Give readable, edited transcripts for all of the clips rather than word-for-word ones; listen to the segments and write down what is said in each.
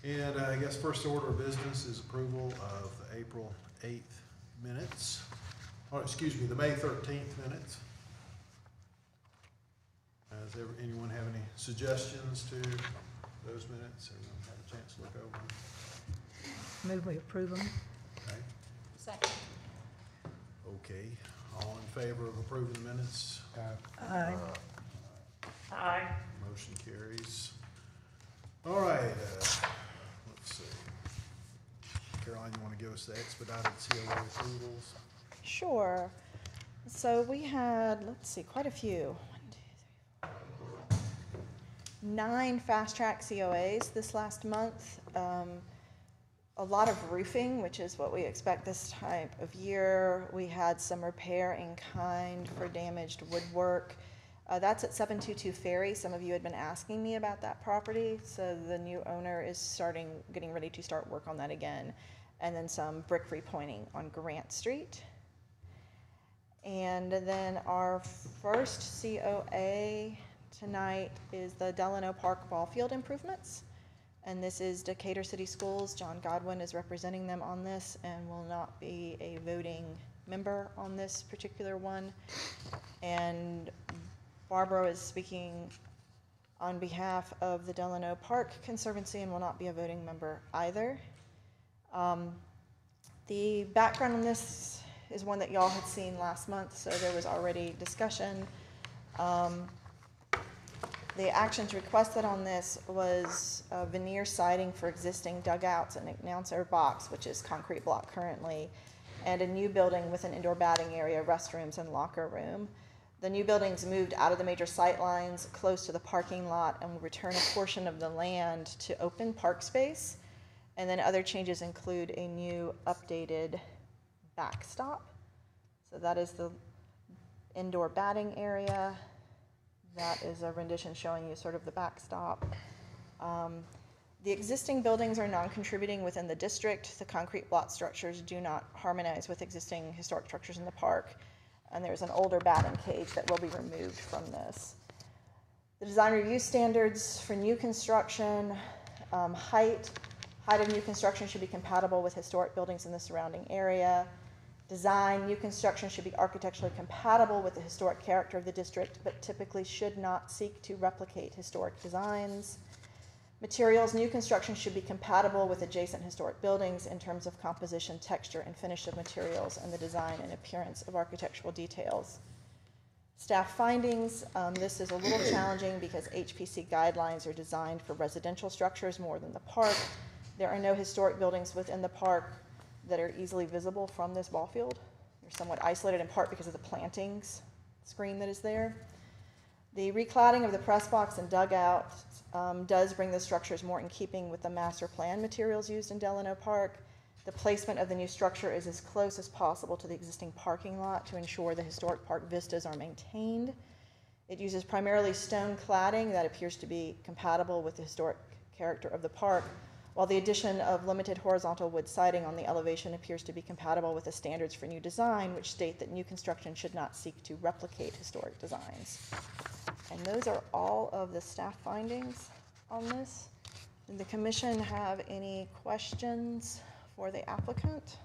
And I guess first order of business is approval of the April 8th minutes. Oh, excuse me, the May 13th minutes. Does anyone have any suggestions to those minutes? Everyone had a chance to look over them? Move we approve them. Okay. Second. Okay, all in favor of approving the minutes? Aye. Aye. Motion carries. All right, let's see. Caroline, you want to give us the expedited COA approvals? Sure. So we had, let's see, quite a few. 9 fast-track COAs this last month. A lot of roofing, which is what we expect this time of year. We had some repair in kind for damaged woodwork. That's at 722 Ferry. Some of you had been asking me about that property, so the new owner is getting ready to start work on that again. And then some brick repointing on Grant Street. And then our first COA tonight is the Delano Park ball field improvements. And this is Decatur City Schools. John Godwin is representing them on this and will not be a voting member on this particular one. And Barbara is speaking on behalf of the Delano Park Conservancy and will not be a voting member either. The background on this is one that y'all had seen last month, so there was already discussion. The actions requested on this was veneer siding for existing dugouts and announcer box, which is concrete block currently, and a new building with an indoor batting area, restrooms, and locker room. The new building's moved out of the major sight lines close to the parking lot and will return a portion of the land to open park space. And then other changes include a new updated backstop. So that is the indoor batting area. That is a rendition showing you sort of the backstop. The existing buildings are non-contributing within the district. The concrete block structures do not harmonize with existing historic structures in the park. And there's an older batting cage that will be removed from this. The design review standards for new construction, height of new construction should be compatible with historic buildings in the surrounding area. Design, new construction should be architecturally compatible with the historic character of the district, but typically should not seek to replicate historic designs. Materials, new construction should be compatible with adjacent historic buildings in terms of composition, texture, and finish of materials, and the design and appearance of architectural details. Staff findings, this is a little challenging because HPC guidelines are designed for residential structures more than the park. There are no historic buildings within the park that are easily visible from this ball field. They're somewhat isolated in part because of the plantings screen that is there. The recladding of the press box and dugout does bring the structures more in keeping with the master plan materials used in Delano Park. The placement of the new structure is as close as possible to the existing parking lot to ensure the historic park vistas are maintained. It uses primarily stone cladding that appears to be compatible with the historic character of the park, while the addition of limited horizontal wood siding on the elevation appears to be compatible with the standards for new design, which state that new construction should not seek to replicate historic designs. And those are all of the staff findings on this. Did the commission have any questions for the applicant?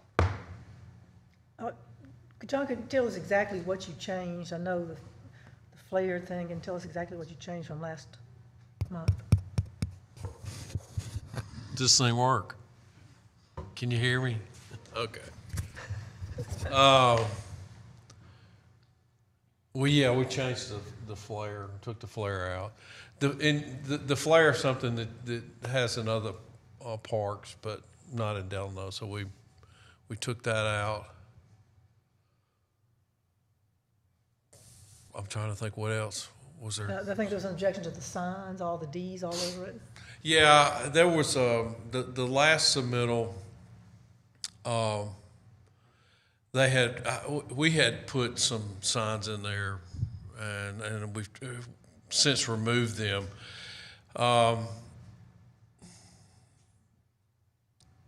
John, could you tell us exactly what you changed? I know the flare thing, and tell us exactly what you changed from last month. Does this thing work? Can you hear me? Okay. We changed the flare, took the flare out. The flare is something that has in other parks, but not in Delano, so we took that out. I'm trying to think what else was there. I think there was an objection to the signs, all the Ds all over it. Yeah, there was the last submittal. We had put some signs in there, and we've since removed them.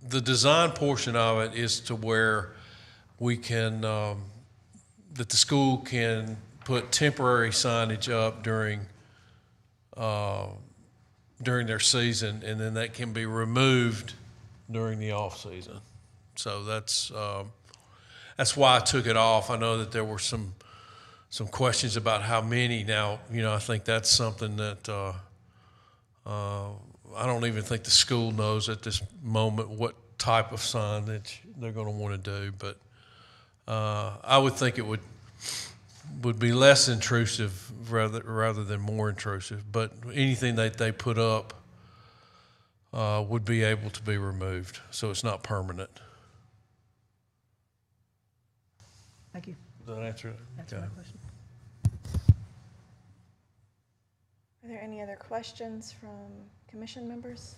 The design portion of it is to where we can that the school can put temporary signage up during during their season, and then that can be removed during the off-season. So that's why I took it off. I know that there were some questions about how many. Now, I think that's something that I don't even think the school knows at this moment what type of signage they're going to want to do. But I would think it would be less intrusive rather than more intrusive. But anything that they put up would be able to be removed, so it's not permanent. Thank you. Does that answer it? That's Okay. my question. Are there any other questions from commission members?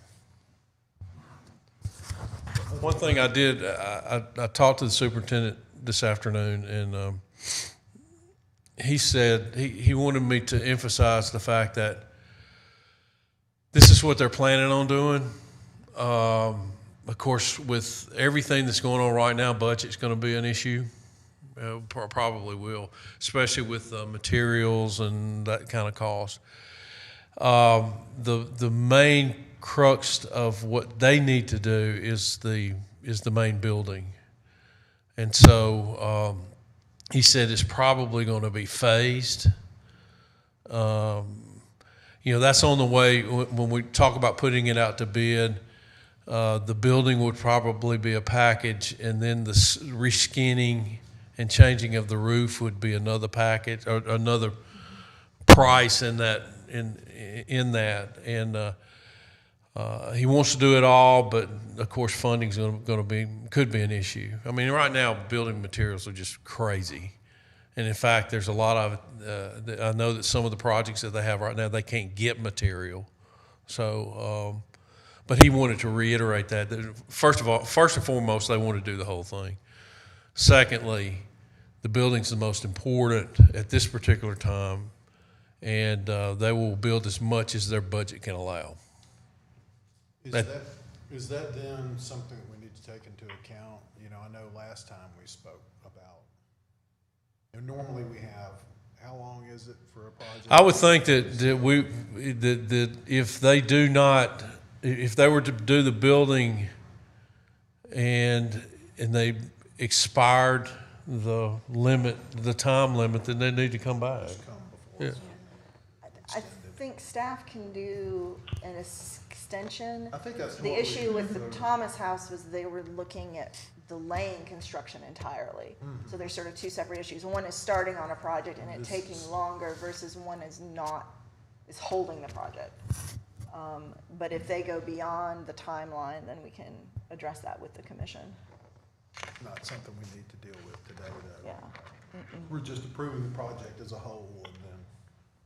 One thing I did, I talked to the superintendent this afternoon, and he said he wanted me to emphasize the fact that this is what they're planning on doing. Of course, with everything that's going on right now, budget's going to be an issue. Probably will, especially with materials and that kind of cost. The main crux of what they need to do is the main building, and so he said it's probably going to be phased. That's on the way. When we talk about putting it out to bid, the building would probably be a package, and then the reskinning and changing of the roof would be another package or another price in that. And he wants to do it all, but of course funding's could be an issue. I mean, right now building materials are just crazy, and in fact, there's a lot of. I know that some of the projects that they have right now, they can't get material. So, but he wanted to reiterate that first and foremost, they want to do the whole thing. Secondly, the building's the most important at this particular time, and they will build as much as their budget can allow. Is that then something that we need to take into account? I know last time we spoke about, normally we have, how long is it for a project? I would think that if they were to do the building and they expired the time limit, then they need to come back. Come before. Yeah. I think staff can do an extension. I think that's The what we issue with the do. Thomas House was they were looking at delaying construction entirely. Mm-hmm. So there's sort of two separate issues. One is starting on a project and it This taking is- longer versus one is holding the project. But if they go beyond the timeline, then we can address that with the commission. Not something we need to deal with today, though. Yeah. We're just approving the project as a whole, and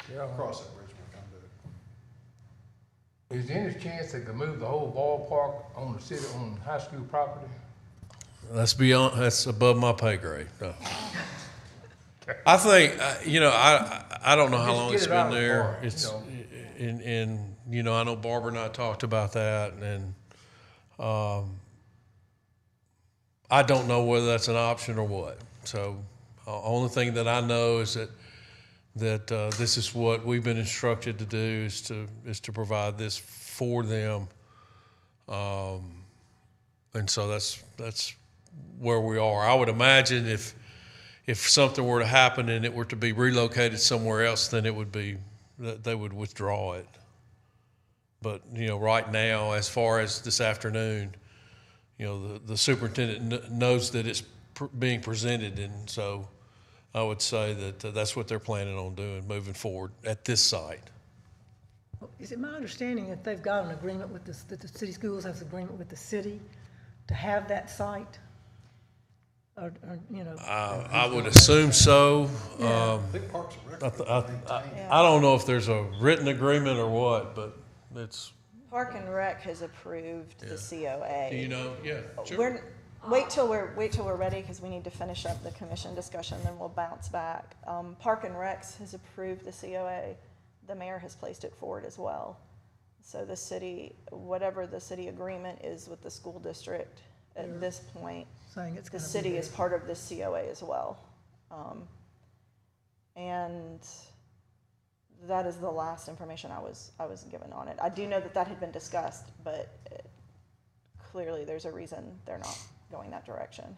then cross that bridge when we come to it. Is there any chance they could move the whole ballpark on the city, on high school property? That's above my pay grade. No. I think, I don't know how Just long get it's it out been of the there. park, It's, and I know Barbara and I talked about that, and I don't know whether that's an option or what. So, only thing that I know is that this is what we've been instructed to do is to provide this for them, and so that's where we are. I would imagine if something were to happen and it were to be relocated somewhere else, then it would be that they would withdraw it. But right now, as far as this afternoon, the superintendent knows that it's being presented, and so I would say that that's what they're planning on doing moving forward at this site. Is it my understanding that they've got an agreement with that the city schools has an agreement with the city to have that site? Or I would assume so. Yeah. I think Parks and Rec. I don't know if there's a written agreement or what, but it's, Park and Rec has approved the COA. yeah, sure. Wait till we're ready, because we need to finish up the commission discussion, then we'll bounce back. Park and Recs has approved the COA. The mayor has placed it forward as well. So the city, whatever the city agreement is with the school district at this point, saying it's the going to be city there. is part of this COA as well. And That is the last information I was given on it. I do know that that had been discussed, but clearly there's a reason they're not going that direction.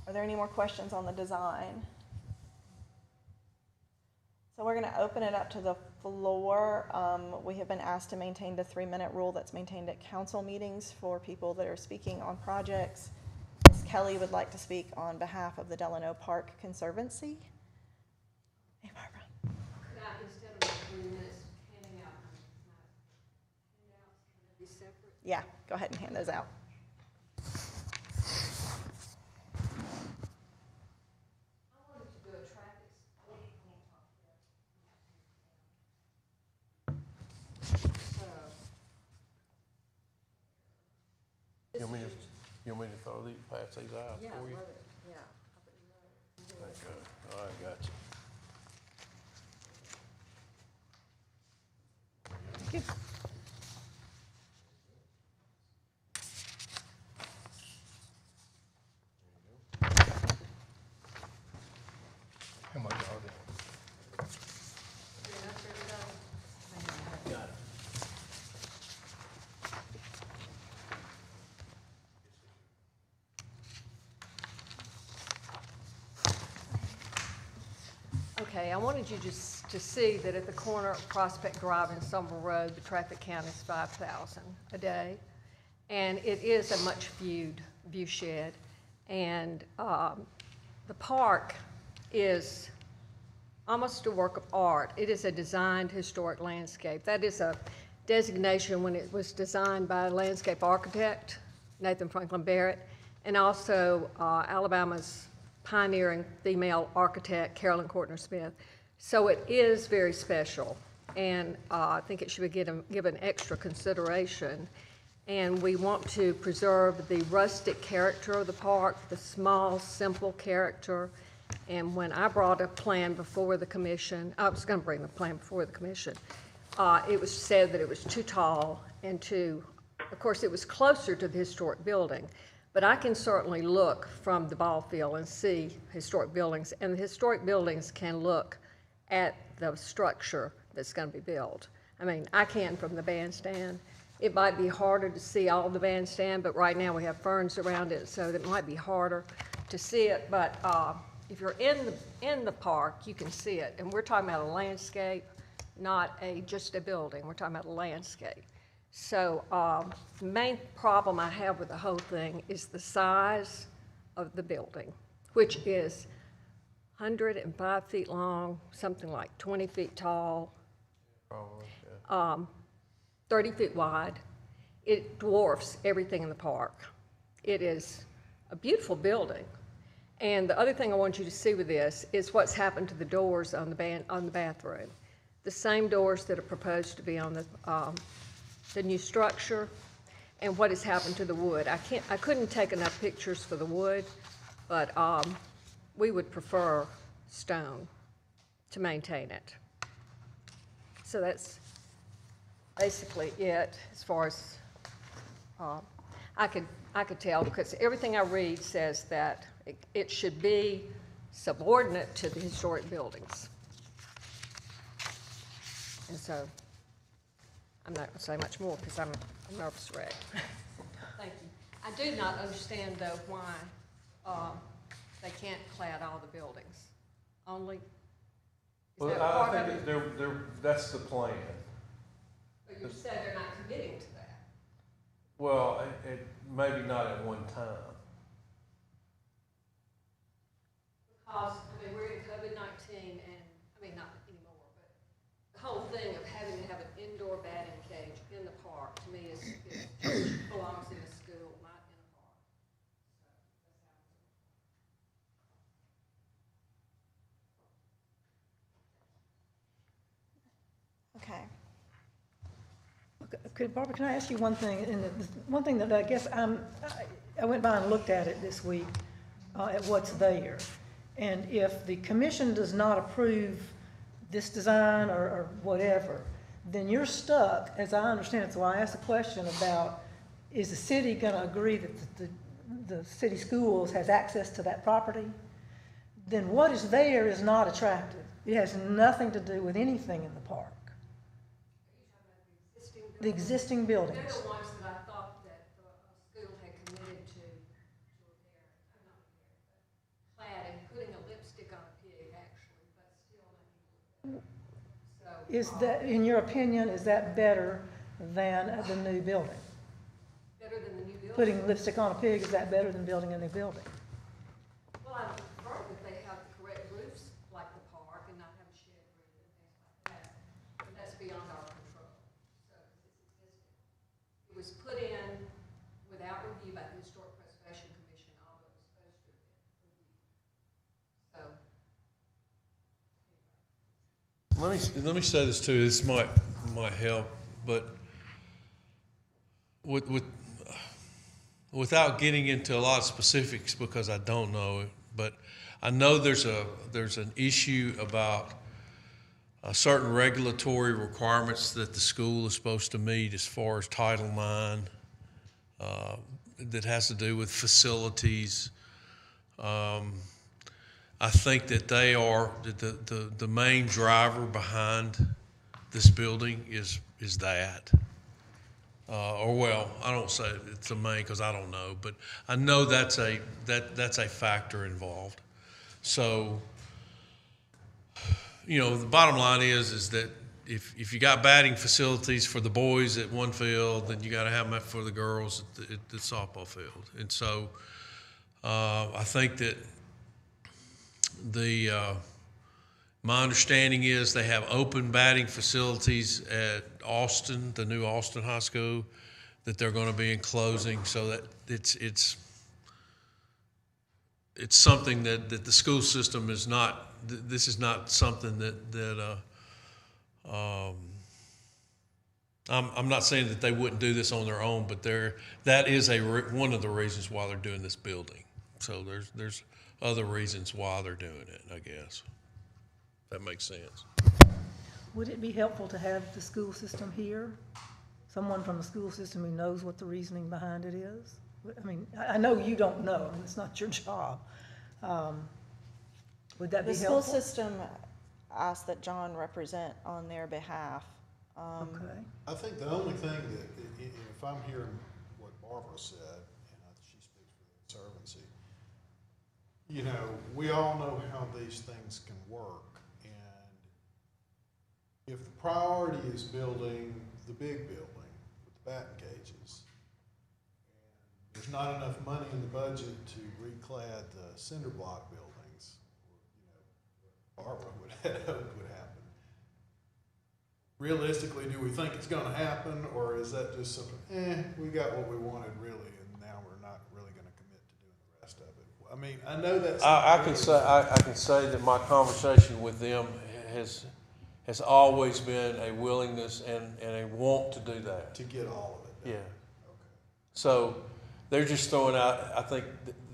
Are there any more questions on the design? So we're going to open it up to the floor. We have been asked to maintain the 3-minute rule that's maintained at council meetings for people that are speaking on projects. Ms. Kelly would like to speak on behalf of the Delano Park Conservancy. Hey, Barbara. Could I, instead of my 3 minutes, handing out my handouts, can it be separate? Yeah, go ahead and hand those out. I wanted to do a traffic study. So. You want me to throw these, pass these out Yeah, for you? love it, yeah. Okay, all right, got you. Good. How much are they? Enough for everybody? Got it. Okay, I wanted you just to see that at the corner of Prospect Drive and Somerville Road, the traffic count is 5,000 a day. And it is a much viewed view shed. And the park is almost a work of art. It is a designed historic landscape. That is a designation when it was designed by a landscape architect, Nathan Franklin Barrett, and also Alabama's pioneering female architect, Carolyn Courtner Smith. So it is very special, and I think it should be given extra consideration. And we want to preserve the rustic character of the park, the small, simple character. And when I brought a plan before the commission, I was going to bring the plan before the commission, it was said that it was too tall and of course, it was closer to the historic building. But I can certainly look from the ball field and see historic buildings, and the historic buildings can look at the structure that's going to be built. I mean, I can from the bandstand. It might be harder to see all the bandstand, but right now we have ferns around it, so it might be harder to see it. But if you're in the park, you can see it. And we're talking about a landscape, not just a building. We're talking about a landscape. So the main problem I have with the whole thing is the size of the building, which is 105 feet long, something like 20 feet tall, Probably, yeah. 30 feet wide. It dwarfs everything in the park. It is a beautiful building. And the other thing I want you to see with this is what's happened to the doors on the bathroom. The same doors that are proposed to be on the new structure, and what has happened to the wood. I couldn't take enough pictures for the wood, but we would prefer stone to maintain it. So that's basically it as far as I could tell, because everything I read says that it should be subordinate to the historic buildings. And so I'm not going to say much more because I'm a nervous wreck. Thank you. I do not understand, though, why they can't clad all the buildings. Only, is Well, that I part of think it? that's the plan. But you said they're not committing to that. Well, it maybe not at one time. Because, I mean, we're in COVID-19 and, I mean, not anymore, but the whole thing of having to have an indoor batting cage in the park, to me, belongs in a school, not in a park. Okay. Barbara, can I ask you one thing? And one thing that I guess I went by and looked at it this week, at what's there. And if the commission does not approve this design or whatever, then you're stuck, as I understand it. So I asked a question about, is the city going to agree that the city schools has access to that property? Then what is there is not attractive. It has nothing to do with anything in the park. The existing They're buildings. the ones that I thought that the school had committed to plaid and putting a lipstick on a pig, actually, but still. So, Is that, in your opinion, is that better than the new building? better than the new building. Putting lipstick on a pig, is that better than building a new building? Well, I would prefer that they have the correct roofs like the park and not have a shed roof and things like that. But that's beyond our control. So it's existing. It was put in without review by the Historic Preservation Commission, although it was supposed to have been reviewed. So, Let me say this too. This might help, but without getting into a lot of specifics, because I don't know it, but I know there's an issue about certain regulatory requirements that the school is supposed to meet as far as Title IX, that has to do with facilities. I think that they are the main driver behind this building is that. Or well, I don't say it's the main because I don't know, but I know that's a factor involved. So, the bottom line is that if you got batting facilities for the boys at one field, then you got to have them for the girls at the softball field. And so, I think that my understanding is they have open batting facilities at Austin, the new Austin High School, that they're going to be enclosing, so that it's something that the school system is not. This is not something that I'm not saying that they wouldn't do this on their own, but that is one of the reasons why they're doing this building. So there's other reasons why they're doing it, I guess. That makes sense. Would it be helpful to have the school system here? Someone from the school system who knows what the reasoning behind it is? I mean, I know you don't know, and it's not your job. Would that be The helpful? school system asked that John represent on their behalf. Okay. I think the only thing that, if I'm hearing what Barbara said, and she speaks for the Conservancy, we all know how these things can work. And if the priority is building the big building with the batting cages, and there's not enough money in the budget to reclad the cinder block buildings, Barbara would hope would happen. Realistically, do we think it's going to happen, or is that just something, we got what we wanted really, and now we're not really going to commit to doing the rest of it? I mean, I know that's. I can say that my conversation with them has always been a willingness and a want to do that. To get all of it. Yeah. Okay. So they're just throwing out, I think,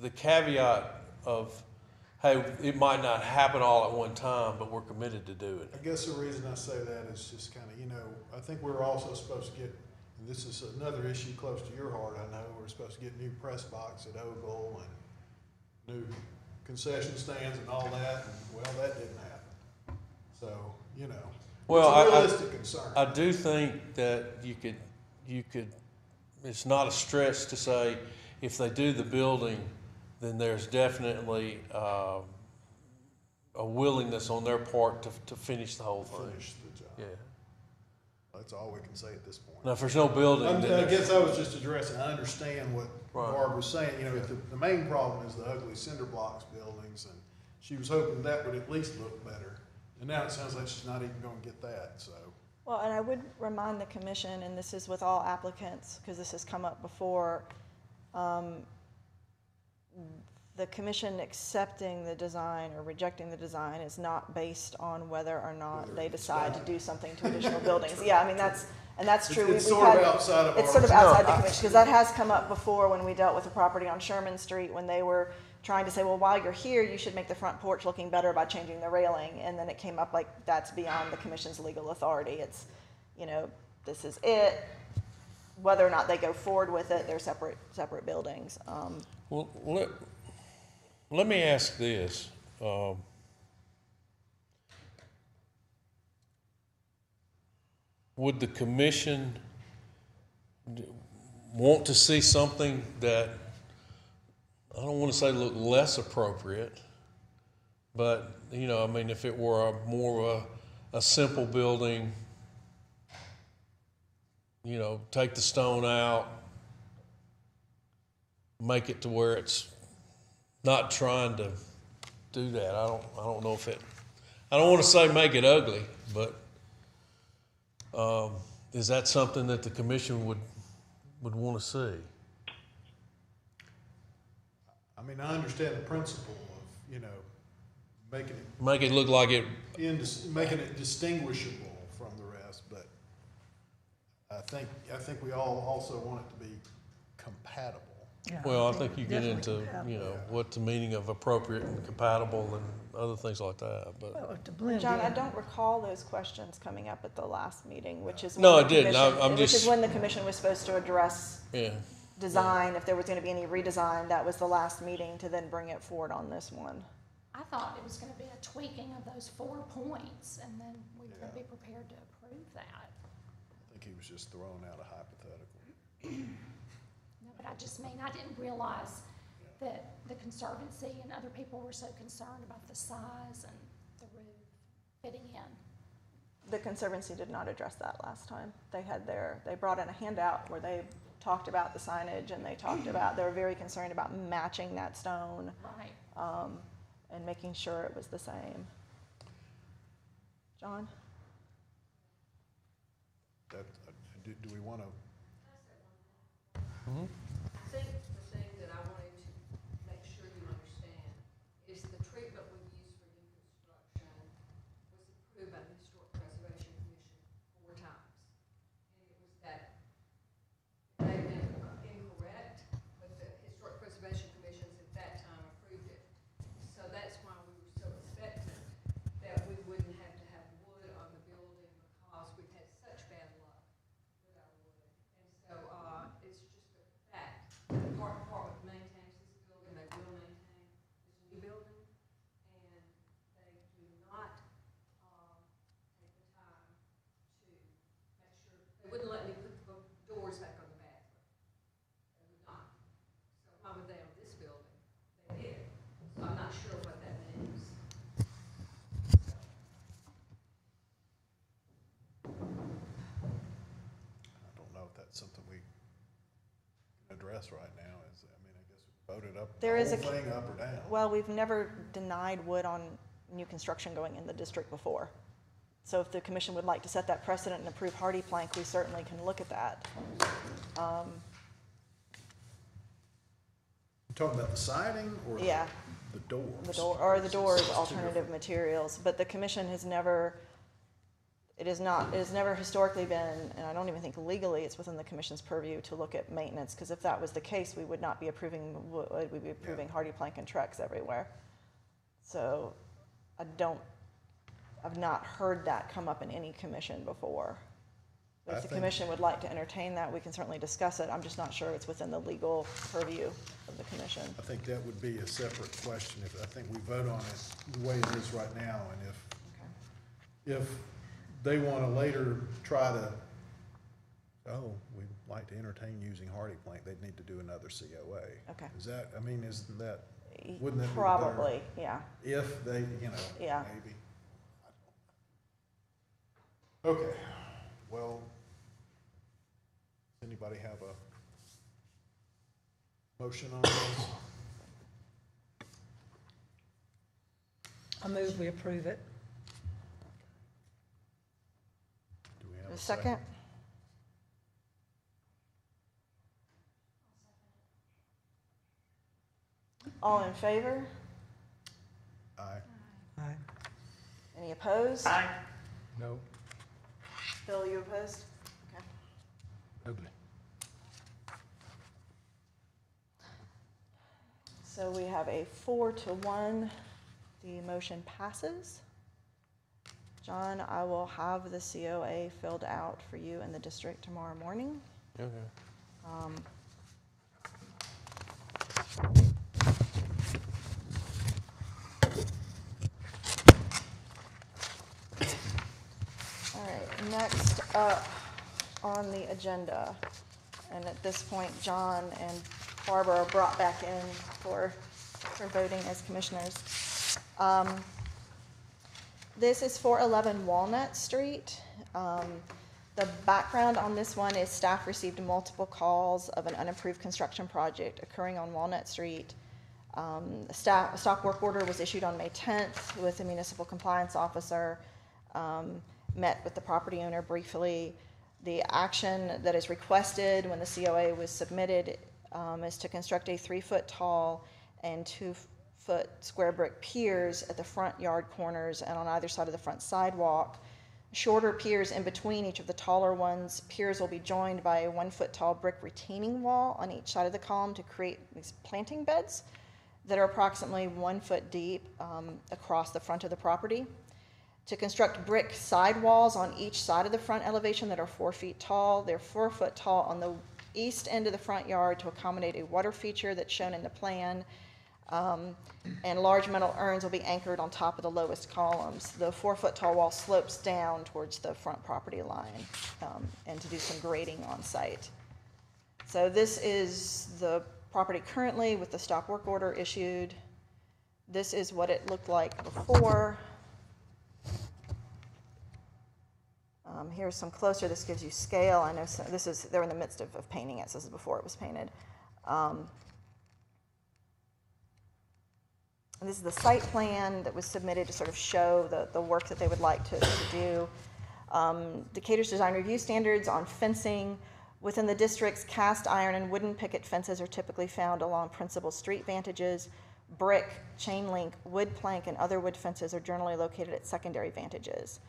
the caveat of, hey, it might not happen all at one time, but we're committed to do it. I guess the reason I say that is just kind of, I think we're also supposed to get, and this is another issue close to your heart, I know, we're supposed to get new press box at Ogle and new concession stands and all that, and well, that didn't happen. So, Well, it's a realistic concern. I do think that you could, it's not a stretch to say if they do the building, then there's definitely a willingness on their part to finish the whole thing. Finish the job. Yeah. That's all we can say at this point. Now, if there's no building, then I there's- guess I was just addressing, I understand what Right. Barb was saying, the main problem is the ugly cinder blocks buildings, and she was hoping that would at least look better. And now it sounds like she's not even gonna get that, so. Well, and I would remind the commission, and this is with all applicants, because this has come up before, the commission accepting the design or rejecting the design is not based on whether or not they decide to do something to additional buildings. Yeah, I mean, that's true. It's sort of outside of It's our- sort of outside the commission, because that has come up before when we dealt with a property on Sherman Street, when they were trying to say, well, while you're here, you should make the front porch looking better by changing the railing, and then it came up like, that's beyond the commission's legal authority. It's, this is it. Whether or not they go forward with it, they're separate buildings. Well, let me ask this. would the commission want to see something that, I don't want to say look less appropriate, but, you know, I mean, if it were more of a simple building, you know, take the stone out, make it to where it's not trying to do that. I don't know if it, I don't want to say make it ugly, but is that something that the commission would want to see? I mean, I understand the principle of, you know, making it Make it look like it, making it distinguishable from the rest, but I think we all also want it to be compatible. Yeah, well, I think you get definitely into, compatible. you know, what the meaning of appropriate and compatible and other things like that, but. Well, to blend John, I in. don't recall those questions coming up at the last meeting, which is. No, when it the didn't. commission- I'm Which is just- when the commission was supposed to address Yeah, design, if there was gonna be any redesign, that was the last meeting to then bring it forward on this one. I thought it was gonna be a tweaking of those 4 points, and then we would be prepared to approve that. I think he was just throwing out a hypothetical. No, but I just mean, I didn't realize that the Conservancy and other people were so concerned about the size and the roof fitting in. The Conservancy did not address that last time. They brought in a handout where they talked about the signage, and they were very concerned about matching that stone, Right. and making sure it was the same. John? That, do we want to? I think the thing that I wanted to make sure you understand is the treatment we use for new construction was approved by the Historic Preservation Commission 4 times. And it was that it may have been incorrect, but the Historic Preservation Commissions at that time approved it. So that's why we were so expectant that we wouldn't have to have wood on the building because we've had such bad luck with our wood. And so, it's just a fact. The park department maintains this building, they will maintain this new building, and they do not, take the time to make sure, they wouldn't let me put the doors back on the bathroom. They would not. So why would they on this building? They did. So I'm not sure what that means. I don't know if that's something we can address right now. I mean, I guess we voted up the There is whole a- thing up or down. Well, we've never denied wood on new construction going in the district before. So if the commission would like to set that precedent and approve hardy plank, we certainly can look at that. You talking about the siding or Yeah. the doors? The doors, It's two alternative different- materials, but the commission has never, it has never historically been, and I don't even think legally it's within the commission's purview to look at maintenance, because if that was the case, we would not be approving wood, we'd be approving hardy plank and Trex everywhere. So I've not heard that come up in any commission before. But I if the think- commission would like to entertain that, we can certainly discuss it. I'm just not sure it's within the legal purview of the commission. I think that would be a separate question. I think we vote on it the way it is right now, and if they want to later try to, we'd like to entertain using hardy plank, they'd need to do another COA. Okay. Is that, I mean, isn't that, wouldn't that be better? Probably, yeah. If they, Yeah. maybe. Okay, well, does anybody have a motion on this? I move we approve it. Do we have A second? All in favor? Aye. Aye. Any opposed? No, Bill, you opposed? Okay. ugly. So we have a 4-1. The motion passes. John, I will have the COA filled out for you in the district tomorrow morning. okay. All right. Next up on the agenda, and at this point, John and Barbara are brought back in for voting as commissioners. This is 411 Walnut Street. The background on this one is staff received multiple calls of an unapproved construction project occurring on Walnut Street. A stop work order was issued on May 10th with the municipal compliance officer, met with the property owner briefly. The action that is requested when the COA was submitted is to construct a 3-foot tall and 2-foot square brick piers at the front yard corners and on either side of the front sidewalk. Shorter piers in between each of the taller ones. Piers will be joined by a 1-foot tall brick retaining wall on each side of the column to create these planting beds that are approximately 1 foot deep across the front of the property. To construct brick sidewalls on each side of the front elevation that are 4 feet tall. They're 4 foot tall on the east end of the front yard to accommodate a water feature that's shown in the plan. And large metal urns will be anchored on top of the lowest columns. The 4 foot tall wall slopes down towards the front property line, and to do some grading on site. So this is the property currently with the stop work order issued. This is what it looked like before. Here's some closer. This gives you scale. I know they're in the midst of painting it, so this is before it was painted. And this is the site plan that was submitted to sort of show the work that they would like to do. Decatur's design review standards on fencing. Within the district's cast iron and wooden picket fences are typically found along principal street vantages. Brick, chain link, wood plank, and other wood fences are generally located at secondary vantages.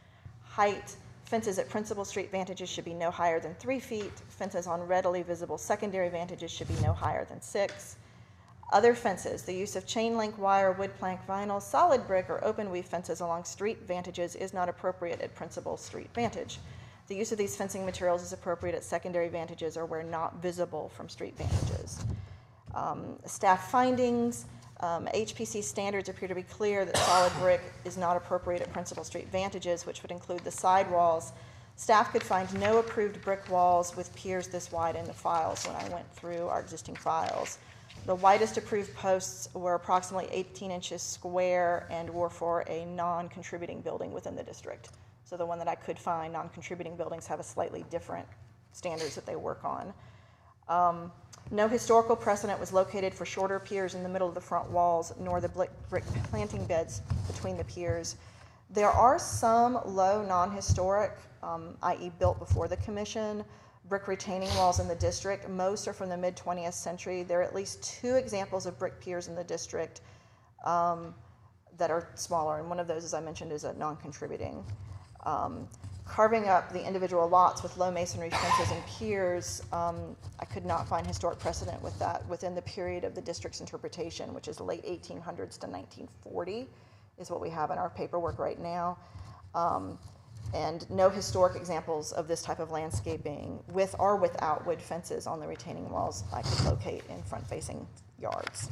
Height. Fences at principal street vantages should be no higher than 3 feet. Fences on readily visible secondary vantages should be no higher than 6. Other fences, the use of chain link wire, wood plank, vinyl, solid brick, or open weave fences along street vantages is not appropriate at principal street vantage. The use of these fencing materials is appropriate at secondary vantages or where not visible from street vantages. Staff findings. HPC standards appear to be clear that solid brick is not appropriate at principal street vantages, which would include the sidewalls. Staff could find no approved brick walls with piers this wide in the files when I went through our existing files. The widest approved posts were approximately 18 inches square and were for a non-contributing building within the district. So the one that I could find, non-contributing buildings have a slightly different standards that they work on. No historical precedent was located for shorter piers in the middle of the front walls, nor the brick planting beds between the piers. There are some low non-historic, i.e. built before the commission, brick retaining walls in the district. Most are from the mid-20th century. There are at least 2 examples of brick piers in the district that are smaller, and one of those, as I mentioned, is a non-contributing. Carving up the individual lots with low masonry fences and piers, I could not find historic precedent with that within the period of the district's interpretation, which is the late 1800s to 1940, is what we have in our paperwork right now. And no historic examples of this type of landscaping with or without wood fences on the retaining walls I could locate in front-facing yards.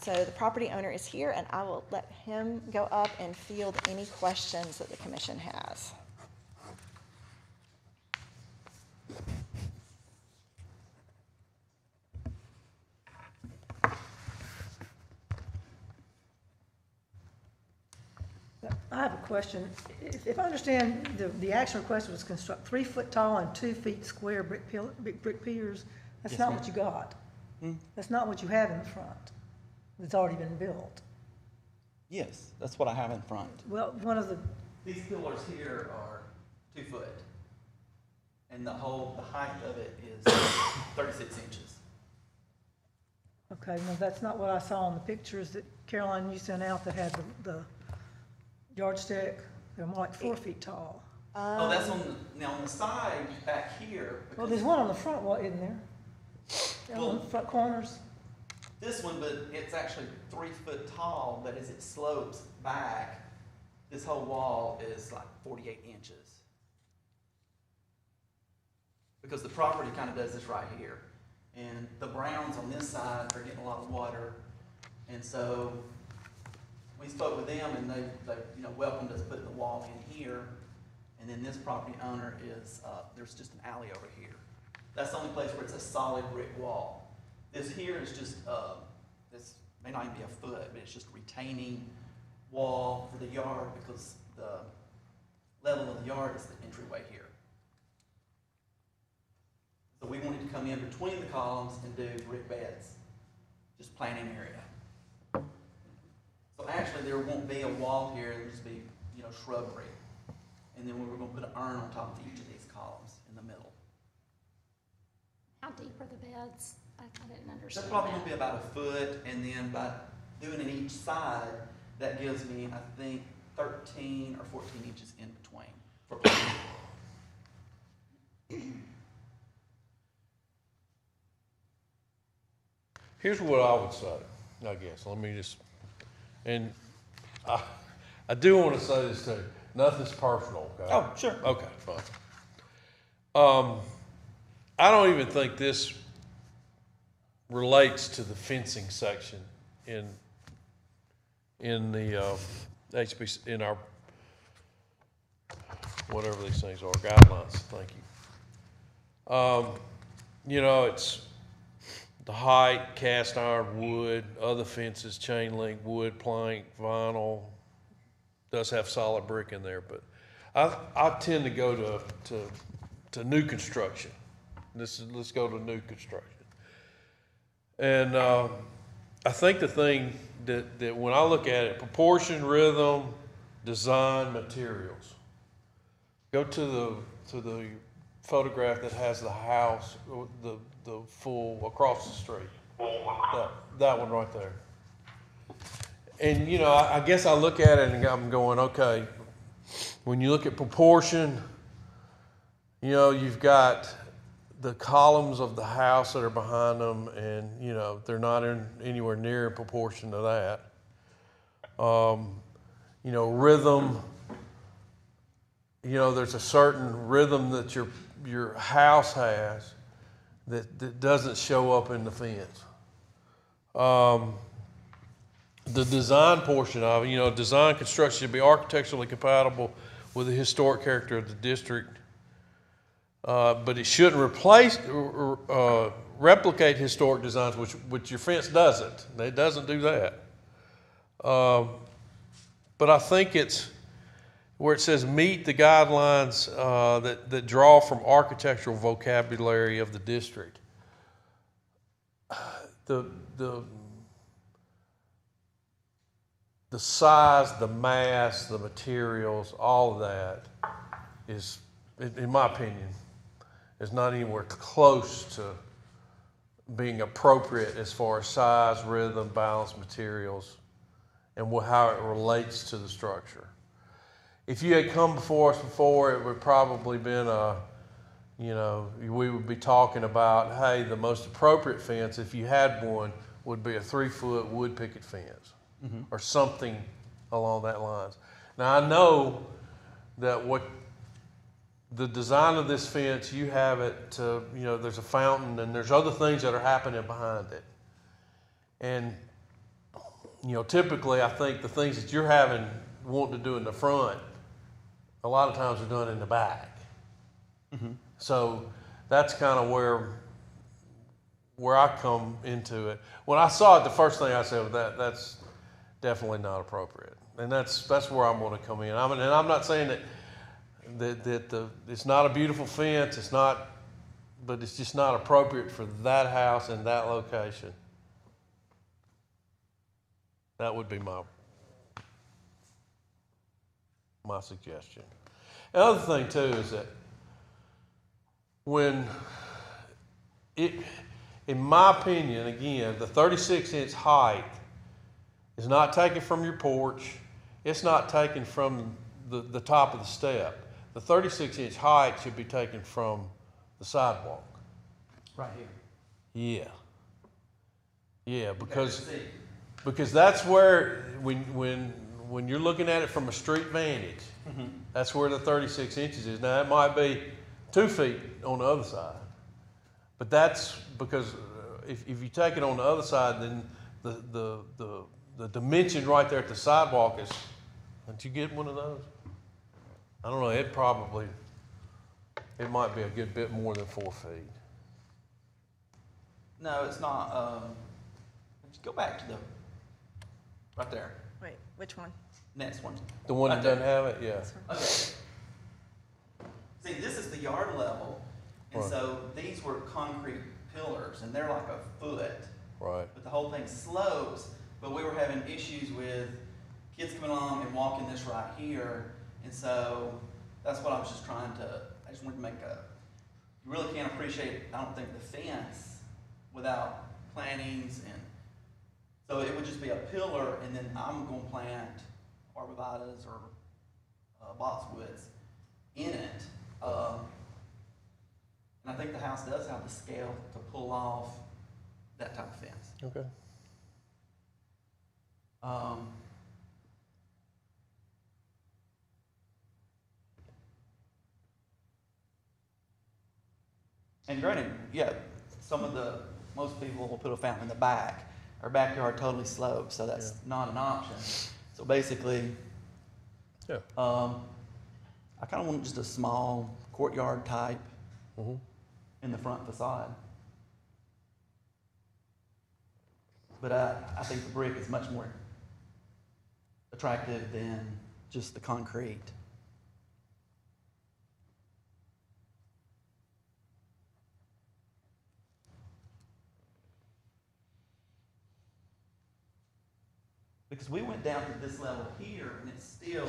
So the property owner is here, and I will let him go up and field any questions that the commission has. I have a question. If I understand, the action request was construct 3 foot tall and 2 feet square brick piers. That's Yes, not ma'am. what you got. That's not what you have in the front. It's already been built. Yes, that's what I have in front. Well, These pillars here are 2 foot, and the height of it is 36 inches. okay, no, that's not what I saw in the pictures that Caroline, you sent out that had the yardstick. They're more like 4 feet tall. Oh, that's on the side back here. Well, because there's one on the front wall, isn't there? On Well- the front corners. This one, but it's actually 3 foot tall, but as it slopes back, this whole wall is like 48 inches. Because the property kind of does this right here. And the browns on this side are getting a lot of water. And so we spoke with them, and they welcomed us putting the wall in here. And and then this property owner is, there's just an alley over here. That's the only place where it's a solid brick wall. This here is just, this may not even be a foot, but it's just retaining wall for the yard because the level of the yard is the entryway here. So we wanted to come in between the columns and do brick beds, just planting area. So actually there won't be a wall here, there'll just be, you know, shrubbery. And then we were gonna put an urn on top of each of these columns in the middle. How deep are the beds? I didn't That's understand probably gonna that. be about a foot, and then by doing it each side, that gives me, I think, 13 or 14 inches in between for planting. Here's what I would say, I guess. Let me just, and I do want to say this too. Nothing's personal, okay? Oh, sure. Okay, fine. I don't even think this relates to the fencing section in the HBC, in our, whatever these things are, guidelines. Thank you. You know, it's the height, cast iron, wood, other fences, chain link, wood, plank, vinyl. Does have solid brick in there, but I tend to go to new construction. Let's go to new construction. And I think the thing that when I look at it, proportion, rhythm, design, materials. Go to the photograph that has the house, the full across the street. That one right there. And you know, I guess I look at it and I'm going, okay, when you look at proportion, you know, you've got the columns of the house that are behind them, and you know, they're not anywhere near in proportion to that. You know, rhythm, you know, there's a certain rhythm that your house has that doesn't show up in the fence. The design portion of it, you know, design construction should be architecturally compatible with the historic character of the district, but it shouldn't replicate historic designs, which your fence doesn't. It doesn't do that. But I think it's where it says meet the guidelines that draw from architectural vocabulary of the district. The size, the mass, the materials, all of that is, in my opinion, is not anywhere close to being appropriate as far as size, rhythm, balance, materials, and how it relates to the structure. If you had come before us before, it would probably been you know, we would be talking about, hey, the most appropriate fence, if you had one, would be a 3-foot wood picket fence. Mm-hmm. Or something along that lines. Now I know that what the design of this fence, you have it to, you know, there's a fountain and there's other things that are happening behind it. And, you know, typically I think the things that you're wanting to do in the front, a lot of times are done in the back. Mm-hmm. So that's kind of where I come into it. When I saw it, the first thing I said was that's definitely not appropriate, and that's where I'm going to come in. And I'm not saying that it's not a beautiful fence. It's not, but it's just not appropriate for that house and that location. That would be my suggestion. Another thing too is that in my opinion, again, the 36-inch height is not taken from your porch. It's not taken from the top of the step. The 36-inch height should be taken from the sidewalk. Right here. Yeah, because that's where when you're looking at it from a street vantage, mm-hmm. That's where the 36 inches is. Now it might be 2 feet on the other side, but that's because if you take it on the other side, then the dimension right there at the sidewalk is. Did you get one of those? I don't know, it might be a good bit more than 4 feet. No, it's not, just go back to right there, Wait, which one? next one. The one that Right there. doesn't have it, yeah. Okay. See, this is the yard level, and Right. so these were concrete pillars, and they're like a foot, Right. but the whole thing slopes, but we were having issues with kids coming along and walking this right here, and so that's what I was just trying to, I just wanted to make you really can't appreciate, I don't think, the fence without plantings, and so it would just be a pillar, and then I'm gonna plant arborvitaes or boxwoods in it. And I think the house does have the scale to pull off that type of fence. Okay. And granted, yeah, most people will put a fountain in the back. Our backyard totally slopes, so that's not an option. So basically, Yeah. I kind of want just a small courtyard type Mm-hmm. in the front facade. But I think the brick is much more attractive than just the concrete. Because we went down to this level here, and it's still,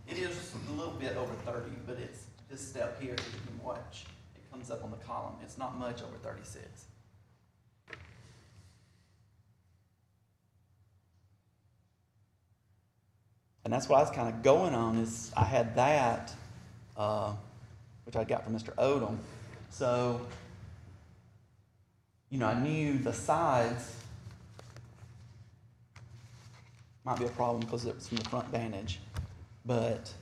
it is a little bit over 30, but it's this step here, you can watch, it comes up on the column. It's not much over 36. And that's what I was kind of going on, is I had that, which I got from Mr. Odom. So, you know, I knew the sides might be a problem because it was from the front vantage, but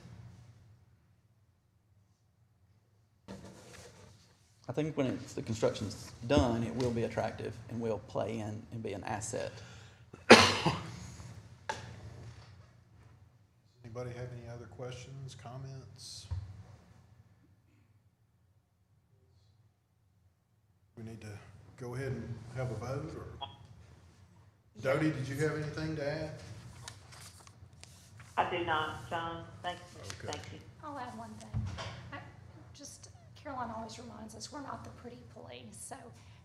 I think when the construction's done, it will be attractive and will play in and be an asset. Anybody have any other questions, comments? We need to go ahead and have a vote, or? Dodie, did you have anything to add? I do not, John. Thank you. Okay. Thank you. I'll add one thing. Caroline always reminds us, we're not the pretty police, so,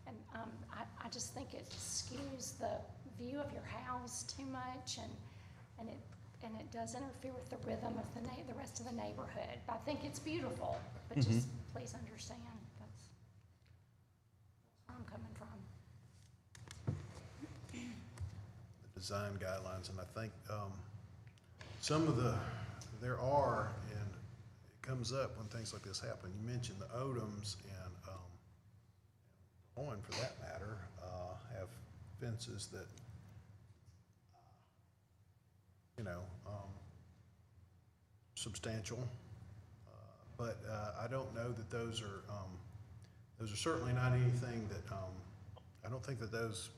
and I just think it skews the view of your house too much, and it does interfere with the rhythm of the rest of the neighborhood. I think it's beautiful, but just please understand, that's where I'm coming from. The design guidelines, and I think there are, and it comes up when things like this happen. You mentioned the Odoms, and Owen, for that matter, have fences that, substantial, but I don't know that those are certainly not anything that, I don't think that those,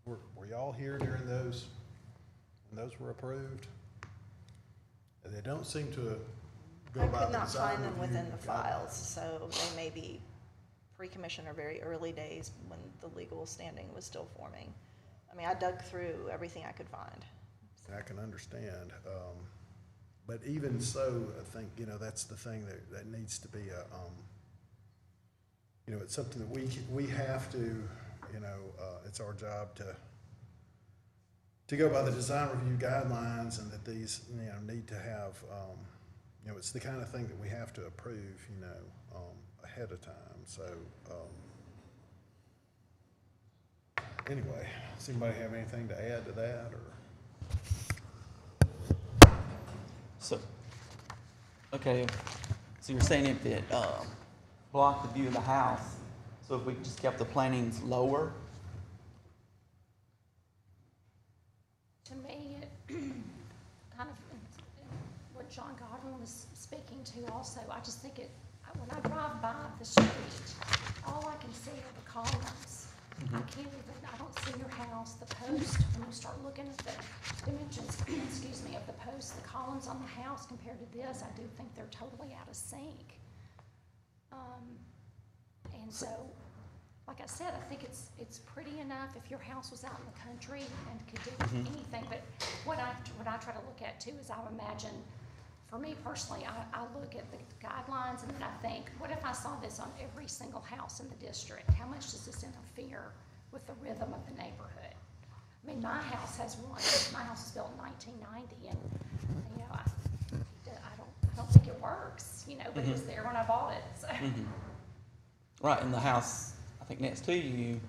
were y'all here during those, when those were approved? They don't seem to go I by could the not design find them review within the guidelines. files, so they may be pre-commission or very early days when the legal standing was still forming. I mean, I dug through everything I could find. And I can understand, but even so, I think, that's the thing that needs to be it's something that we have to, it's our job to go by the design review guidelines, and that these, need to have, it's the kind of thing that we have to approve, ahead of time, so, anyway, does anybody have anything to add to that, or? So, okay, so you're saying if it blocked the view of the house, so if we just kept the plantings lower? To me, it kind of, what John Godwin was speaking to also, I just think when I drive by the street, all I can see are the columns. I don't see your house, the post, when you start looking at the dimensions, excuse me, of the post, the columns columns on the house compared to this, I do think they're totally out of sync. And so, like I said, I think it's pretty enough if your house was out in the country and could do anything. But what I try to look at too is I imagine, for me personally, I look at the guidelines and then I think, what if I saw this on every single house in the district? How much does this interfere with the rhythm of the neighborhood? I mean, my house has one. My house was built in 1990, and you know, I don't think it works. You know, but it was there when I bought it. So. Right, and the house, I think next to you,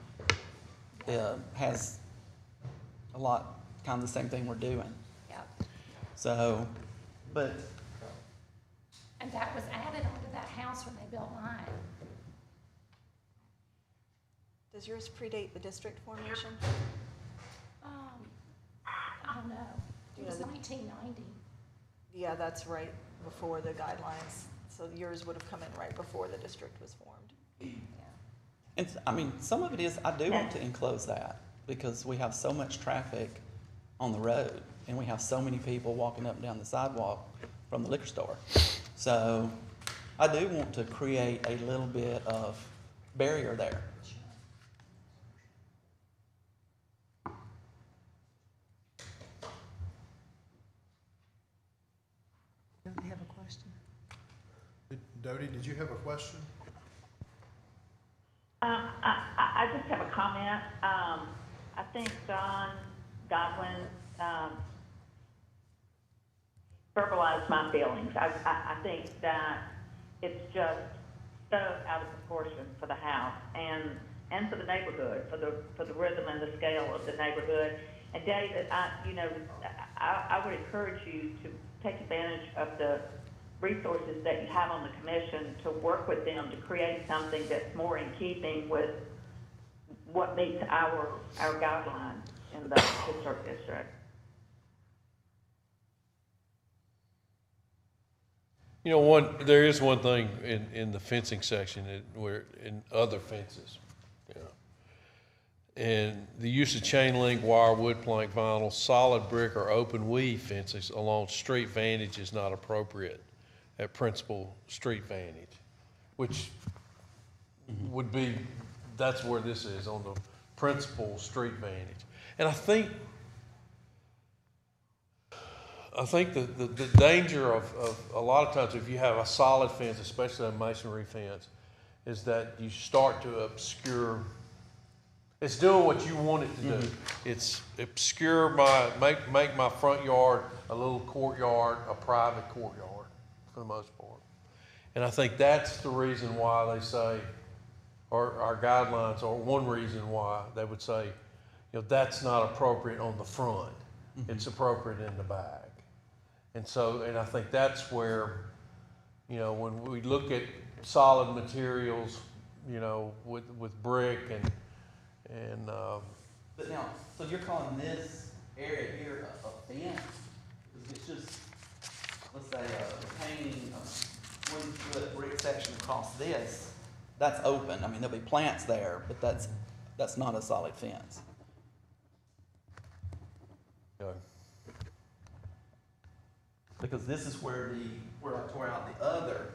has a lot, kind of the same thing we're doing. Yep. So, but, And that was added onto that house when they built mine. Does yours predate the district formation? I don't know. It You know, was the- 1990. Yeah, that's right before the guidelines. So yours would have come in right before the district was formed. and I mean, some of it is, I do want to enclose that because we have so much traffic on the road and we have so many people walking up and down the sidewalk from the liquor store. So I do want to create a little bit of barrier there. Don't you have a question? Dodie, did you have a question? I just have a comment. I think John Godwin verbalized my feelings. I think that it's just so out of proportion for the house and for the neighborhood, for the rhythm and the scale of the neighborhood. And David, I would encourage you to take advantage of the resources that you have on the commission to work with them to create something that's more in keeping with what meets our guidelines in the historic district. You know, there is one thing in the fencing section where, in other fences, you know, and the use of chain link, wire, wood plank, vinyl, solid brick, or open weave fences along street vantage is not appropriate at principal street vantage, which would be, that's where this is, on the principal street vantage. And I think the danger of a lot of times if you have a solid fence, especially a masonry fence, is that you start to obscure, it's doing what you want it to do. It's obscure make my front yard a little courtyard, a private courtyard for the most part. And I think that's the reason why they say, or our guidelines, or one reason why they would say, you know, that's not appropriate on the front. It's appropriate in the back. And so, and I think that's where, you know, when we look at solid materials, you know, with brick and But now, so you're calling this area here a fence? It's just, let's say, retaining a 20-foot brick section across this, that's open. I mean, there'll be plants there, but that's not a solid fence. Because this is where I tore out the other,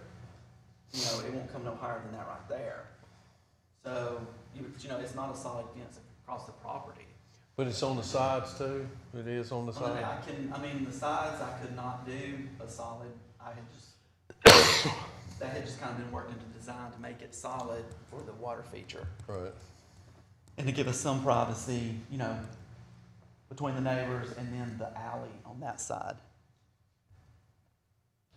you know, it won't come no higher than that right there. So, you know, it's not a solid fence across the property. but it's on the sides too. It is on the side. I mean, the sides, I could not do a solid, that had just kind of been worked into design to make it solid for the water feature. Right. And to give us some privacy, you know, between the neighbors and then the alley on that side.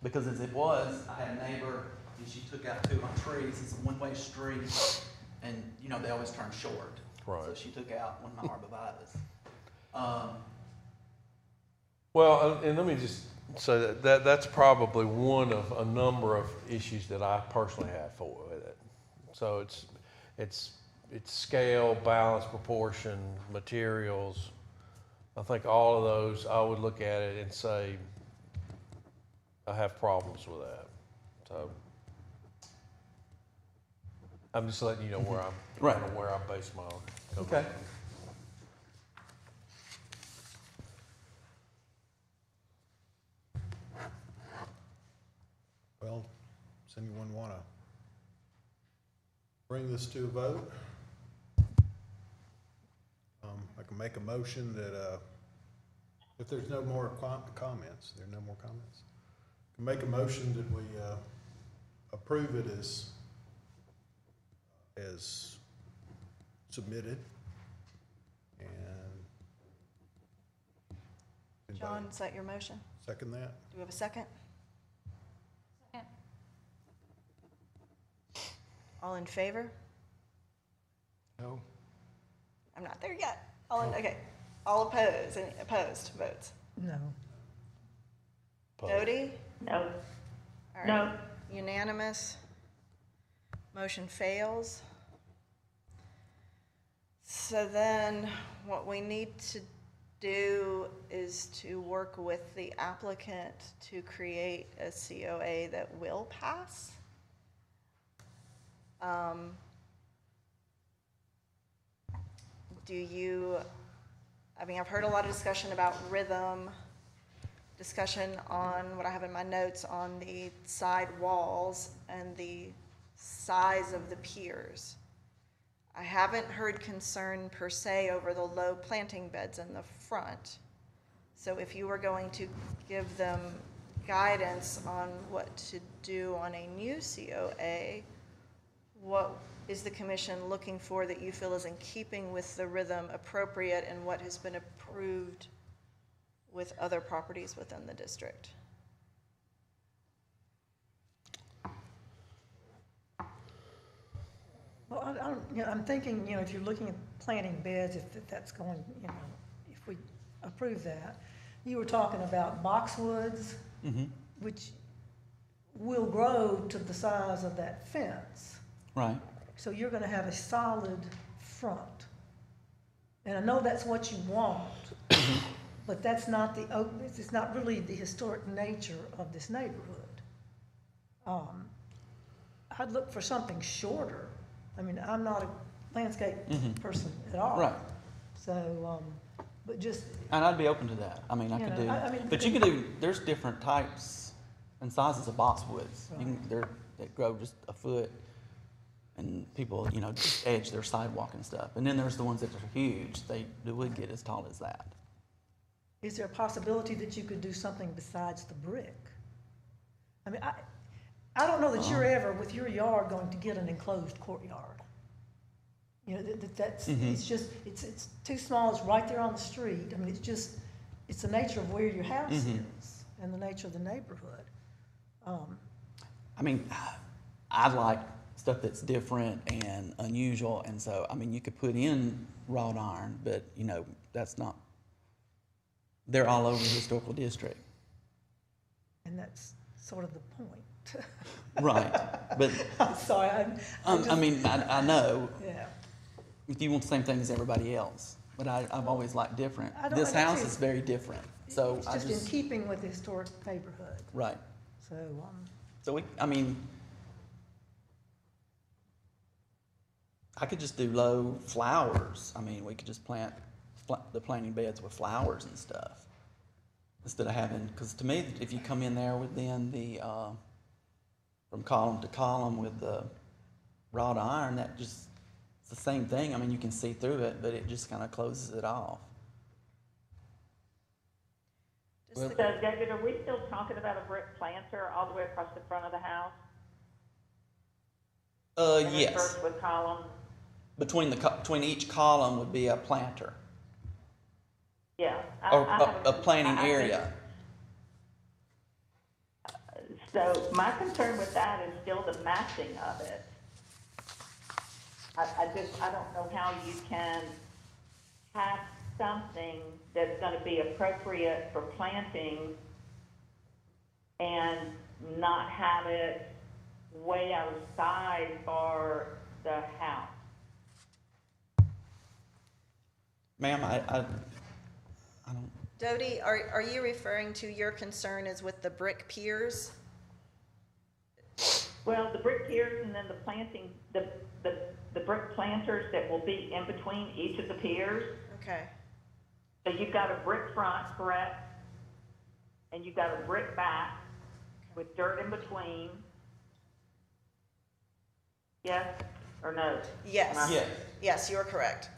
Because as it was, I had a neighbor and she took out 2 of my trees. It's a one-way street and, you know, they always turn short. Right. So she took out one of my arborvitaes. Well, and let me just say that's probably one of a number of issues that I personally have with it. So it's scale, balance, proportion, materials. I think all of those, I would look at it and say, I have problems with that. So I'm just letting you know where I'm, Right. kind of where I base my. Okay. Does anyone want to bring this to a vote? I can make a motion that, if there's no more comments, there are no more comments. I can make a motion that we approve it as submitted. And John, anybody is that your motion? second that? Do we have a second? Second. All in favor? No. I'm not there yet. Okay. All opposed? Any opposed votes? No. Jody? No, All right. no, Unanimous. Motion fails. So then what we need to do is to work with the applicant to create a COA that will pass. I've heard a lot of discussion about rhythm, discussion on what I have in my notes on the side walls and the size of the piers. I haven't heard concern per se over the low planting beds in the front. So if you were going to give them guidance on what to do on a new COA, what is the commission looking for that you feel is in keeping with the rhythm appropriate and what has been approved with other properties within the district? Well, I'm thinking, if you're looking at planting beds, if that's going, if we approve that, you were talking about boxwoods, which will grow to the size of that fence. Right. So you're gonna have a solid front. And I know that's what you want, but that's not it's not really the historic nature of this neighborhood. I'd look for something shorter. I'm not a landscape person at all. Right. So, but just, And I'd be open to that. I could do, but you can do, there's different types and sizes of boxwoods. They grow just a foot and people, just edge their sidewalk and stuff. And then there's the ones that are huge. They would get as tall as that. is there a possibility that you could do something besides the brick? I don't know that you're ever, with your yard, going to get an enclosed courtyard. It's just, it's too small, it's right there on the street. It's the nature of where your house is and the nature of the neighborhood. I like stuff that's different and unusual, and so, you could put in wrought iron, but, that's not, they're all over the historical district. And that's sort of the point. Right, but, I'm sorry, I know, yeah. if you want the same thing as everybody else, but I've always liked different. I don't- This I house see. is very different, so It's I just in just, keeping with the historic neighborhood. right. So, So I could just do low flowers. We could just plant the planting beds with flowers and stuff. Instead of having, because to me, if you come in there within the, from column to column with the wrought iron, that just, it's the same thing. You can see through it, but it just kind of closes it off. Just so David, are we still talking about a brick planter all the way across the front of the house? Yes. Interspersed with columns? Between each column would be a planter, Yeah. or I have a planting I think- area. So my concern with that is still the matching of it. I don't know how you can have something that's gonna be appropriate for planting and not have it way outside for the house. Ma'am, I don't, Dodie, are you referring to your concern is with the brick piers? Well, the brick piers and then the planting, the brick planters that will be in between each of the piers. Okay. So you've got a brick front, correct? And you've got a brick back with dirt in between. Yes or no? Yes. Am I- Yes. Yes, you are correct.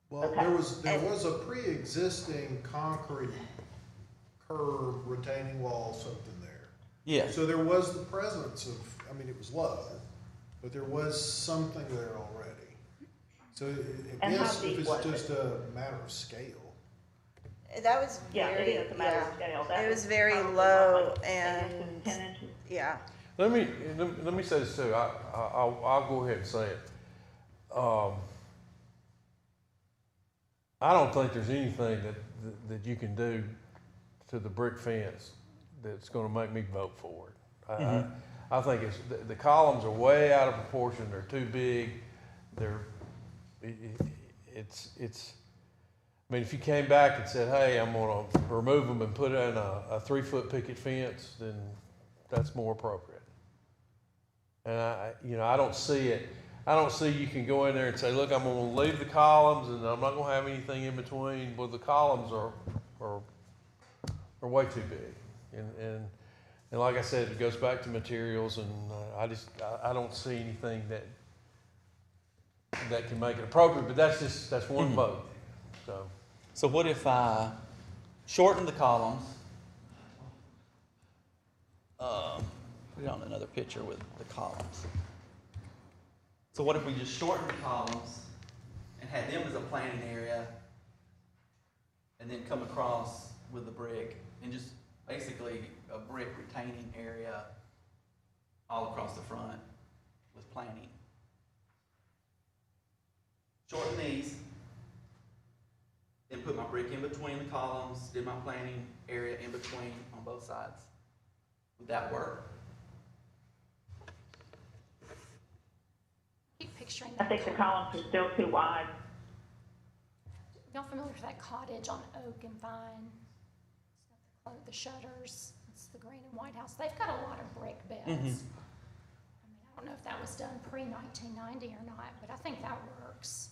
Well, Okay. there was a pre-existing concrete curb retaining wall, something there. Yes. So there was the presence of, I mean, it was low, but there was something there already. So I And how guess deep if was it's it? just a matter of scale. That was Yeah, it very, is a matter of yeah. scale. That It was very probably low like 8 inches, and, 10 inches. yeah. Let me say this too. I'll go ahead and say it. I don't think there's anything that you can do to the brick fence that's going to make me vote for it. I think the columns are way out of proportion. They're too big. It's. I mean, if you came back and said, "Hey, I'm going to remove them and put in a 3-foot picket fence," then that's more appropriate. And I don't see it. I don't see you can go in there and say, "Look, I'm going to leave the columns and I'm not going to have anything in between." Well, the columns are way too big, and like I said, it goes back to materials, and I don't see anything that can make it appropriate. But that's one vote. So what if I shorten the columns? Put it on another picture with the columns. So what if we just shorten the columns and had them as a planting area, and then come across with the brick and just basically a brick retaining area all across the front with planting? Shorten these, then put my brick in between the columns, did my planting area in between on both sides. Would that work? Keep picturing I that. think the columns are still too wide. Y'all familiar with that cottage on Oak and Vine? It's got the shutters, it's the green and white house. They've got a lot of brick beds. I mean, I don't know if that was done pre-1990 or not, but I think that works.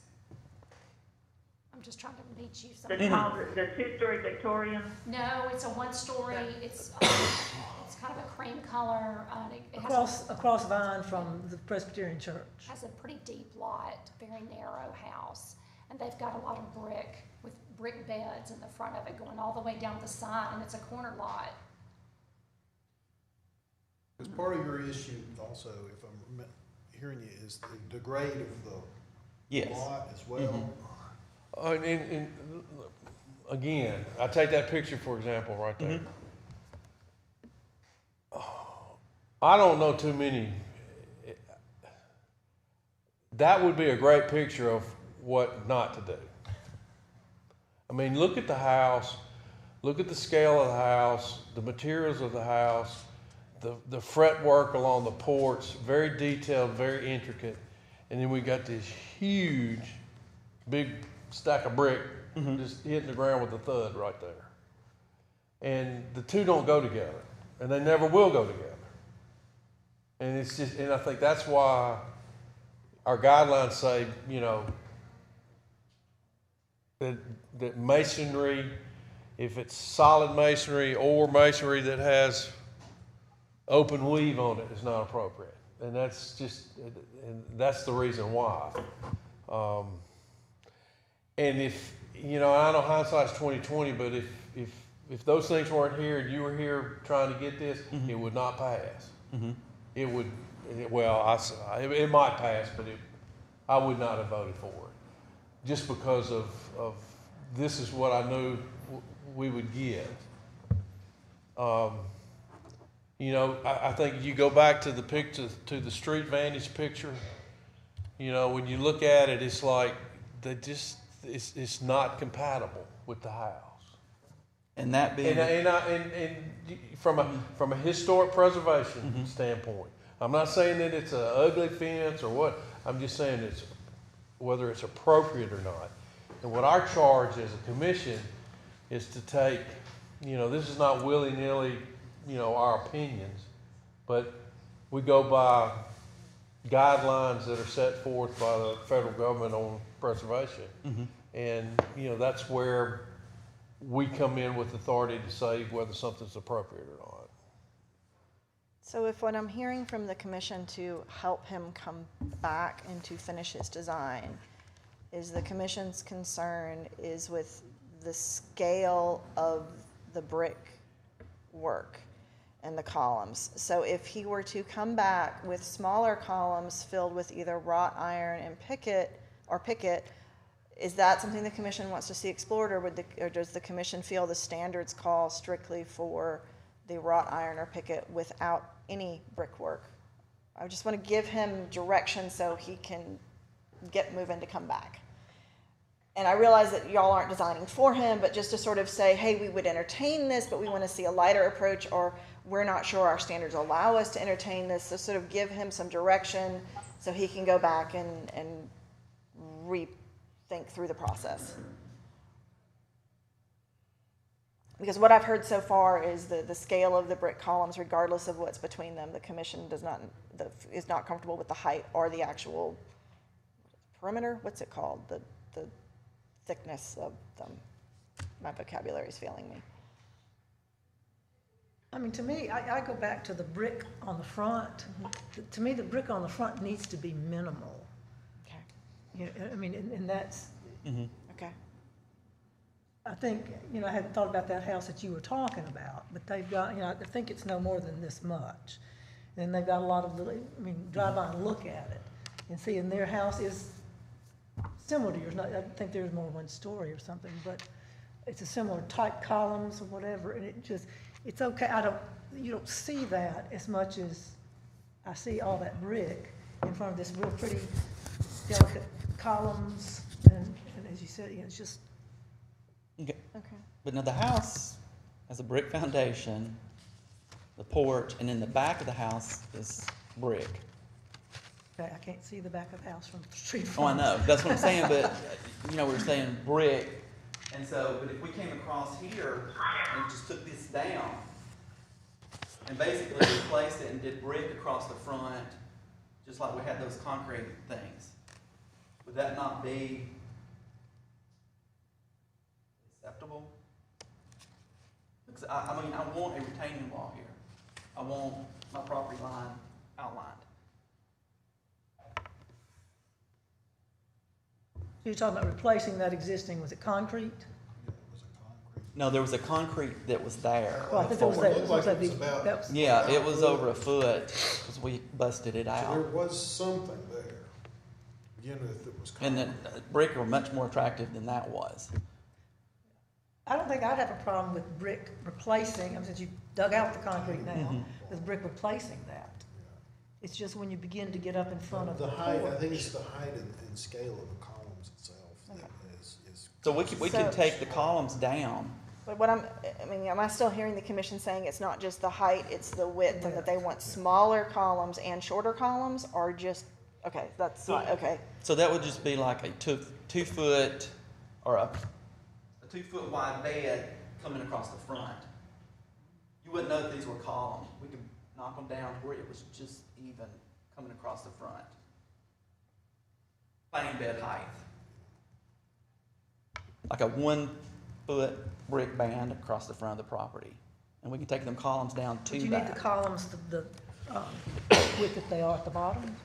I'm just trying to beat you The some. tall, the two-story Victorian, No, it's a one-story, it's kind of a cream color, it has, Across Vine from the Presbyterian Church. has a pretty deep lot, very narrow house. And they've got a lot of brick, with brick beds in the front of it going all the way down the side, and it's a corner lot. Because part of your issue also, if I'm hearing you, is the grade of the Yes. lot as well. And again, I take that picture for example right there. I don't know too many. That would be a great picture of what not to do. I mean, look at the house, look at the scale of the house, the materials of the house, the fretwork along the porch, very detailed, very intricate. And then we got this huge, big stack of brick just hitting the ground with a thud right there. And the two don't go together, and they never will go together. And it's just, and I think that's why our guidelines say, that masonry, if it's solid masonry or masonry that has open weave on it, is not appropriate. And that's just, and that's the reason why. And if, I know hindsight's 20/20, but if those things weren't here and you were here trying to get this, it would not pass. It would, it might pass, but I would not have voted for it. Just because of this is what I knew we would get. I think you go back to the picture, to the street vantage picture, when you look at it, it's like it's not compatible with the house. And that being, And from a historic preservation standpoint, I'm not saying that it's an ugly fence or what. I'm just saying it's whether it's appropriate or not. And what our charge as a commission is to take, this is not willy-nilly, our opinions, but we go by guidelines that are set forth by the federal government on preservation. And, that's where we come in with authority to say whether something's appropriate or not. So if what I'm hearing from the commission to help him come back and to finish his design is the commission's concern is with the scale of the brick work and the columns. So if he were to come back with smaller columns filled with either wrought iron and picket, is that something the commission wants to see explored, or does the commission feel the standards call strictly for the wrought iron or picket without any brickwork? I just want to give him direction so he can get moving to come back. And I realize that y'all aren't designing for him, but just to sort of say, hey, we would entertain this, but we want to see a lighter approach, or we're not sure our standards allow us to entertain this. So sort of give him some direction so he can go back and rethink through the process. Because what I've heard so far is the scale of the brick columns, regardless of what's between them, the commission is not comfortable with the height or the actual perimeter. What's it called? The thickness of them. My vocabulary is failing me. I mean, to me, I go back to the brick on the front. To me, the brick on the front needs to be minimal. Okay. You know, I mean, and that's, Okay. I think, you know, I hadn't thought about that house that you were talking about, but they've got, you know, I think it's no more than this much. And they've got a lot of little, I mean, drive by and look at it and see, and their house is similar to yours. I think there's more one story or something, but it's a similar type columns or whatever, and it just, it's okay. You don't see that as much as I see all that brick in front of this real pretty delicate columns, and as you said, you know, it's just. Okay. Okay. But now the house has a brick foundation, the porch, and in the back of the house is brick. Okay, I can't see the back of the house from the street. Oh, I know, that's what I'm saying, but, you know, we were saying brick, and so, but if we came across here and just took this down and basically replaced it and did brick across the front, just like we had those concrete things, would that not be acceptable? Because I mean, I want a retaining wall here. I want my property line outlined. You're talking about replacing that existing, was it concrete? No, there was a concrete that was there. Well, I think it was there. It looked like it was about- That was- Yeah, it was over a foot because we busted it So out. there was something there. Again, if it was. And the brick were much more attractive than that was. I don't think I'd have a problem with brick replacing, I mean, since you dug out the concrete now, with brick replacing that. It's just when you begin to get up in front of the The height, I think porch. it's the height and scale of the columns itself that is. So we could So- take the columns down. But what am I still hearing the commission saying it's not just the height, it's the width, and that they want smaller columns and shorter columns, or just, okay, that's not, okay. So that would just be like a 2 foot or a 2 foot wide bed coming across the front. You wouldn't know that these were columns. We could knock them down to where it was just even coming across the front. Plain bed height. Like a 1 foot brick band across the front of the property. And we can take them columns down to But you need the that. columns, the width that they are at the bottom?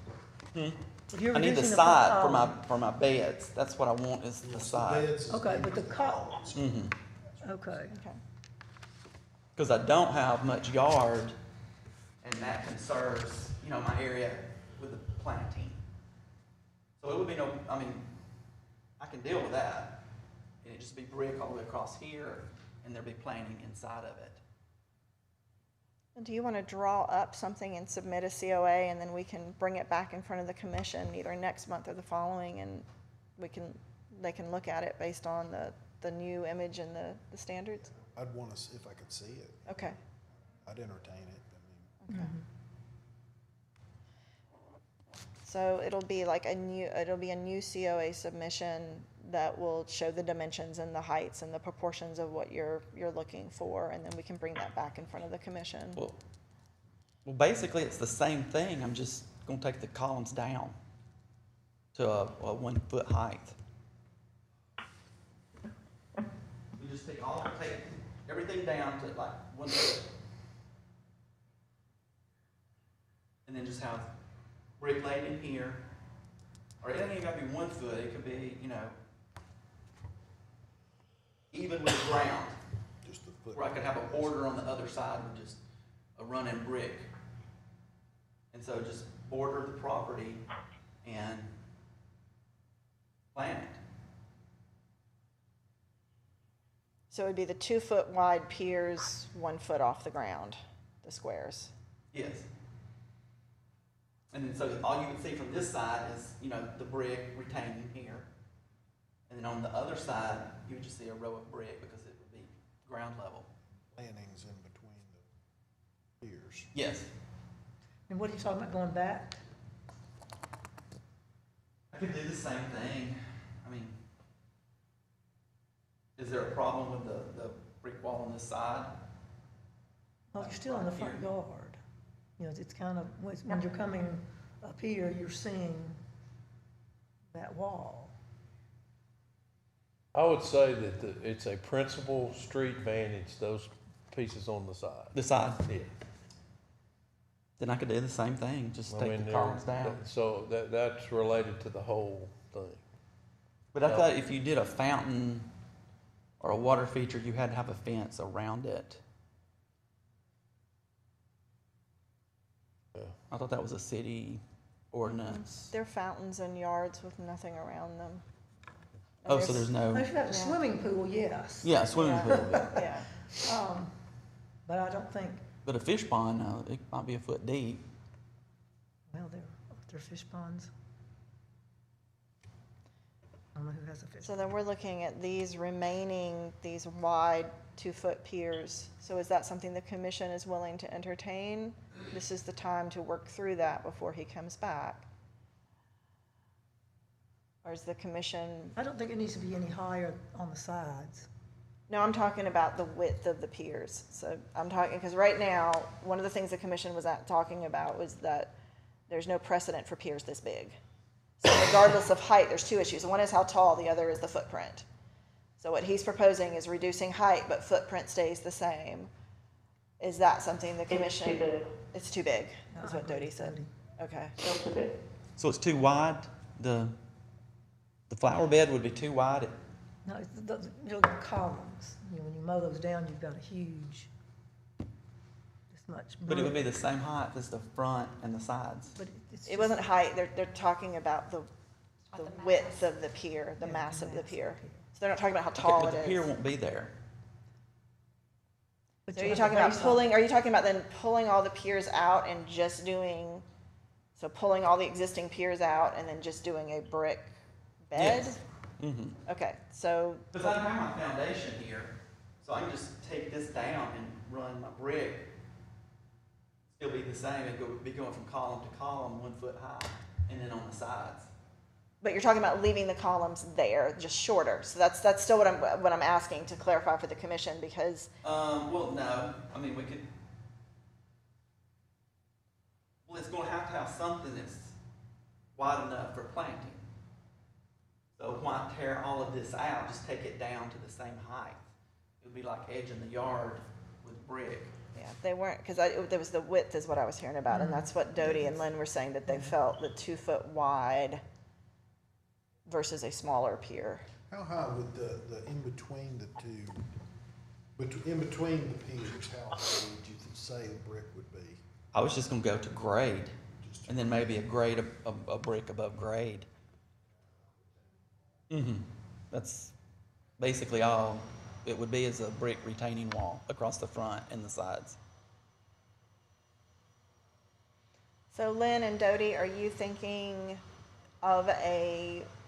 If you're I need the reducing side column- for my beds. That's what I want is the Yes, side. beds is Okay, the but the columns. Okay. Okay. Because I don't have much yard, and that conserves, you know, my area with the planting. So it would be no, I mean, I can deal with that. And it'd just be brick all the way across here, and there'd be planting inside of it. Do you want to draw up something and submit a COA, and then we can bring it back in front of the commission either next month or the following, and they can look at it based on the new image and the standards? I'd want to, if I could see it, Okay. I'd entertain it. I mean, Okay. So it'll be a new COA submission that will show the dimensions and the heights and the proportions of what you're looking for, and then we can bring that back in front of the commission. Well, basically, it's the same thing. I'm just gonna take the columns down to a 1 foot height. We just take everything down to like 1 foot. just have brick laid in here, or it doesn't even gotta be 1 foot, it could be, you know, even with the ground, Just the foot. where I could have a border on the other side with just a running brick. And so just border the property and plant it. So it would be the 2-foot wide piers, 1 foot off the ground, the squares. Yes. And then so all you would see from this side is, you know, the brick retaining here. And then on the other side, you would just see a row of brick because it would be ground level. Plantings in between the piers. Yes. And what are you talking about going back? I could do the same thing. I mean, is there a problem with the brick wall on this side? Well, you're still in the front yard. You know, it's kind of, when you're coming up here, you're seeing that wall. I would say that it's a principal street vantage, those pieces on the side. The side? Yeah. Then I could do the same thing, just I take mean, the columns down. So that's related to the whole thing. But I thought if you did a fountain or a water feature, you had to have a fence around it. Yeah. I thought that was a city ordinance. They're fountains and yards with nothing around them. And Oh, so there's no, If you have a Yeah. swimming pool, yes. yeah, swimming Yeah. pool, but- Yeah, But I don't think, but a fish pond, it might be a foot deep. well, they're fish ponds. I don't know who has a fish. so then we're looking at these remaining, these wide 2-foot piers. So is that something the commission is willing to entertain? This is the time to work through that before he comes back. Or is the commission, I don't think it needs to be any higher on the sides. no, I'm talking about the width of the piers. So I'm talking, because right now, one of the things the commission was talking about was that there's no precedent for piers this big. So regardless of height, there's 2 issues. One is how tall, the other is the footprint. So what he's proposing is reducing height, but footprint stays the same. Is that something the commission? It's too big. It's too big, No, is I what agree Dodie with said. Dodie. Okay. It's too big. So it's too wide? The flower bed would be too wide? No, it's the columns. You know, when you mow those down, you've got a huge, this much. But it would be brick. the same height as the front and the sides. But it's It just- wasn't height, they're talking about the the width mass. of the pier, the Yeah, mass of the mass pier. So they're not talking about how Okay, tall but it the pier is. won't be there. But So are you you have talking the about base pulling, are you talking about then pulling all the piers out and just doing, so pulling all the existing piers out and then just doing a brick bed? Yes. Mm-hmm. Okay, so, Because I have my foundation here, so I can just take this down and run my brick. Still be the same, be going from column to column, 1 foot high, and then on the sides. but you're talking about leaving the columns there, just shorter. So that's still what I'm asking to clarify for the commission, because, Well, no, I mean, we could, well, it's gonna have something that's wide enough for planting. So why tear all of this out, just take it down to the same height? It would be like edging the yard with brick. yeah, they weren't, because there was the width is what I was hearing about, and that's what Dodie and Lynn were saying, that they felt the 2-foot wide versus a smaller pier. How high would the in between the two, in between the piers, how high would you say the brick would be? I was just gonna go to grade, and then maybe a grade, a brick above grade. Mm-hmm. That's basically all it would be, is a brick retaining wall across the front and the sides. So Lynn and Dodie, are you thinking of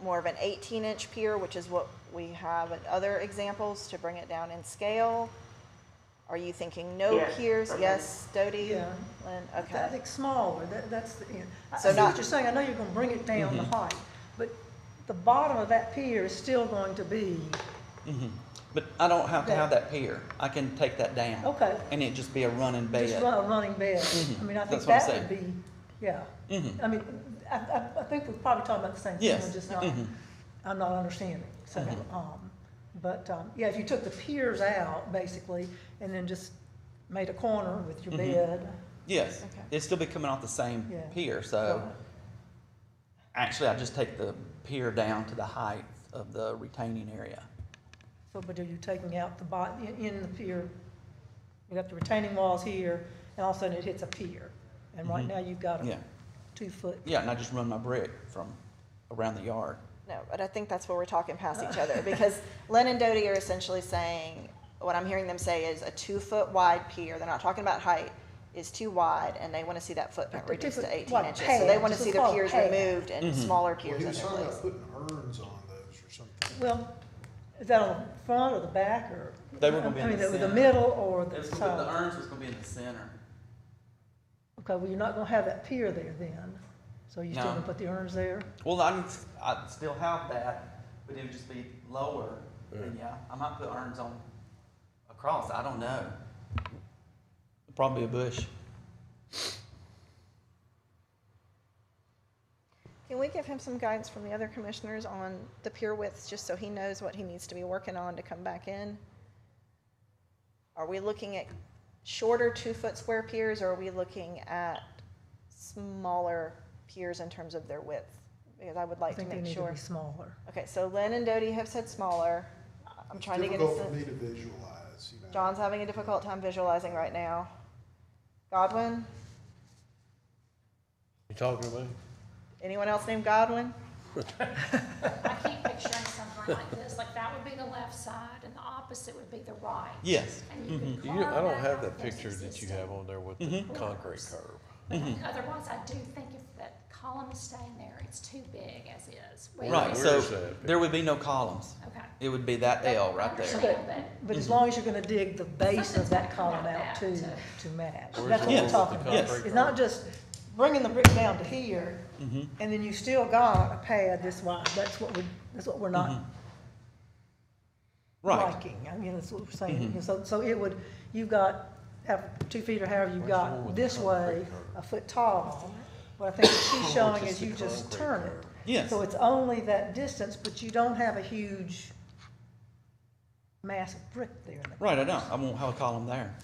more of an 18-inch pier, which is what we have in other examples, to bring it down in scale? Are you thinking no Yes. piers? Yes, Dodie? Yeah. Lynn, I okay. think smaller, that's the, you know, I So see not- what you're saying, I know you're gonna bring it down the Mhm. height, but the bottom of that pier is still going to be, Mm-hmm. But I don't have to have that pier. I can take that down. okay, And it just be a running bed. just a running bed. Mhm. I mean, I think That's what I'm that would be, yeah. Mhm. I mean, I think we're probably talking about the same thing, Yes. we're just not, Mhm. I'm not understanding. So, yeah, if you took the piers out, basically, and then just made a corner with your Mhm. bed, Yes, Okay. it'd still be coming off the same Yeah. pier, so Right. actually I just take the pier down to the height of the retaining area. So, but are you taking out the in the pier? You got the retaining walls here, and all of a sudden it hits a pier. And right Mhm. now you've got Yeah, a 2 foot. yeah, and I just run my brick from around the yard. No, but I think that's where we're talking past each other, because Len and Doty are essentially saying, what I'm hearing them say is a 2 foot wide pier, they're not talking about height, is too wide, and they want to see that footprint Like a reduced to 2 foot 18 wide inches. pad, So they want to just see the call it piers pad. removed and Mhm. smaller Well, piers he in was their talking place. about putting urns on those or something. Well, is that on the front or the back, or? They were gonna be in I mean, the the center. middle or It the was gonna be, the top? urns was gonna be in the center. Okay, well, you're not gonna have that pier there then, so you still No. gonna put the urns there? Well, I'd still have that, but it would just be lower. And yeah, I might put urns on across, I don't know. Probably a bush. Can we give him some guidance from the other commissioners on the pier widths, just so he knows what he needs to be working on to come back in? Are we looking at shorter 2 foot square piers, or are we looking at smaller piers in terms of their width? Because I would I like to think they make need to sure. be smaller. Okay, so Len and Doty have said smaller. I'm It's trying to get a difficult for sense. me to visualize, you know. John's having a difficult time visualizing right now. Godwin? You talking to me? Anyone else named Godwin? I keep picturing something like this, like that would be the left side and the opposite would be the right. Yes. And you could You, carve I don't that have out that those picture that you existing have on there with the Mhm. concrete curb. But otherwise, I do think if that column is staying there, it's too big as is. Where Right, you- so Where's that? there would be no columns. Okay. It would be that L right there. Okay. Understand that. But as long as you're gonna dig the base of that column Something's out gonna to, come out to match. Where's That's the what we're one talking with the about. concrete It's not curb? just bringing the brick down to here, Mhm. and then you still got a pad this wide. That's what we're not Mhm. Right. liking. I mean, that's what we're saying. Mhm. So it would, you've got, have 2 feet or however you've Where's the one got with the this way, concrete curb? a foot tall. What I think what she's showing Just is the you just concrete turn it. curb. Yes. So it's only that distance, but you don't have a huge mass of brick there. in the Right, I know. I won't have a column there.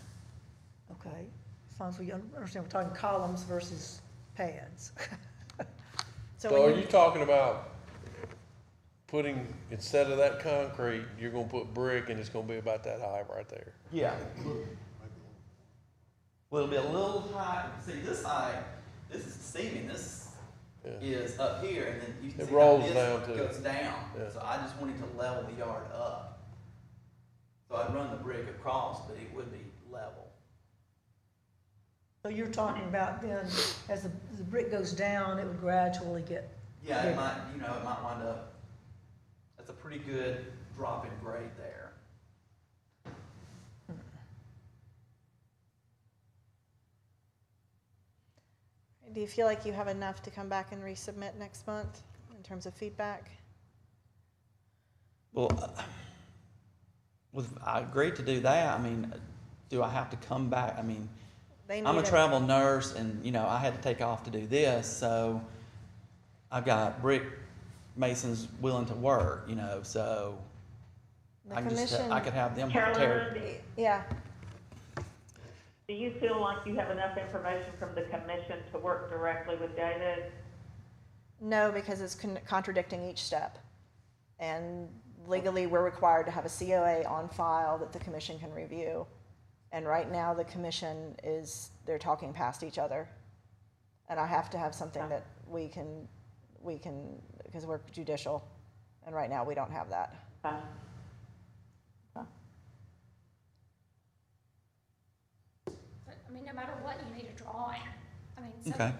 Okay, as long as we understand, we're talking columns versus pads. So So are when you you, talking about putting, instead of that concrete, you're gonna put brick and it's gonna be about that high right there? Yeah. Well, it'll be a little high. See, this high, this is deceiving. This Yeah. is up here, and then you can It see rolls how this down to- goes down. Yeah. So I just wanted to level the yard up. So I'd run the brick across, but it would be level. So you're talking about then, as the brick goes down, it would gradually get, Yeah, Yeah. it might, it might wind up, that's a pretty good drop in grade there. do you feel like you have enough to come back and resubmit next month in terms of feedback? Well, I agreed to do that. I mean, do I have to come back? I mean, They I'm a need travel nurse and, I had to take off to do this, so I've got brick masons willing to work, so The I can just, commission- I could have them tear. Carolyn, Yeah, do you feel like you have enough information from the commission to work directly with David? no, because it's contradicting each step. And legally, we're required to have a COA on file that the commission can review. And right now, the commission they're talking past each other. And I have to have something that we can, because we're judicial. And right now, we don't have that. Okay. But, I mean, no matter what, you need a drawing. I mean, so, Okay.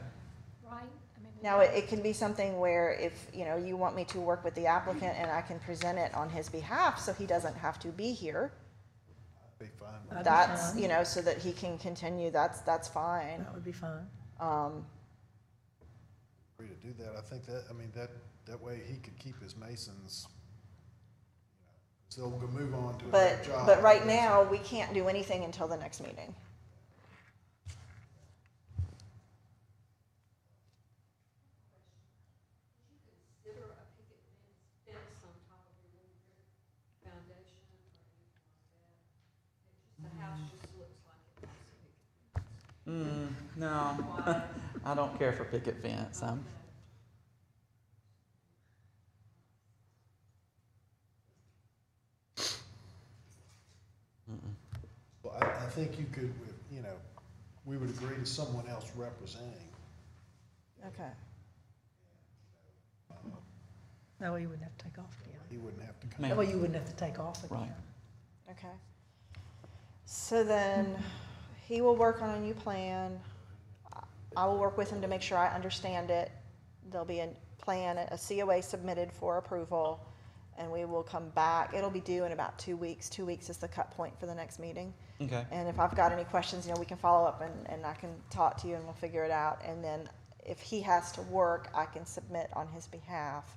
right? I mean, Now, it can be something where if, you want me to work with the applicant and I can present it on his behalf, so he doesn't have to be here, Be fine. That'd be that's, fine. so that he can continue, that's fine. That would be fine. Free to do that. I think that way he could keep his masons, so we'll move on to But, another job. but right now, we can't do anything until the next meeting. Consider a picket fence on top of your little brick foundation or anything like that. The house just looks like it wants a picket fence. No, I don't care for picket fence. Well, I think you could, you know, we would agree to someone else representing. Okay. That way you wouldn't have to take off again. He wouldn't have to come. Ma'am. That way you wouldn't have to take off again. Right. Okay. So then, he will work on a new plan. I will work with him to make sure I understand it. There'll be a plan, a COA submitted for approval, and we will come back. It'll be due in about 2 weeks. 2 weeks is the cut point for the next meeting. Okay. And if I've got any questions, you know, we can follow up and I can talk to you and we'll figure it out. And then if he has to work, I can submit on his behalf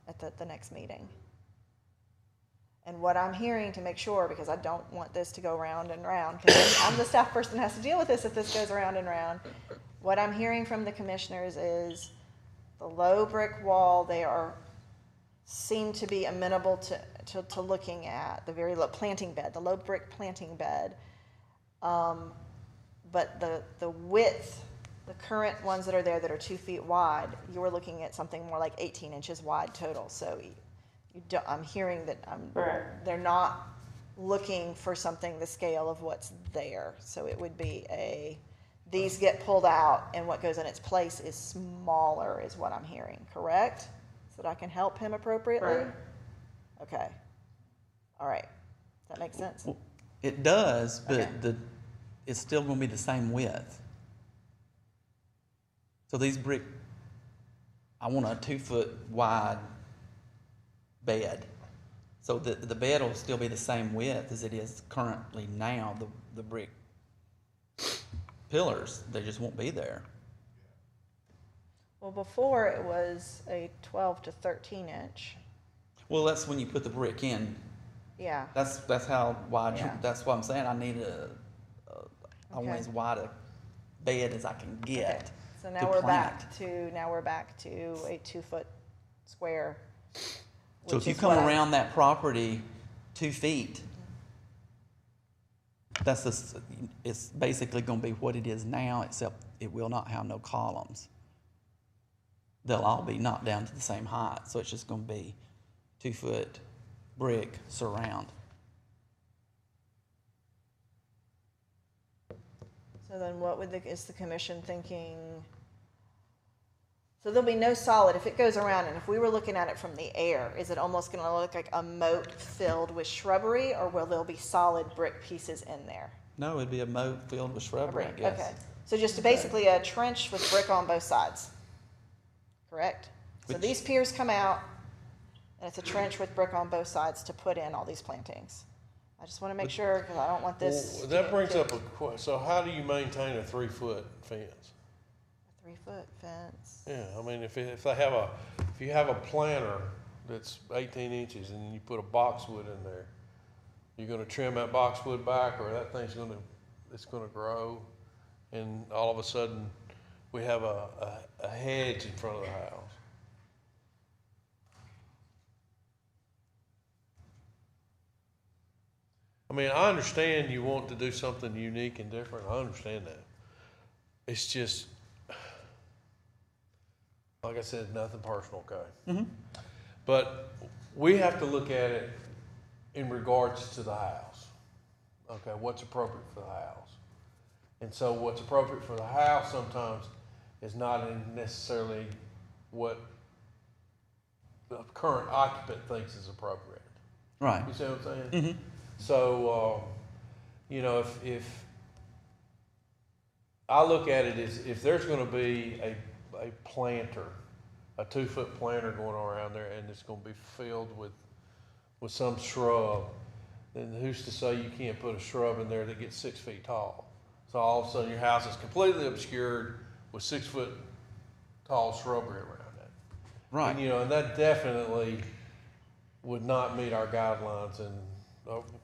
at the next meeting. And what I'm hearing, to make sure, because I don't want this to go round and round, because I'm the staff person that has to deal with this if this goes round and round. What I'm hearing from the commissioners is the low brick wall, they seem to be amenable to looking at the very low planting bed, the low brick planting bed. But the width, the current ones that are there that are 2 feet wide, you were looking at something more like 18 inches wide total. So I'm hearing that they're not looking for something the scale of what's there. So it would be these get pulled out and what goes in its place is smaller, is what I'm hearing, correct? So that I can help him appropriately? Right. Okay. All right. Does that make sense? Well, it does, but Okay. it's still gonna be the same width. So these brick, I want a 2 foot wide bed. So the bed will still be the same width as it is currently now, the brick pillars, they just won't be there. Well, before it was a 12 to 13 inch. Well, that's when you put the brick in. Yeah. That's how wide, Yeah. that's what I'm saying, I need I want Okay. as wide a bed as I can get. Okay. So to now we're plant. back to a 2 foot square. So which if you is come what I- around that property 2 feet, it's basically gonna be what it is now, except it will not have no columns. They'll all be knocked down to the same height, so it's just gonna be 2 foot brick surround. So then what is the commission thinking? So there'll be no solid, if it goes around, and if we were looking at it from the air, is it almost gonna look like a moat filled with shrubbery, or will there be solid brick pieces in there? No, it'd be a moat filled with shrubbery, I guess. Okay, so just basically a trench with brick on both sides, correct? So Which- these piers come out, and it's a trench with brick on both sides to put in all these plantings. I just wanna make sure, because I don't want this. Well, to that get brings kicked. up a question. So how do you maintain a 3 foot fence? 3 foot fence. Yeah, I mean, if you have a planter that's 18 inches and you put a boxwood in there, you're gonna trim that boxwood back, or that thing's it's gonna grow, and all of a sudden, we have a hedge in front of the house. I mean, I understand you want to do something unique and different. I understand that. It's just, like I said, nothing personal, okay? But we have to look at it in regards to the house. Okay, what's appropriate for the house? And so what's appropriate for the house sometimes is not necessarily what the current occupant thinks is appropriate. Right. You see what I'm saying? So, you know, if I look at it as if there's gonna be a planter, a 2 foot planter going around there, and it's gonna be filled with some shrub, then who's to say you can't put a shrub in there that gets 6 feet tall? So all of a sudden your house is completely obscured with 6 foot tall shrubbery around it. Right. And, you know, and that definitely would not meet our guidelines, and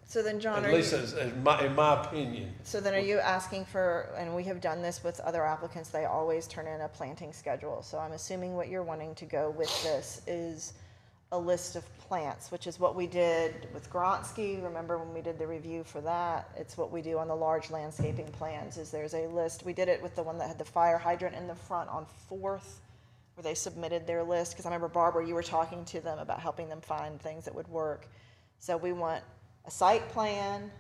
So then, John, at least in my opinion. so then are you asking for, and we have done this with other applicants, they always turn in a planting schedule. So I'm assuming what you're wanting to go with this is a list of plants, which is what we did with Gronsky. Remember when we did the review for that? It's what we do on the large landscaping plans, is there's a list. We did it with the one that had the fire hydrant in the front on 4th, where they submitted their list, because I remember, Barbara, you were talking to them about helping them find things that would work. So we want a site plan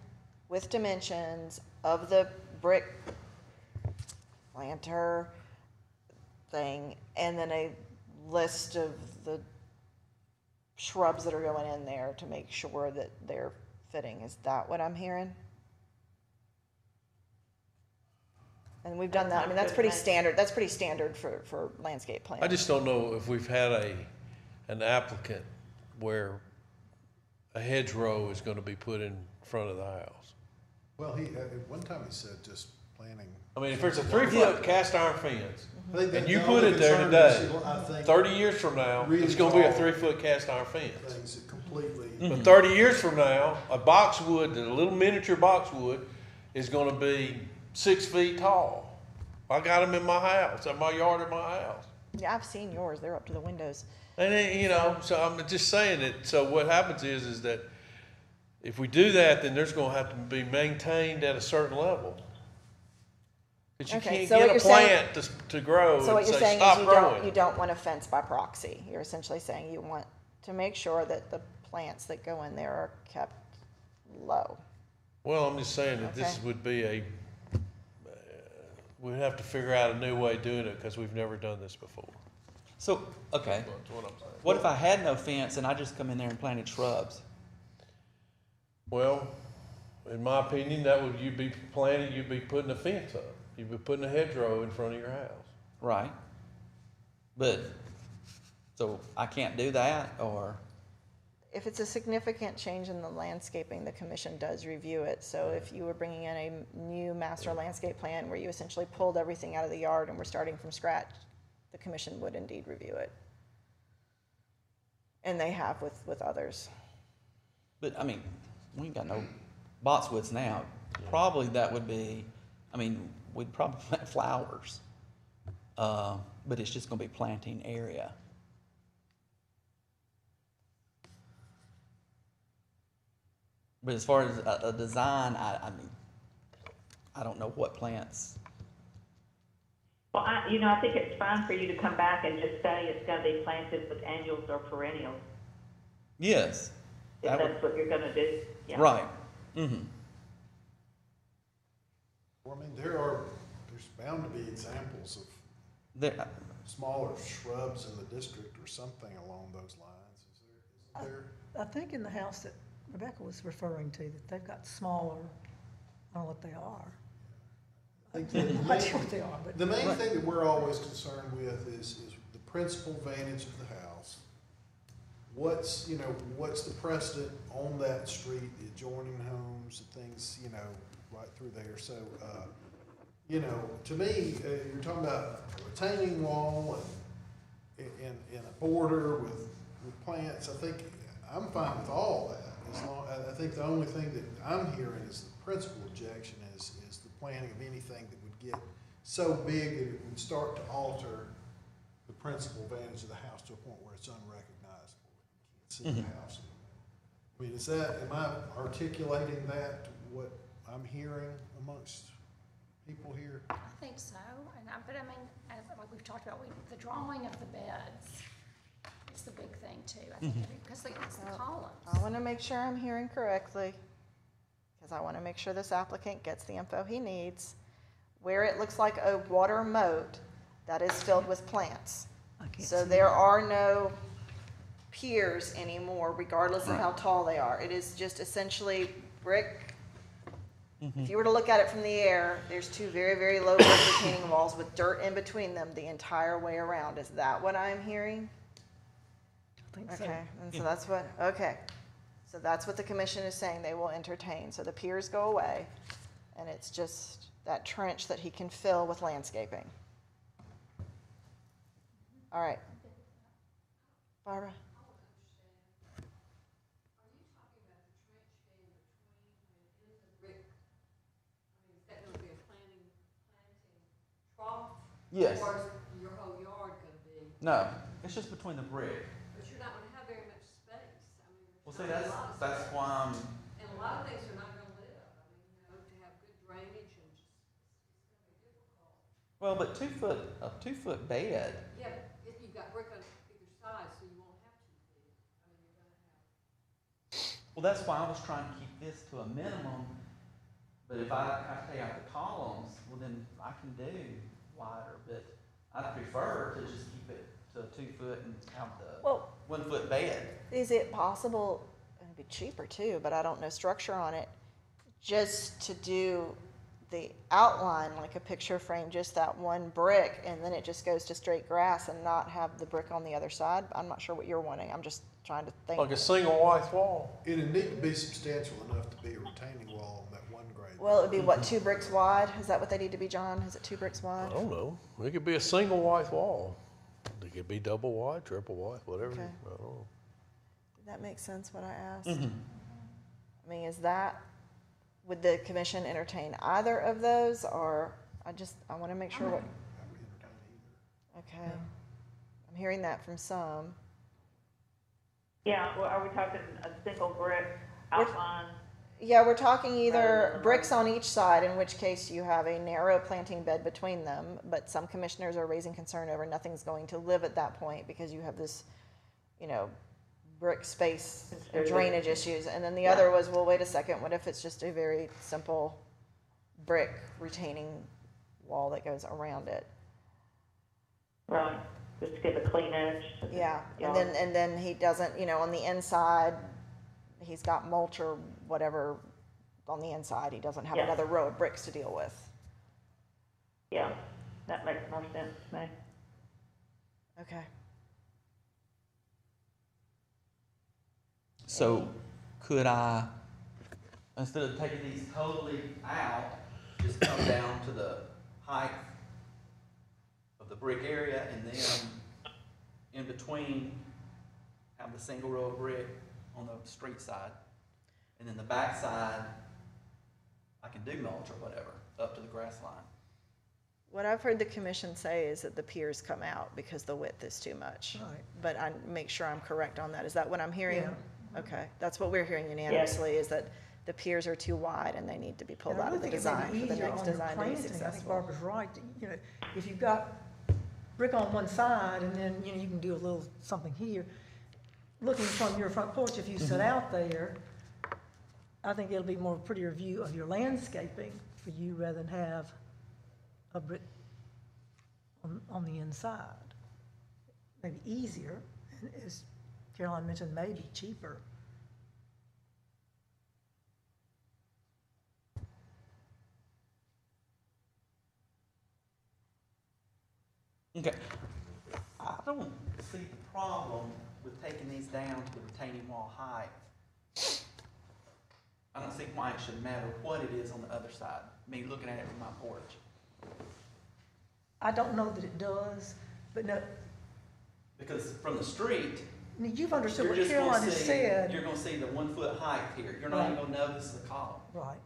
with dimensions of the brick planter thing, and then a list of the shrubs that are going in there to make sure that they're fitting. Is that what I'm hearing? And we've done that. I mean, that's pretty standard. That's pretty standard for landscape plans. I just don't know if we've had an applicant where a hedgerow is gonna be put in front of the house. Well, at one time he said just planting. I mean, if there's a 3-foot cast iron fence, I think and the you only put it there concern today, is, I think, 30 years from now, really it's gonna be a tall 3-foot cast iron fence. things that completely. But 30 years from now, a boxwood, a little miniature boxwood, is gonna be 6 feet tall. I got them in my house, in my yard at my house. Yeah, I've seen yours. They're up to the windows. And then, you know, so I'm just saying that, so what happens is that if we do that, then there's gonna have to be maintained at a certain level. But you Okay, can't so what get a you're saying- plant to grow So what and you're say, saying stop is growing. you don't want a fence by proxy. You're essentially saying you want to make sure that the plants that go in there are kept low. Well, I'm just saying that this Okay. would be we'd have to figure out a new way of doing it because we've never done this before. So, okay, That's what I'm saying. what if I had no fence and I just come in there and planted shrubs? Well, in my opinion, you'd be planting, you'd be putting a fence up. You'd be putting a hedgerow in front of your house. Right. But, so I can't do that, or? If it's a significant change in the landscaping, the commission does review it. So if you were bringing in a new master landscape plan where you essentially pulled everything out of the yard and we're starting from scratch, the commission would indeed review it. And they have with others. But, I mean, we ain't got no boxwoods now. Probably that would be, I mean, we'd probably plant flowers. But it's just gonna be planting area. But as far as a design, I mean, I don't know what plants. Well, I think it's fine for you to come back and just say it's gonna be planted with annuals or perennials, Yes. if that would- that's what you're gonna do. Yeah. Right. Mm-hmm. Well, I mean, there's bound to be examples of There, smaller shrubs in the district or something along those lines. Is there? I think in the house that Rebecca was referring to, that they've got smaller, I don't know what they are. I think I'm not sure what they are, but. the main thing that we're always concerned with is the principal vantage of the house. What's the precedent on that street, the adjoining homes, the things, right through there. So, to me, you're talking about a retaining wall and a border with plants. I think I'm fine with all that. I think the only thing that I'm hearing is the principal objection is the planting of anything that would get so big that it would start to alter the principal vantage of the house to a point where it's unrecognizable. You can't see the house anymore. I mean, am I articulating that, what I'm hearing amongst people here? I think so, but I mean, like we've talked about, the drawing of the beds is the big thing too, I think, because it's the columns. I want to make sure I'm hearing correctly, because I want to make sure this applicant gets the info he needs. Where it looks like a water moat, that is filled with plants. I can't So see there that. are no piers anymore, regardless of how tall they are. It is just essentially brick. If you were to look at it from the air, there's two very, very low brick retaining walls with dirt in between them the entire way around. Is that what I'm hearing? I think so. Okay, and so that's what, okay. So that's what the commission is saying they will entertain. So the piers go away, and it's just that trench that he can fill with landscaping. All right. Barbara? yes. Or is your whole yard gonna be, No, it's just between the brick. but you're not gonna have very much Well, see, that's why I'm, And a lot of things are not gonna live. I mean, you know, to have good drainage and just, it's gonna be difficult. well, but a 2 foot bed, Yeah, but if you've got brick on either side, so you won't have 2 feet. I mean, you're gonna have. well, that's why I was trying to keep this to a minimum. But if I have to take out the columns, well, then I can do wider, but I'd prefer to just keep it to a 2 foot and have the Well, 1 foot bed. is it possible, it'd be cheaper too, but I don't know structure on it, just to do the outline, like a picture frame, just that one brick, and then it just goes to straight grass and not have the brick on the other side? I'm not sure what you're wanting. I'm just trying to think. Like a single white wall. It'd need to be substantial enough to be a retaining wall on that one grade. Well, it would be what, 2 bricks wide? Is that what they need to be, John? Is it 2 bricks I wide? don't know. It could be a single white wall. It could be double wide, triple wide, whatever. Okay. I don't know. Did that make sense, what I asked? I mean, would the commission entertain either of those, or I want to make sure what, I would entertain either. okay. I'm hearing that from some. Yeah, well, are we talking a single brick outline? Yeah, we're talking either Rather bricks on each side, in which case you have a narrow planting bed between them, but some commissioners are raising concern over nothing's going to live at that point because you have this, brick space and drainage issues. And then the other was, well, wait a second, what if it's just a very simple brick retaining wall that goes around it? Right, just to give a clean edge to the Yeah, yard. and then he doesn't, on the inside, he's got mulch or whatever on the inside. He doesn't have Yeah. another row of bricks to deal with. Yeah, that makes more sense to me. Okay. So could I, instead of taking these totally out, just come down to the height of the brick area and then in between have the single row of brick on the street side? And then the back side, I can do mulch or whatever, up to the grass line. What I've heard the commission say is that the piers come out because the width is too much. Right. But I make sure I'm correct on that. Is that what I'm hearing? Yeah. Okay, that's what we're hearing unanimously, is that the piers are too wide and they need to be pulled And I out of the really think it may design be for the easier next on your design to be planting. I think successful. Barbara's right, if you've got brick on one side and then, you can do a little something here. Looking from your front porch, if you sit out there, I think it'll be more prettier view of your landscaping for you rather than have a brick on the inside. Maybe easier, and as Caroline mentioned, maybe cheaper. Okay. I don't see the problem with taking these down to the retaining wall height. I don't see why it should matter what it is on the other side, me looking at it from my porch. I don't know that it does, but no, Because from the street, I mean, you've understood you're what just Caroline gonna has see, said. you're gonna see the 1 foot height here. You're not even gonna know this is a column. Right.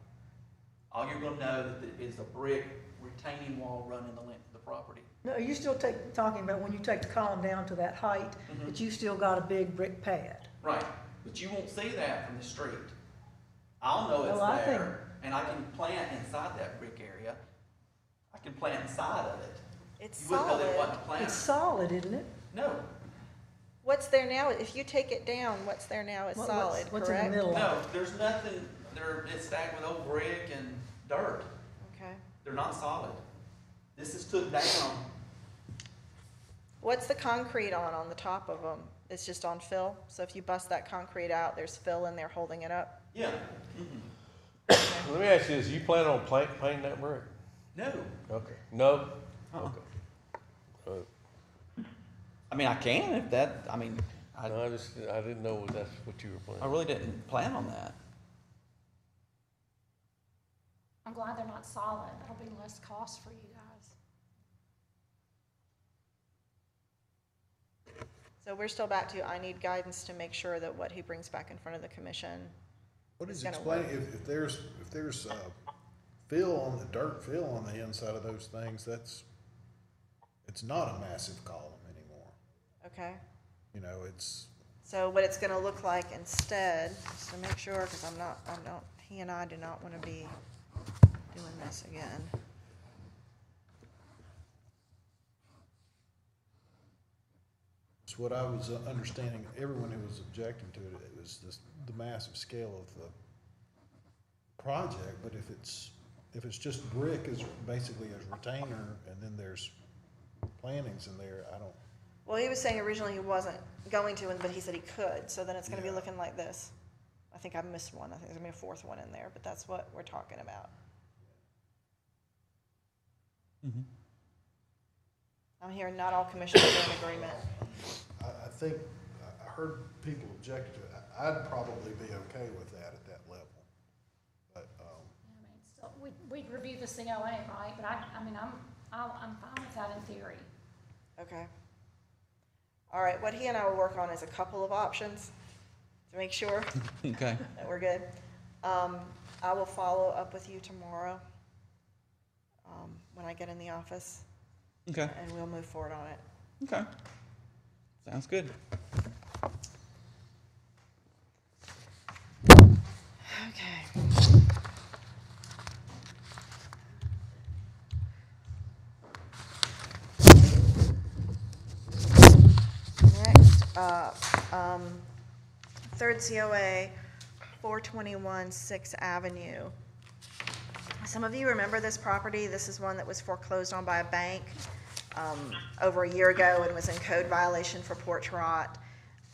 All you're gonna know that it is a brick retaining wall running the length of the property. No, are you still talking about when you take the column down to that height, that you still got a big brick pad? Right, but you won't see that from the street. I'll know it's Well, I think- there, and I can plant inside that brick area. I can plant inside of it. It's You wouldn't know that it solid. wasn't a plant. It's solid, isn't it? No, What's there now, if you take it down, what's there now is What's- solid, What's in the correct? middle of no, it? there's nothing, it's stacked with old brick and dirt. Okay. They're not solid. This is took down. What's the concrete on the top of them? It's just on fill? So if you bust that concrete out, there's fill in there holding it up? Yeah. Let me ask you this, you plan on painting that brick? No. Okay. No? Uh-uh. Okay. I mean, I can if that, I mean, I didn't know that's what you were planning. I really didn't plan on that. I'm glad they're not solid. That'll be less cost for you guys. So we're still back to, I need guidance to make sure that what he brings back in front of the commission. What is It's gonna explaining, if there's fill on the dirt fill on the inside of those things, it's not a massive column anymore. Okay? It's So what it's gonna look like instead, just to make sure, because he and I do not want to be doing this again. It's what I was understanding, everyone who was objecting to it, it was the massive scale of the project, but if it's just brick as, basically as retainer, and then there's plantings in there, I don't, Well, he was saying originally he wasn't going to, but he said he could, so then it's gonna be Yeah. looking like this. I think I missed one, I think there's gonna be a fourth one in there, but that's what we're talking about. I'm hearing not all commissioners are in agreement. I think, I heard people object to it. I'd probably be okay with that at that level. But, I mean, still, we'd review the COA, right? But I mean, I'm fine with that in theory. Okay. All right, what he and I will work on is a couple of options to make sure Okay. that we're good. I will follow up with you tomorrow, when I get in the office, Okay. and we'll move forward on it. Okay. Sounds good. Okay. Next up, third COA, 421 6th Avenue. Some of you remember this property. This is one that was foreclosed on by a bank over a year ago and was in code violation for porch rot.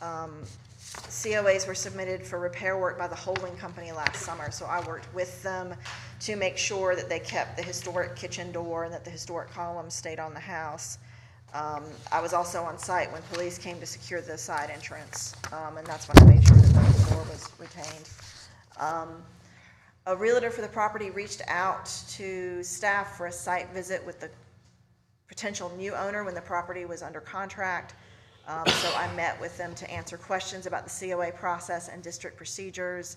COAs were submitted for repair work by the holding company last summer, so I worked with them to make sure that they kept the historic kitchen door and that the historic columns stayed on the house. I was also on site when police came to secure the side entrance, and that's when I made sure that the door was retained. A realtor for the property reached out to staff for a site visit with the potential new owner when the property was under contract. So I met with them to answer questions about the COA process and district procedures.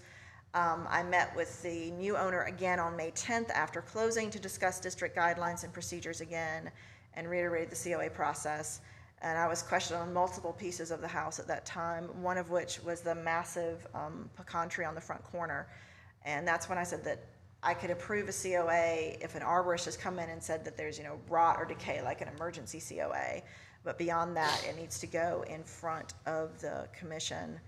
I met with the new owner again on May 10th after closing to discuss district guidelines and procedures again and reiterated the COA process. And I was questioned on multiple pieces of the house at that time, one of which was the massive pecan tree on the front corner. And that's when I said that I could approve a COA if an arborist has come in and said that there's, rot or decay, like an emergency COA. But beyond that, it needs to go in front of the commission.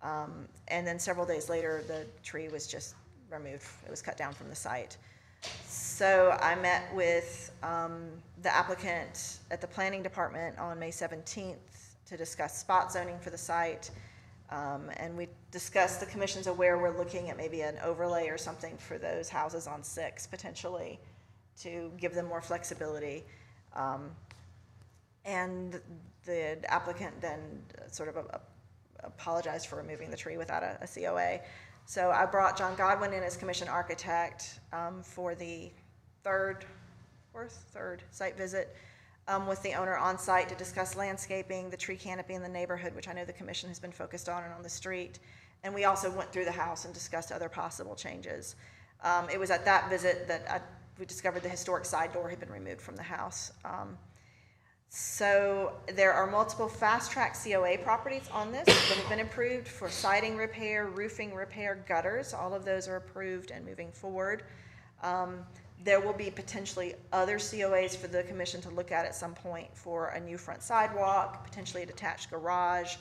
And then several days later, the tree was just removed. It was cut down from the site. So I met with the applicant at the planning department on May 17th to discuss spot zoning for the site. And we discussed, the commission's aware we're looking at maybe an overlay or something for those houses on 6 potentially to give them more flexibility. And the applicant then sort of apologized for removing the tree without a COA. So I brought John Godwin in as commission architect for the third site visit with the owner on site to discuss landscaping, the tree canopy in the neighborhood, which I know the commission has been focused on, and on the street. And we also went through the house and discussed other possible changes. It was at that visit that we discovered the historic side door had been removed from the house. So there are multiple fast-track COA properties on this that have been approved for siding repair, roofing repair, gutters. All of those are approved and moving forward. There will be potentially other COAs for the commission to look at some point for a new front sidewalk, potentially a detached garage.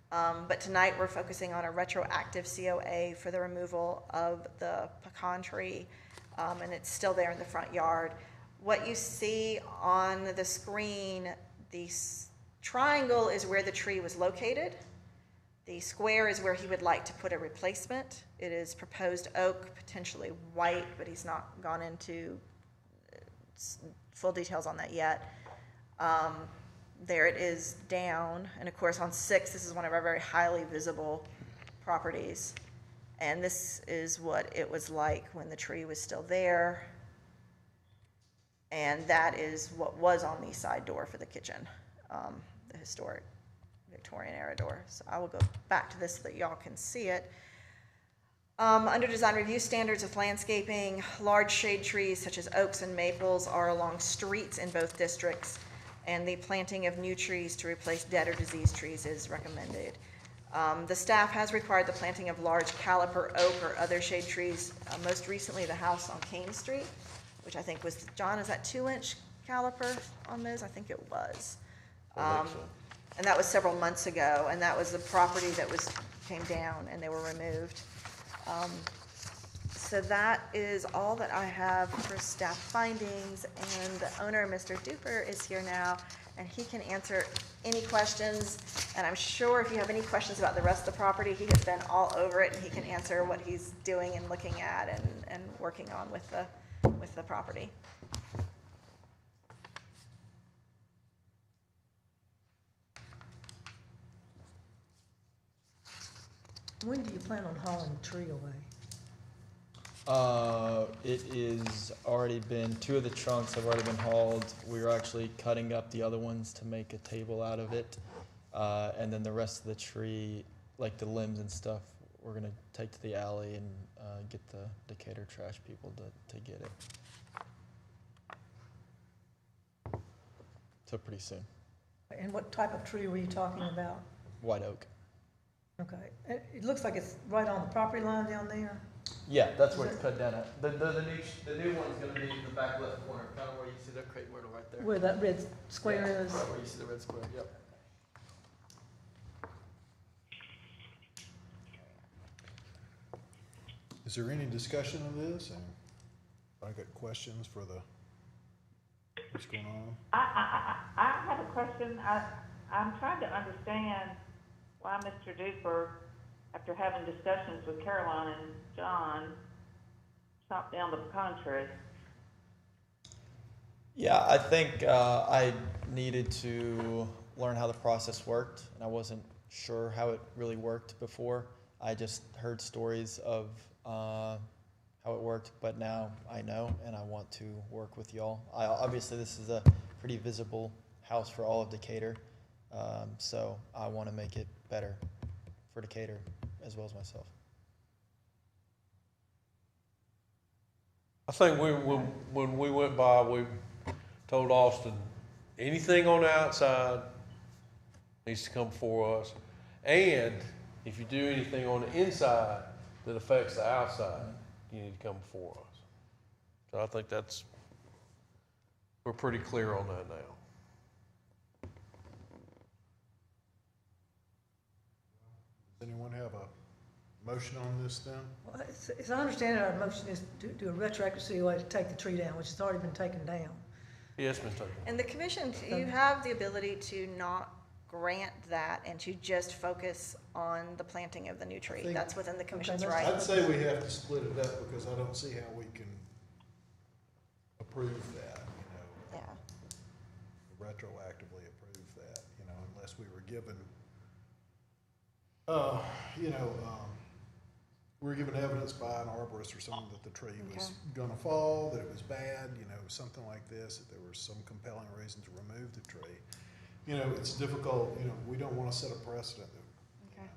But tonight we're focusing on a retroactive COA for the removal of the pecan tree, and it's still there in the front yard. What you see on the screen, the triangle is where the tree was located. The square is where he would like to put a replacement. It is proposed oak, potentially white, but he's not gone into full details on that yet. There it is down, and of course on 6, this is one of our very highly visible properties. And this is what it was like when the tree was still there. And that is what was on the side door for the kitchen, the historic Victorian era door. So I will go back to this so that y'all can see it. Under design review standards with landscaping, large shade trees such as oaks and maples are along streets in both districts, and the planting of new trees to replace dead or diseased trees is recommended. The staff has required the planting of large caliper oak or other shade trees, most recently the house on Kane Street, which I think was, John, is that 2-inch caliper on those? I think it was. And that was several months ago, and that was the property that came down and they were removed. So that is all that I have for staff findings, and the owner, Mr. Duper, is here now, and he can answer any questions. And I'm sure if you have any questions about the rest of the property, he has been all over it, and he can answer what he's doing and looking at and working on with the property. When do you plan on hauling the tree away? It is already been, 2 of the trunks have already been hauled. We are actually cutting up the other ones to make a table out of it. And then the rest of the tree, like the limbs and stuff, we're gonna take to the alley and get the Decatur trash people to get it. So pretty soon. And what type of tree were you talking about? White oak. Okay, it looks like it's right on the property line down there. Yeah, that's where it's cut down at. The new one's gonna be in the back left corner, kind of where you see that crepe myrtle right there. Where that red square is. Right where you see the red square, yep. Is there any discussion of this? And I got questions for what's going on? I have a question. I'm trying to understand why Mr. Duper, after having discussions with Caroline and John, chopped down the pecan tree. Yeah, I think I needed to learn how the process worked, and I wasn't sure how it really worked before. I just heard stories of how it worked, but now I know, and I want to work with y'all. Obviously, this is a pretty visible house for all of Decatur, so I want to make it better for Decatur as well as myself. I think when we went by, we told Austin, anything on the outside needs to come before us. And if you do anything on the inside that affects the outside, you need to come before us. So I think we're pretty clear on that now. Does anyone have a motion on this then? Well, as I understand it, our motion is to do a retroactive COA to take the tree down, which has already been taken down. Yeah, it's been taken. And the commission, you have the ability to not grant that and to just focus on the planting of the new tree. think- That's within the commission's that's- right. I'd say we have to split it up because I don't see how we can approve that, Yeah. retroactively approve that, unless we were given, we were given evidence by an arborist or something that the tree was gonna fall, that it was bad, something like this, that there was some compelling reason to remove the tree. It's difficult, we don't wanna set a precedent. Okay.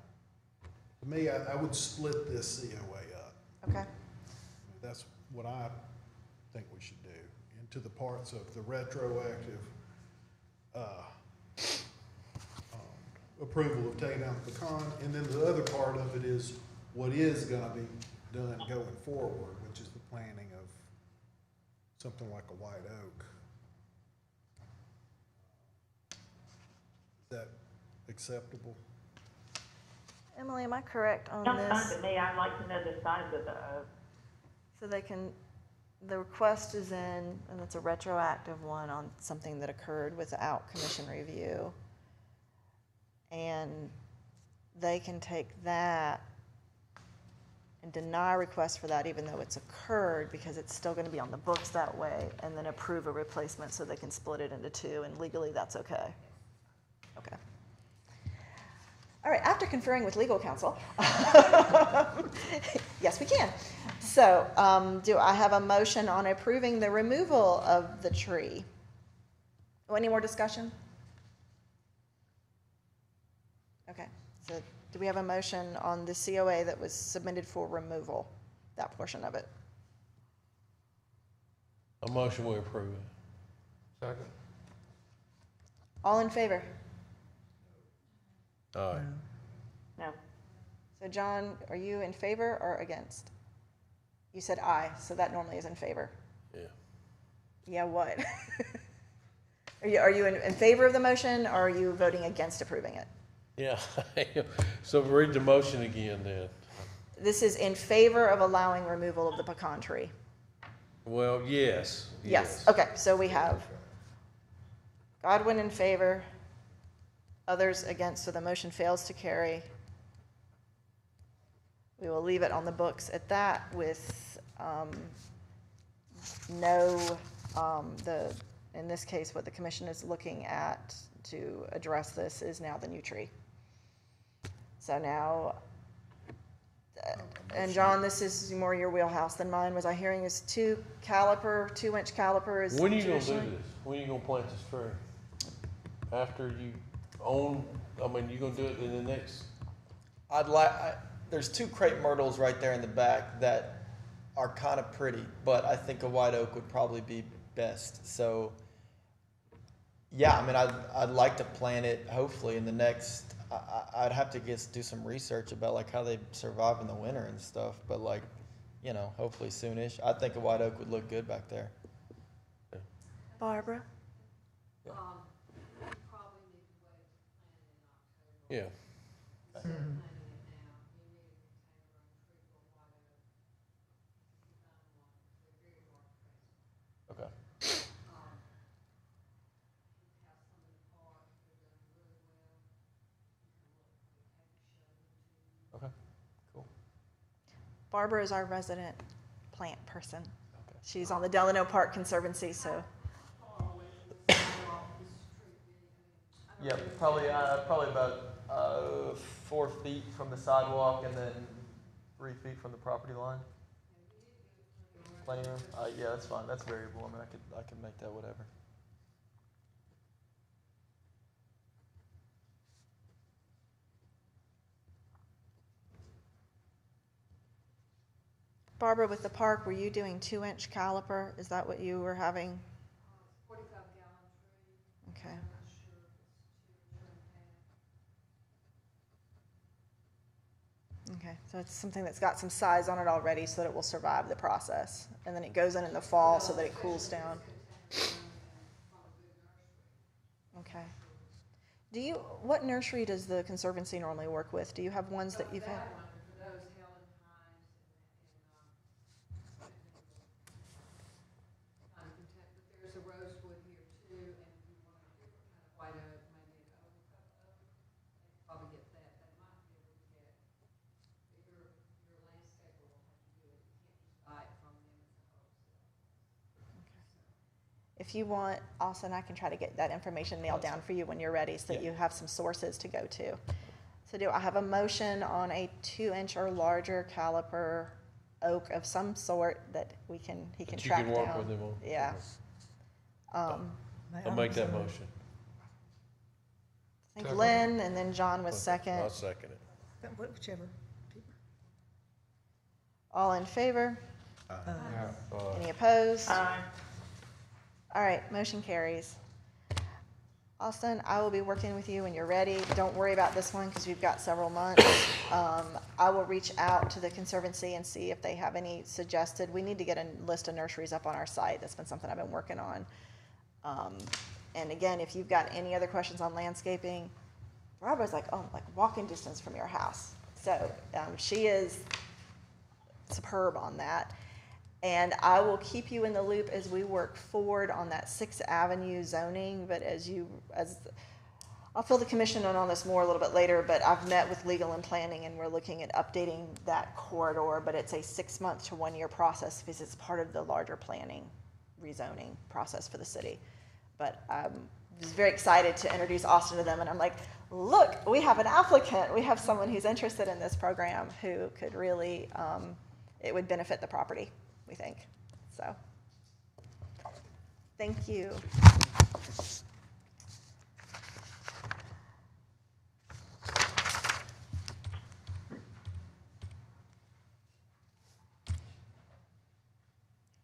To me, I would split this COA up. Okay. That's what I think we should do, into the parts of the retroactive approval of taking down the pecan, and then the other part of it is what is gonna be done going forward, which is the planting of something like a white oak. Is that acceptable? Emily, am I correct on Sounds fine this? to me. I'd like to know the size of the oak. So the request is in, and it's a retroactive one on something that occurred without commission review. And they can take that and deny a request for that even though it's occurred because it's still gonna be on the books that way, and then approve a replacement so they can split it into 2, and legally that's okay. Okay. All right, after conferring with legal counsel, yes, we can. So, do I have a motion on approving the removal of the tree? Any more discussion? Okay, so do we have a motion on the COA that was submitted for removal, that portion of it? A motion we approve it. Second. All in favor? All right. No. So John, are you in favor or against? You said aye, so that normally is in favor. Yeah. Yeah, what? Are you in favor of the motion, or are you voting against approving it? Yeah. So read the motion again then. This is in favor of allowing removal of the pecan tree. Well, yes. Yes, okay, so we have Godwin in favor, others against, so the motion fails to carry. We will leave it on the books at that with in this case, what the commission is looking at to address this is now the new tree. So now, and John, this is more your wheelhouse than mine. Was I hearing is 2-inch caliper is When are you gonna do traditionally- this? When are you gonna plant this tree? After you you gonna do it in the next? There's 2 crepe myrtles right there in the back that are kind of pretty, but I think a white oak would probably be best. So, yeah, I mean, I'd like to plant it hopefully in the next. I'd have to do some research about like how they survive in the winter and stuff, but like, hopefully soonish. I think a white oak would look good back there. Barbara? You probably need to wait to plant it in October. Yeah. Instead of planting it now, you need a container and tree for white oak. If you find one, they're very hard to Okay. have some in the park, they're done really well. You can look, we have to show them to you. Okay. Cool. Barbara is our resident plant person. She's on the Delano Park Conservancy, so. Yeah, probably about 4 feet from the sidewalk and then 3 feet from the property line. Plenty of room. Yeah, that's fine. That's variable. I mean, I can make that whatever. Barbara, with the park, were you doing 2-inch caliper? Is that what you were having? 45-gallon tree. Okay. I'm not sure if it's 2 or 2.5. Okay, so it's something that's got some size on it already so that it will survive the process. And then it goes in the fall so that it cools down. Okay. What nursery does the Conservancy normally work with? Do you have ones that you've had? That one, for those Helen Hines but there's a rosewood here too, and if you want a different kind of white oak, maybe an oak, you probably get that. That might be able to get, if your landscaper will have to do it, you can't just buy it from them as a wholesale. If you want, Austin, I can try to get that information nailed down for you when you're ready so that you have some sources to go to. So do I have a motion on a 2-inch or larger caliper oak of some sort that he can That you track can down? work with them on. Yeah. I'll make that motion. I think Lynn and then John was second. I'll second it. Whichever. All in favor? Yeah. Any opposed? All right, motion carries. Austin, I will be working with you when you're ready. Don't worry about this one because we've got several months. I will reach out to the Conservancy and see if they have any suggested. We need to get a list of nurseries up on our site. That's been something I've been working on. And again, if you've got any other questions on landscaping, Barbara's like walking distance from your house. So she is superb on that. And I will keep you in the loop as we work forward on that 6th Avenue zoning. But I'll fill the commission in on this more a little bit later, but I've met with legal and planning and we're looking at updating that corridor, but it's a 6-month to 1-year process because it's part of the larger planning rezoning process for the city. But I'm just very excited to introduce Austin to them. And I'm like, look, we have an applicant. We have someone who's interested in this program who could really, it would benefit the property, we think. So, thank you.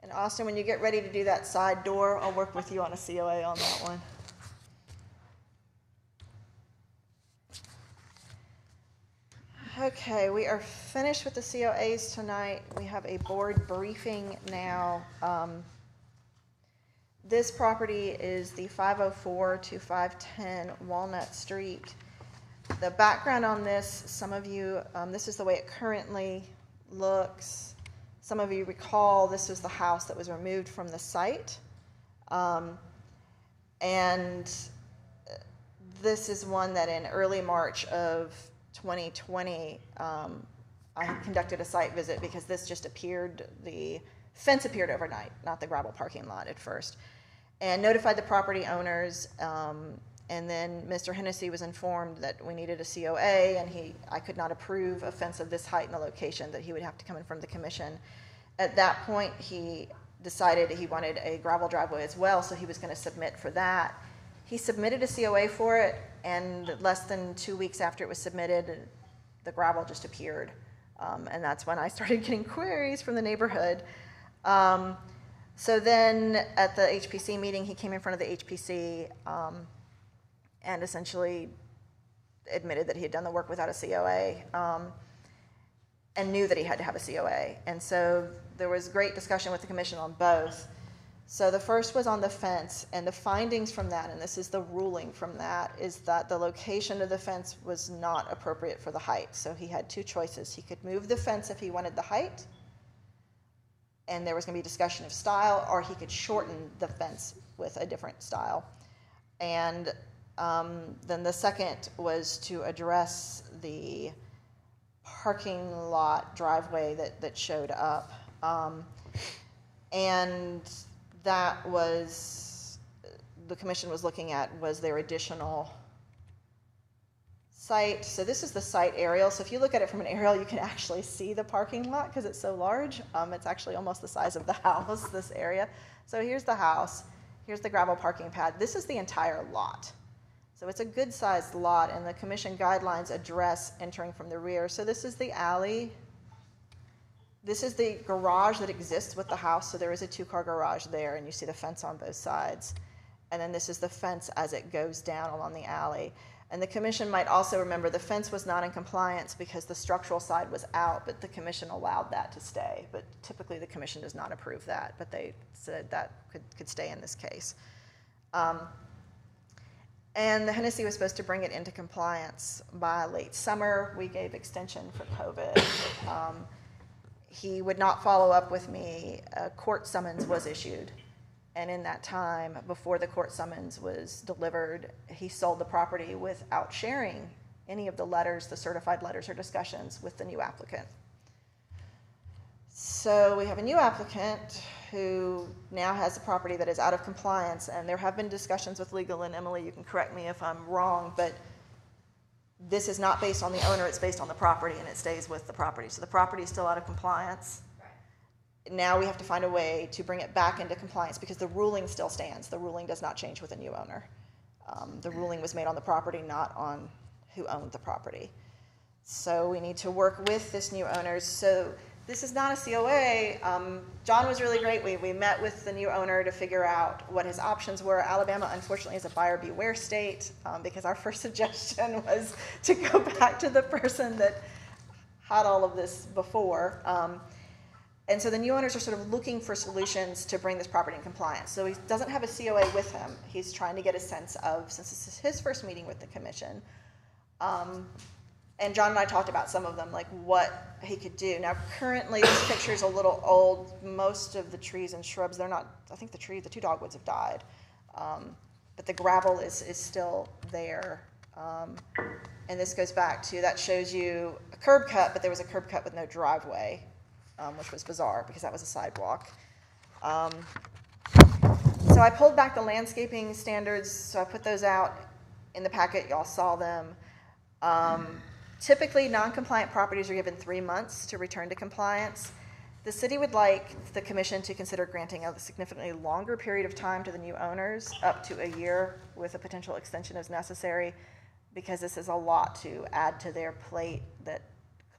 And Austin, when you get ready to do that side door, I'll work with you on a COA on that one. Okay, we are finished with the COAs tonight. We have a board briefing now. This property is the 504 to 510 Walnut Street. The background on this, some of you, this is the way it currently looks. Some of you recall this was the house that was removed from the site. And this is one that in early March of 2020, I had conducted a site visit because this just appeared, the fence appeared overnight, not the gravel parking lot at first, and notified the property owners. And then Mr. Hennessy was informed that we needed a COA, and I could not approve a fence of this height and the location, that he would have to come in front of the commission. At that point, he decided he wanted a gravel driveway as well, so he was going to submit for that. He submitted a COA for it, and less than 2 weeks after it was submitted, the gravel just appeared. And that's when I started getting queries from the neighborhood. So then at the HPC meeting, he came in front of the HPC and essentially admitted that he had done the work without a COA, and knew that he had to have a COA. And so there was great discussion with the commission on both. So the first was on the fence, and the findings from that, and this is the ruling from that, is that the location of the fence was not appropriate for the height. So he had two choices. He could move the fence if he wanted the height, and there was going to be discussion of style, or he could shorten the fence with a different style. And then the second was to address the parking lot driveway that showed up. And that was, the commission was looking at, was there additional site? So this is the site aerial. So if you look at it from an aerial, you can actually see the parking lot because it's so large. It's actually almost the size of the house, this area. So here's the house. Here's the gravel parking pad. This is the entire lot. So it's a good sized lot, and the commission guidelines address entering from the rear. So this is the alley. This is the garage that exists with the house. So there is a 2-car garage there, and you see the fence on both sides. And then this is the fence as it goes down along the alley. And the commission might also remember the fence was not in compliance because the structural side was out, but the commission allowed that to stay. But typically the commission does not approve that, but they said that could stay in this case. And the Hennessy was supposed to bring it into compliance by late summer. We gave extension for COVID. He would not follow up with me. A court summons was issued. And in that time, before the court summons was delivered, he sold the property without sharing any of the letters, the certified letters or discussions with the new applicant. So we have a new applicant who now has a property that is out of compliance, and there have been discussions with legal, and Emily, you can correct me if I'm wrong, but this is not based on the owner, it's based on the property, and it stays with the property. So the property is still out of compliance. Right. Now we have to find a way to bring it back into compliance because the ruling still stands. The ruling does not change with a new owner. The ruling was made on the property, not on who owned the property. So we need to work with this new owner. So this is not a COA. John was really great. We met with the new owner to figure out what his options were. Alabama, unfortunately, is a buyer beware state because our first suggestion was to go back to the person that had all of this before. And so the new owners are sort of looking for solutions to bring this property in compliance. So he doesn't have a COA with him. He's trying to get a sense of, since this is his first meeting with the commission, and John and I talked about some of them, like what he could do. Now, currently, this picture is a little old. Most of the trees and shrubs, they're not, I think the 2 dogwoods have died. But the gravel is still there. And this goes back to, that shows you a curb cut, but there was a curb cut with no driveway, which was bizarre because that was a sidewalk. So I pulled back the landscaping standards, so I put those out in the packet. Y'all saw them. Typically, non-compliant properties are given 3 months to return to compliance. The city would like the commission to consider granting a significantly longer period of time to the new owners, up to a year, with a potential extension as necessary, because this is a lot to add to their plate that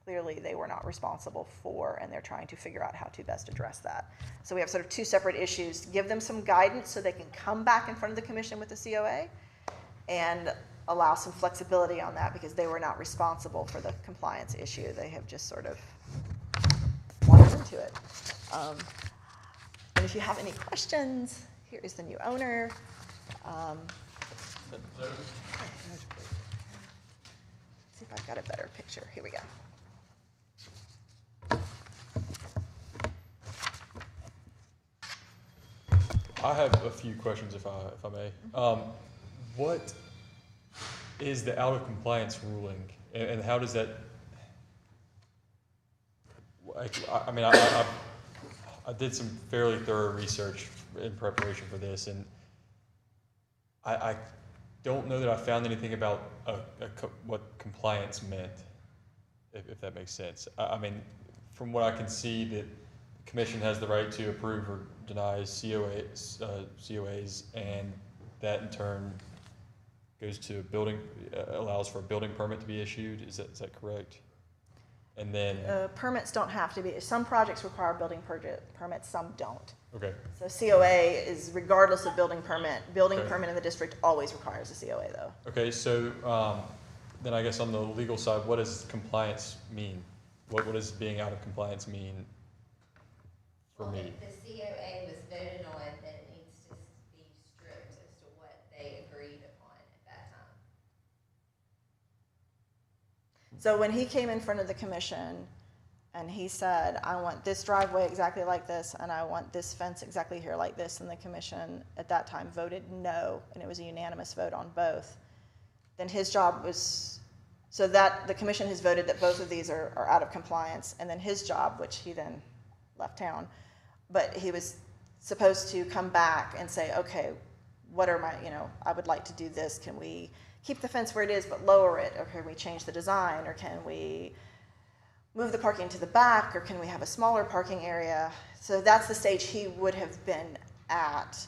clearly they were not responsible for, and they're trying to figure out how to best address that. So we have sort of 2 separate issues. Give them some guidance so they can come back in front of the commission with the COA, and allow some flexibility on that because they were not responsible for the compliance issue. They have just sort of wandered into it. And if you have any questions, here is the new owner. See if I've got a better picture. Here we go. I have a few questions, if I may. What is the out of compliance ruling, and how does that? I mean, I did some fairly thorough research in preparation for this, and I don't know that I found anything about what compliance meant, if that makes sense. I mean, from what I can see, that the commission has the right to approve or deny COAs, and that in turn goes to allows for a building permit to be issued. Is that correct? And then Permits don't have to be. Some projects require building permits, some don't. okay, So COA is regardless of building permit. Building permit in the district always requires a COA though. okay. So then I guess on the legal side, what does compliance mean? What does being out of compliance mean for me? If the COA was voted on, then it needs to be strict as to what they agreed upon at that time. So when he came in front of the commission and he said, I want this driveway exactly like this and I want this fence exactly here like this, and the commission at that time voted no, and it was a unanimous vote on both, then his job was, so that the commission has voted that both of these are out of compliance, and then his job, which he then left town, but he was supposed to come back and say, okay, what are my, I would like to do this. Can we keep the fence where it is but lower it? Or can we change the design? Or can we move the parking to the back? Or can we have a smaller parking area? So that's the stage he would have been at,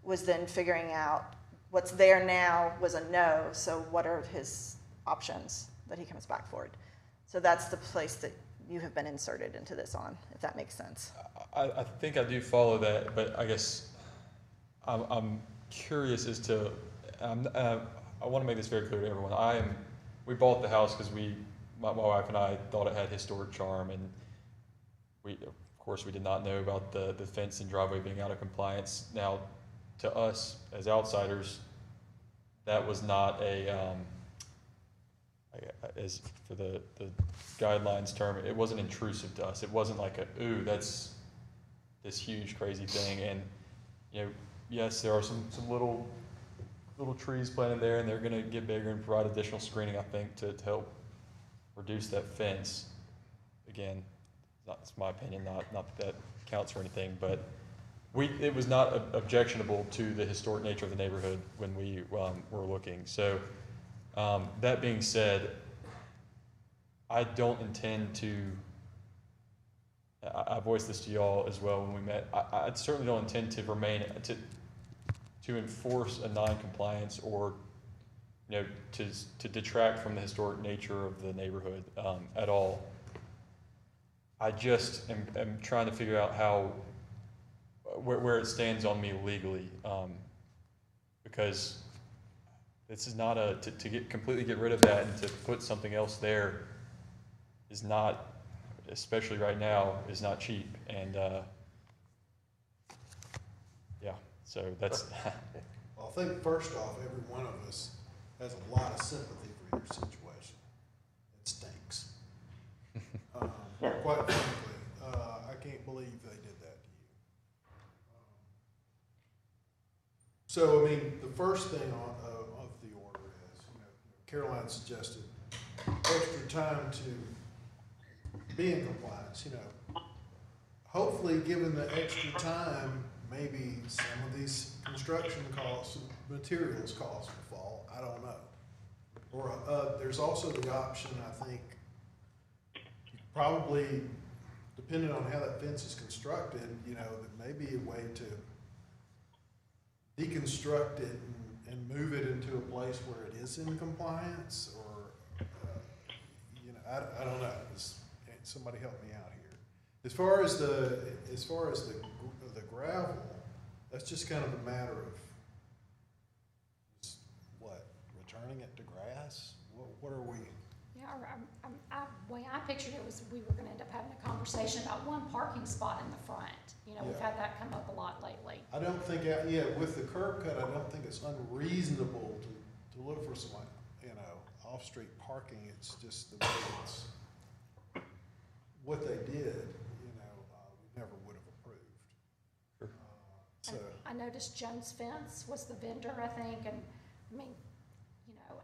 was then figuring out what's there now was a no. So what are his options that he comes back forward? So that's the place that you have been inserted into this on, if that makes sense. I think I do follow that, but I guess I'm curious as to, I want to make this very clear to everyone. We bought the house because my wife and I thought it had historic charm, and of course we did not know about the fence and driveway being out of compliance. Now, to us as outsiders, that was not as for the guidelines term, it wasn't intrusive to us. It wasn't like ooh, that's this huge crazy thing. And yes, there are some little trees planted there, and they're going to get bigger and provide additional screening, I think, to help reduce that fence. Again, it's my opinion, not that counts for anything, but it was not objectionable to the historic nature of the neighborhood when we were looking. So that being said, I don't intend to, I voiced this to y'all as well when we met, I certainly don't intend to to enforce a non-compliance or to detract from the historic nature of the neighborhood at all. I just am trying to figure out where it stands on me legally, because this is not to completely get rid of that and to put something else there is not, especially right now, is not cheap. And yeah, so that's. Well, I think first off, every one of us has a lot of sympathy for your situation. It stinks. Quite frankly, I can't believe they did that to you. So, I mean, the first thing of the order is, Caroline suggested extra time to be in compliance. Hopefully, given the extra time, maybe some of these construction costs, materials costs will fall. I don't know. Or there's also the option, I think, probably, depending on how that fence is constructed, there may be a way to deconstruct it and move it into a place where it is in compliance, or I don't know. Somebody help me out here. As far as the gravel, that's just kind of a matter of to grass? What are we? Yeah, way I pictured it was we were gonna end up having a conversation about one parking spot in the front. You know, we've Yeah. had that come up a lot lately. I don't think, yeah, with the curb cut, I don't think it's unreasonable to look for some, you know, off-street parking. It's just the way it's, what they did, you know, we never would have approved. Sure. So, And I noticed Jones Fence was the vendor, I think, and, I mean, you know,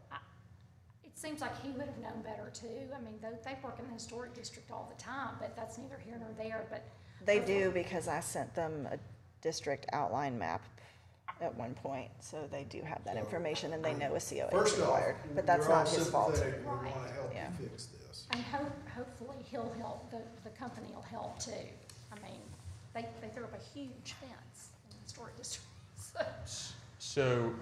it seems like he would have known better too. I mean, they work in the historic district all the time, but that's neither here nor there, but. They do, because I sent them a district outline map at one point, so they do have that So, information, and they know a COA is first off, required, but that's we're all not his fault. sympathetic. We Right. want to help Yeah. you fix this. And hopefully he'll help, the company will help too. I mean, they threw up a huge fence in the historic district, so. So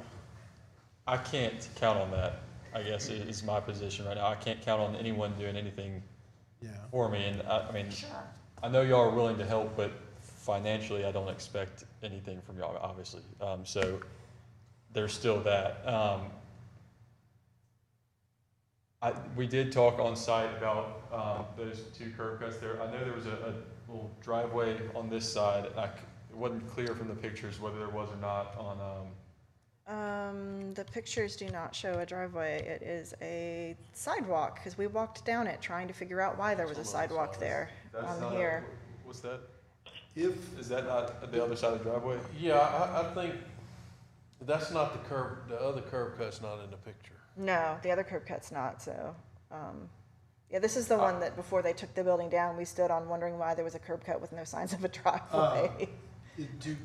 I can't count on that, I guess is my position right now. I can't count on anyone doing anything Yeah. for me. And I mean, Sure. I know y'all are willing to help, but financially, I don't expect anything from y'all, obviously. So there's still that. We did talk on site about those two curb cuts there. I know there was a little driveway on this side. It wasn't clear from the pictures whether there was or not on. The pictures do not show a driveway. It is a sidewalk, because we walked down it trying to figure out why there was a sidewalk there That's on not here. What's that? If, Is that not the other side of the driveway? Yeah, I think that's not the other curb cut's not in the picture. No, the other curb cut's not, so, yeah, this is the one that before they took the building down, we stood on wondering why there was a curb cut with no signs of a driveway. and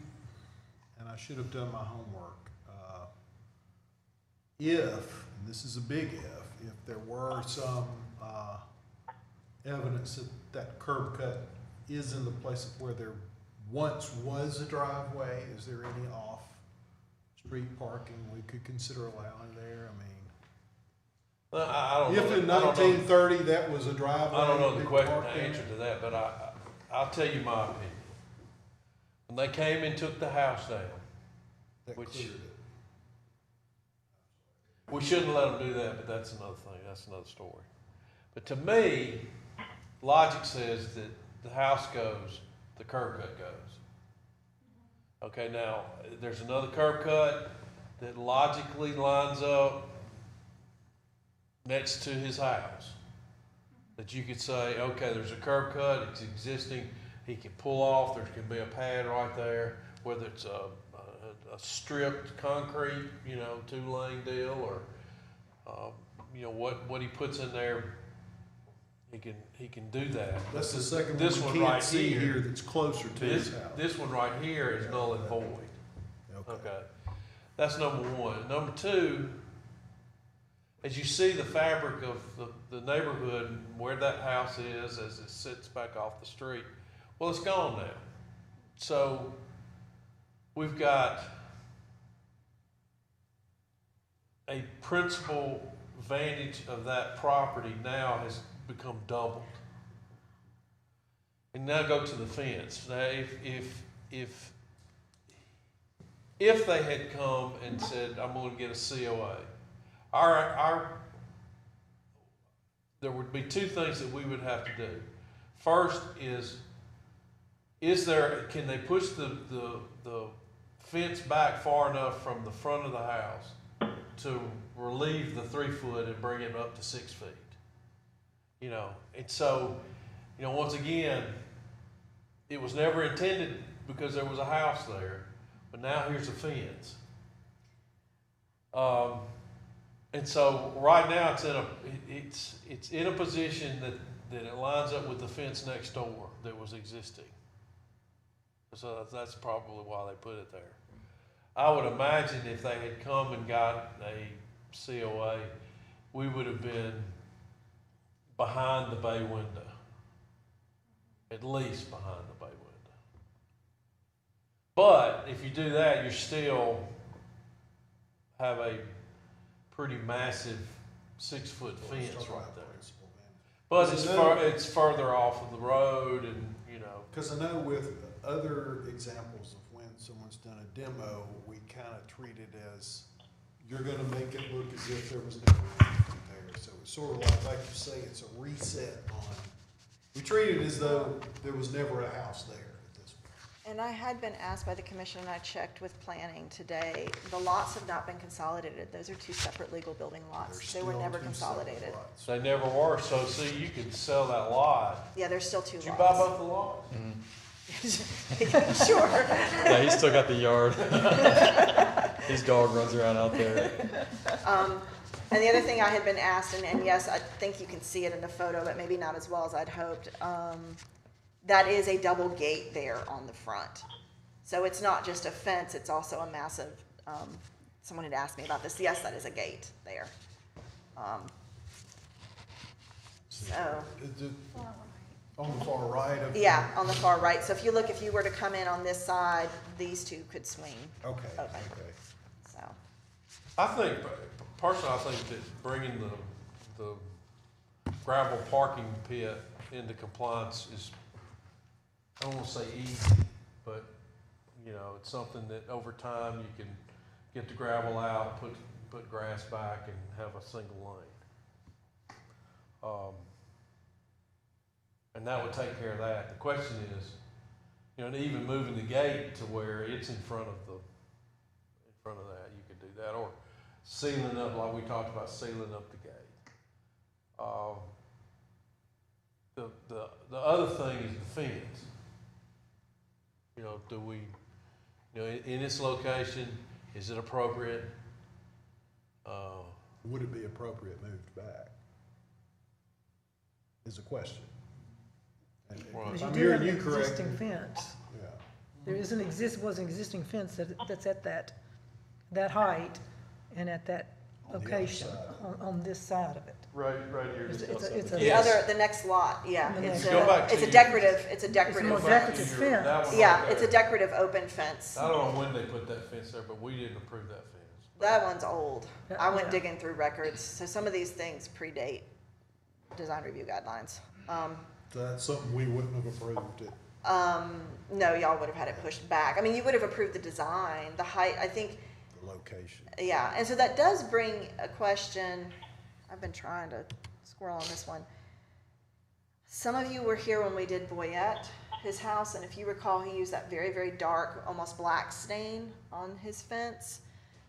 I should have done my homework, if, and this is a big if there were some, evidence that that curb cut is in the place of where there once was a driveway, is there any off-street parking we could consider allowing there? I mean, Well, I don't know. if in I don't know- 1930 that was a driveway. I don't know the people question, parked the in answer it, to that, but I'll tell you my opinion. When they came and took the house down, that which- cleared it. we shouldn't let them do that, but that's another thing, that's another story. But to me, logic says that the house goes, the curb cut goes. Okay, now, there's another curb cut that logically lines up next to his house. That you could say, okay, there's a curb cut, it's existing, he can pull off, there can be a pad right there, whether it's a stripped concrete, you know, 2-lane deal, or, you know, what he puts in there, he can do that. That's the second This one one we can't right see here- here that's closer to his house. This one right here is null and void. Okay, that's number one. Number two, as you see the fabric of the neighborhood and where that house is as it sits back off the street, well, it's gone now. So we've got a principal vantage of that property now has become doubled. And now go to the fence. Now, if they had come and said, I'm going to get a COA, there would be two things that we would have to do. First can they push the fence back far enough from the front of the house to relieve the 3 foot and bring it up to 6 feet? You know, and so, you know, once again, it was never intended because there was a house there, but now here's a fence. And so right now it's in a position that it lines up with the fence next door that was existing. So that's probably why they put it there. I would imagine if they had come and got a COA, we would have been behind the bay window. At least behind the bay window. But if you do that, you still have a pretty massive 6 foot fence right there. But it's further off of the road and, you know. Because I know with other examples of when someone's done a demo, we kind of treat it as you're gonna make it look as if there was never anything there. So it's sort of like you say, it's a reset on, we treat it as though there was never a house there at this point. And I had been asked by the commission, and I checked with planning today, the lots have not been consolidated. Those are two separate legal building lots. They were Still never two separate consolidated. lots. They never were, so see, you could sell that lot. Yeah, there's still two Did you buy lots. both the lots? Sure. Yeah, he's still got the yard. His dog runs around out there. And the other thing I had been asked, and yes, I think you can see it in the photo, but maybe not as well as I'd hoped. That is a double gate there on the front. So it's not just a fence, it's also a massive, someone had asked me about this. Yes, that is a gate there. So, Is it on the far right of? yeah, on the far right. So if you were to come in on this side, these two could swing. Okay, Okay. okay. So, I think, personally, I think that bringing the gravel parking pit into compliance is, I don't want to say easy, but, you know, it's something that over time you can get the gravel out, put grass back and have a single lane. And that would take care of that. The question is, you know, and even moving the gate to where it's in front of that, you could do that, or sealing up, like we talked about, sealing up the gate. The other thing is the fence. You know, do we, you know, in its location, is it appropriate? Would it be appropriate moved back? Is a question. And Right. if Because I'm you do have hearing an you existing correctly, fence. yeah. There is was an existing fence that's at that height and at that On the other location, side. on this side of it. Right here. It's just a- outside it's the a- the Yes. the next lot, yeah. The It's next- Go back a, to it's a your- decorative, it's a more decorative. decorative Your- fence. that one Yeah, right it's a there. decorative open fence. I don't know when they put that fence there, but we didn't approve that fence. That one's old. I went Yeah. digging through records, so some of these things predate design review guidelines. So that's something we wouldn't have approved it. No, y'all would have had it pushed back. I mean, you would have approved the design, the height, I think, The location. yeah. And so that does bring a question, I've been trying to squirrel on this one. Some of you were here when we did Boyette, his house, and if you recall, he used that very, very dark, almost black stain on his fence.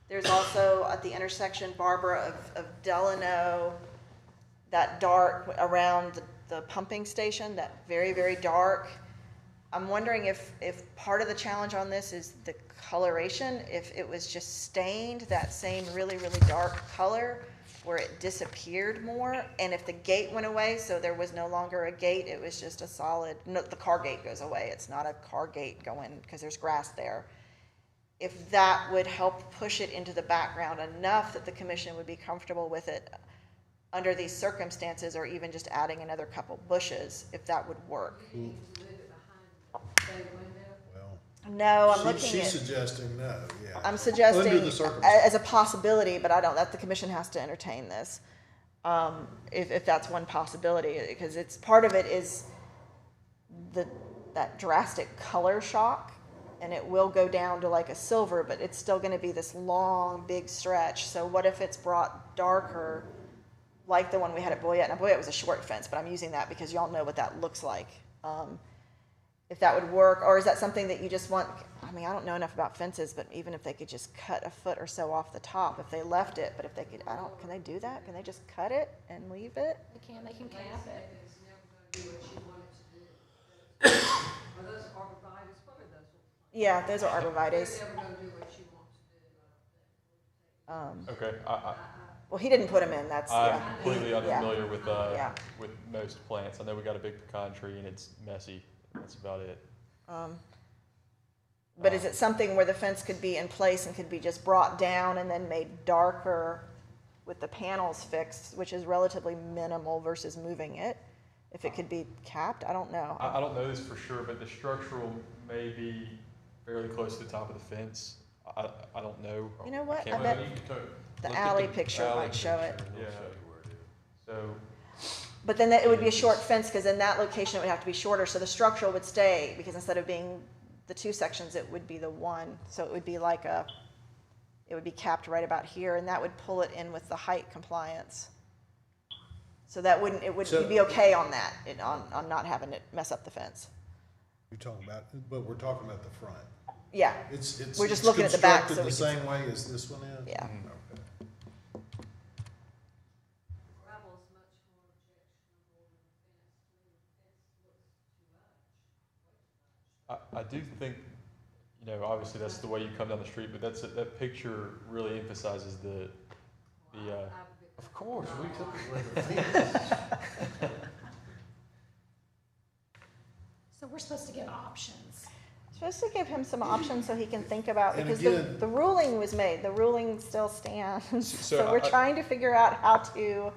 There's also at the intersection, Barbara, of Delano, that dark around the pumping station, that very, very dark. I'm wondering if part of the challenge on this is the coloration, if it was just stained that same really, really dark color where it disappeared more, and if the gate went away, so there was no longer a gate, it was just a solid, no, the car gate goes away, it's not a car gate going, because there's grass there. If that would help push it into the background enough that the commission would be comfortable with it under these circumstances, or even just adding another couple bushes, if that would work. Well, No, I'm looking she's at, suggesting no, yeah. I'm suggesting Under the circumstances. as a possibility, but I don't, that the commission has to entertain this. If that's one possibility, because it's, part of it is that drastic color shock, and it will go down to like a silver, but it's still gonna be this long, big stretch. So what if it's brought darker, like the one we had at Boyette? Now, Boyette was a short fence, but I'm using that because y'all know what that looks like. If that would work, or is that something that you just want, I mean, I don't know enough about fences, but even if they could just cut a foot or so off the top, if they left it, but if they could, can they do that? Can they just cut it and leave it? They can cap it. It's never gonna do what you want it to do. Are those arborvitae, what are those? Yeah, those are They're arborvitaes. never gonna do what you want to do, I don't think. Okay, Well, he didn't put them in, that's, I'm yeah. completely Yeah. unfamiliar Yeah. with most plants. I know we got a big pecan tree and it's messy. That's about it. But is it something where the fence could be in place and could be just brought down and then made darker with the panels fixed, which is relatively minimal versus moving it? If it could be capped, I don't know. I don't know this for sure, but the structural may be fairly close to the top of the fence. I don't know. You know what? Can't I bet Well, you can the look at alley picture alley might show it. picture and it'll Yeah. show you where it is. So, But then it would be a short fence, because in that location it would have to be shorter, so the structural would stay, because instead of being the two sections, it would be the one. So it would be like it would be capped right about here, and that would pull it in with the height compliance. So that wouldn't, it would So- be okay on that, on not having it mess up the fence. You're talking about, but we're talking about the front. Yeah, It's We're just it's looking at the back constructed so we the can- same way as this one is? yeah. Okay. Gravel's much more objectionable than the fence. To me, the fence looks too much, way too much. I do think, you know, obviously that's the way you come down the street, but that picture really emphasizes the, Of course, we took it where the fence. So we're supposed to give options. Supposed to give him some options so he can think about, And because again- the ruling was made, the ruling still stands. So So we're I- trying to figure out how to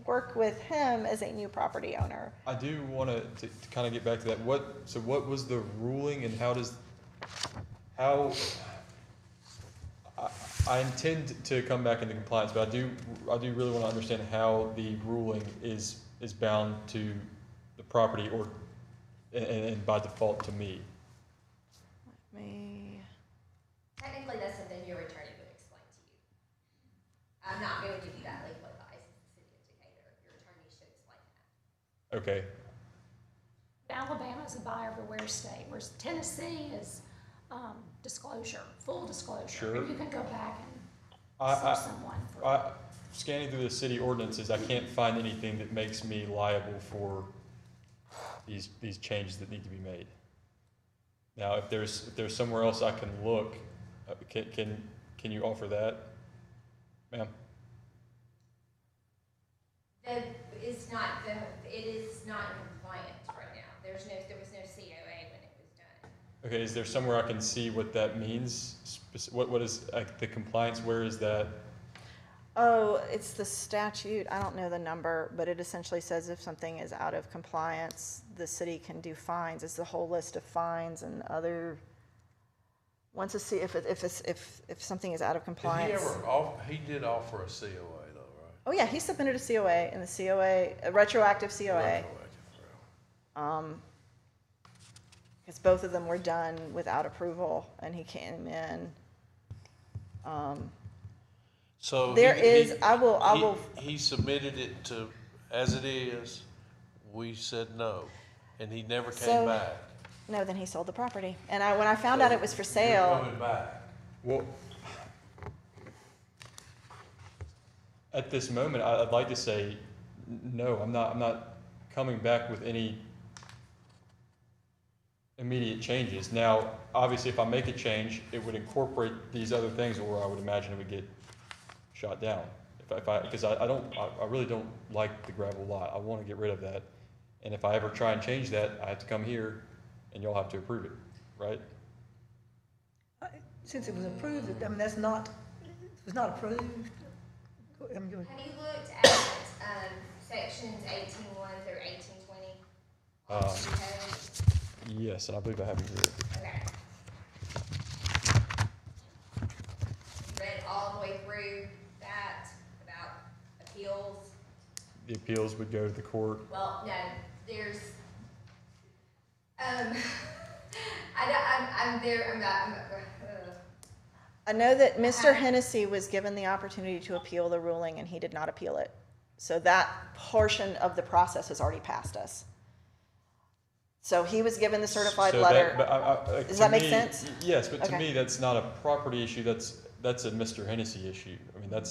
work with him as a new property owner. I do want to kind of get back to that. So what was the ruling and how, I intend to come back into compliance, but I do really want to understand how the ruling is bound to the property and by default to me. Technically, that's something your attorney would explain to you. I'm not going to give you that legal advice as the city of Decatur. Your attorney should explain that. Okay. Alabama is a buyer beware state, whereas Tennessee is disclosure, full disclosure. Sure. You can go back and I- sue someone. Scanning through the city ordinances, I can't find anything that makes me liable for these changes that need to be made. Now, if there's somewhere else I can look, can you offer that, ma'am? It is not in compliance right now. There was no COA when it was done. Okay, is there somewhere I can see what that means? What is the compliance? Where is that? Oh, it's the statute, I don't know the number, but it essentially says if something is out of compliance, the city can do fines. It's the whole list of fines and other, once a if something is out of compliance. He did offer a COA though, right? Oh, yeah, he submitted a COA, and the COA, a retroactive COA. Because both of them were done without approval, and he came in. So There he- is, he- I will, He submitted it to, as it is, we said no, and he never So- came back. no, then he sold the property. And when I found out it was for sale. You're coming back. Well, at this moment, I'd like to say, no, I'm not coming back with any immediate changes. Now, obviously, if I make a change, it would incorporate these other things, or I would imagine it would get shot down. Because I really don't like the gravel lot. I want to get rid of that. And if I ever try and change that, I have to come here, and y'all have to approve it, right? Since it was approved, I mean, it was not approved. I'm going, Have you looked at sections 18.1 through 18.20? Yes, and I believe I have it here. Okay. Read all the way through that about appeals. The appeals would go to the court. Well, no, there's, I'm not, I know that Mr. Hennessy was given the opportunity to appeal the ruling, and he did not appeal it. So that portion of the process has already passed us. So he was given the certified So letter. Does Does that make sense? Yes, but to Okay. me, that's not a property issue, that's a Mr. Hennessy issue. I mean,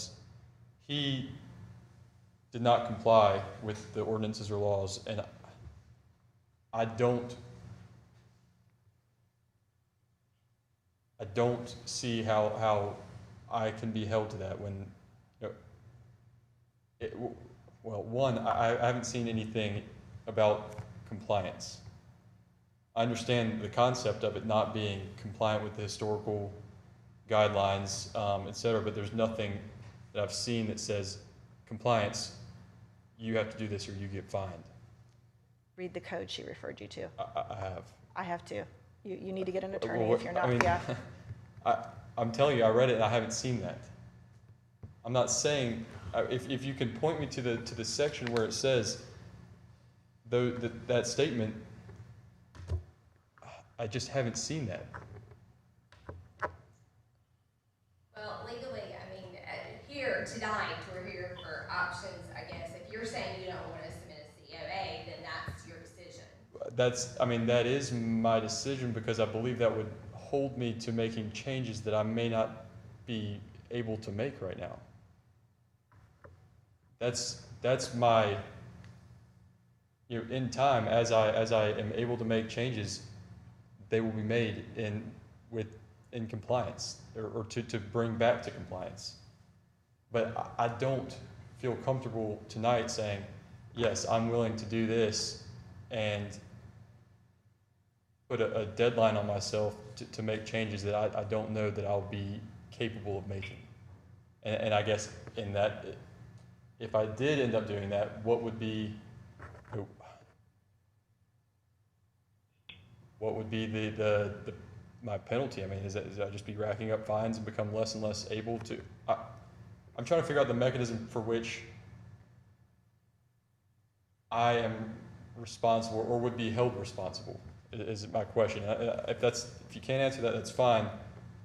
he did not comply with the ordinances or laws, and I don't see how I can be held to that when, well, one, I haven't seen anything about compliance. I understand the concept of it not being compliant with the historical guidelines, et cetera, but there's nothing that I've seen that says compliance, you have to do this or you get fined. Read the code she referred you to. I have. I have to. You need to get an attorney Well, if you're not, I mean, yeah. I'm telling you, I read it and I haven't seen that. I'm not saying, if you can point me to the section where it says that statement, I just haven't seen that. well, legally here tonight, we're here for options, I guess. If you're saying you don't want to submit a COA, then that's your decision. That is my decision because I believe that would hold me to making changes that I may not be able to make right now. That's my, in time, as I am able to make changes, they will be made in compliance or to bring back to compliance. But I don't feel comfortable tonight saying, yes, I'm willing to do this and put a deadline on myself to make changes that I don't know that I'll be capable of making. And I guess in that, if I did end up doing that, what would be my penalty? I mean, is that just be racking up fines and become less and less able to? I'm trying to figure out the mechanism for which I am responsible or would be held responsible. Is my question. If you can't answer that, that's fine.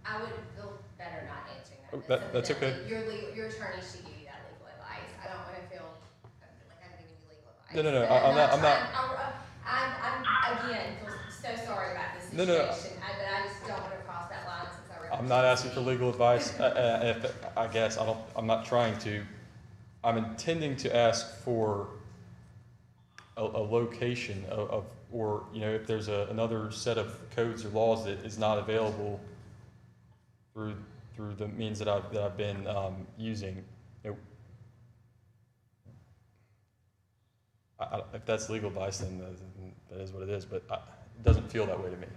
I would feel better not answering that. That's okay. Your attorney should give you that legal advice. I don't want to feel like I'm giving you legal advice. No. I'm again, feel so sorry about this situation. But I just don't want to cross that line since I represent. I'm not asking for legal advice. I guess I'm not trying to. I'm intending to ask for a location of or if there's another set of codes or laws that is not available through the means that I've been using. If that's legal advice, then that is what it is. But it doesn't feel that way to me.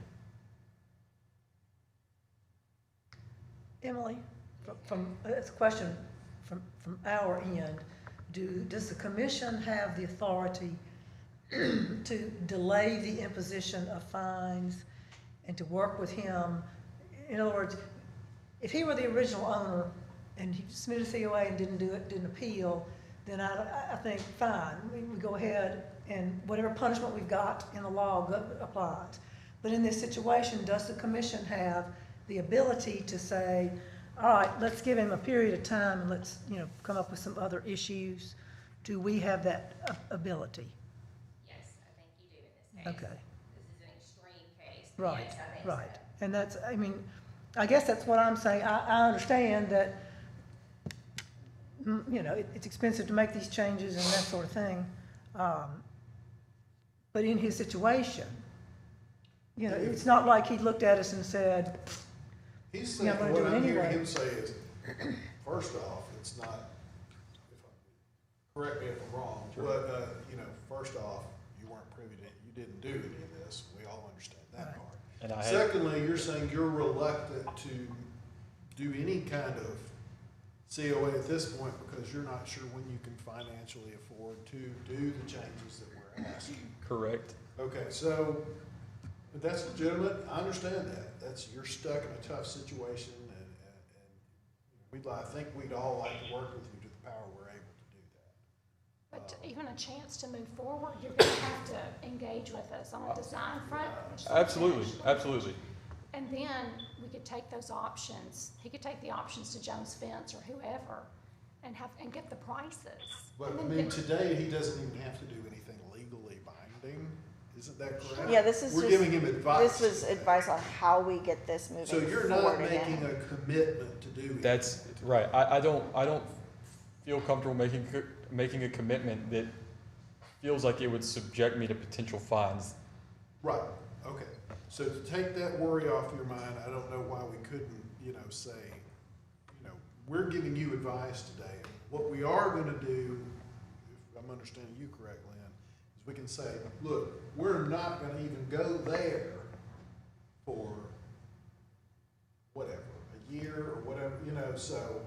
Emily, it's a question from our end. Does the commission have the authority to delay the imposition of fines and to work with him? In other words, if he were the original owner and he submitted a COA and didn't appeal, then I think fine, we go ahead and whatever punishment we've got in the law applies. But in this situation, does the commission have the ability to say, all right, let's give him a period of time and let's come up with some other issues? Do we have that ability? Yes, I think you do in this case. Okay. This is an extreme case. Right, Yes, I think right. so. And I guess that's what I'm saying. I understand that, it's expensive to make these changes and that sort of thing. But in his situation, it's not like he looked at us and said, He's saying, I'm gonna what do it I'm hearing anyway. him say is, first off, it's not, correct me if I'm wrong, but, first off, you weren't privy to, you didn't do any of this. We all understand that part. And Secondly, you're saying you're reluctant to do any kind of COA at this point because you're not sure when you can financially afford to do the changes that we're asking. Correct. Okay, so that's legitimate. I understand that. You're stuck in a tough situation, and I think we'd all like to work with you to the power we're able to do that. But even a chance to move forward, you're gonna have to engage with us on a design front. Absolutely. And then we could take those options, he could take the options to Jones Fence or whoever and get the prices. But And I then mean, get- today, he doesn't even have to do anything legally binding. Isn't that correct? Yeah, this is We're just, giving him advice. this was advice on how we get this moving So forward you're not again. making a commitment to do anything. That's right. I don't feel comfortable making a commitment that feels like it would subject me to potential fines. Right, okay. So to take that worry off your mind, I don't know why we couldn't, say, we're giving you advice today. What we are gonna do, if I'm understanding you correctly, Lynn, is we can say, look, we're not gonna even go there for whatever, a year or whatever, so,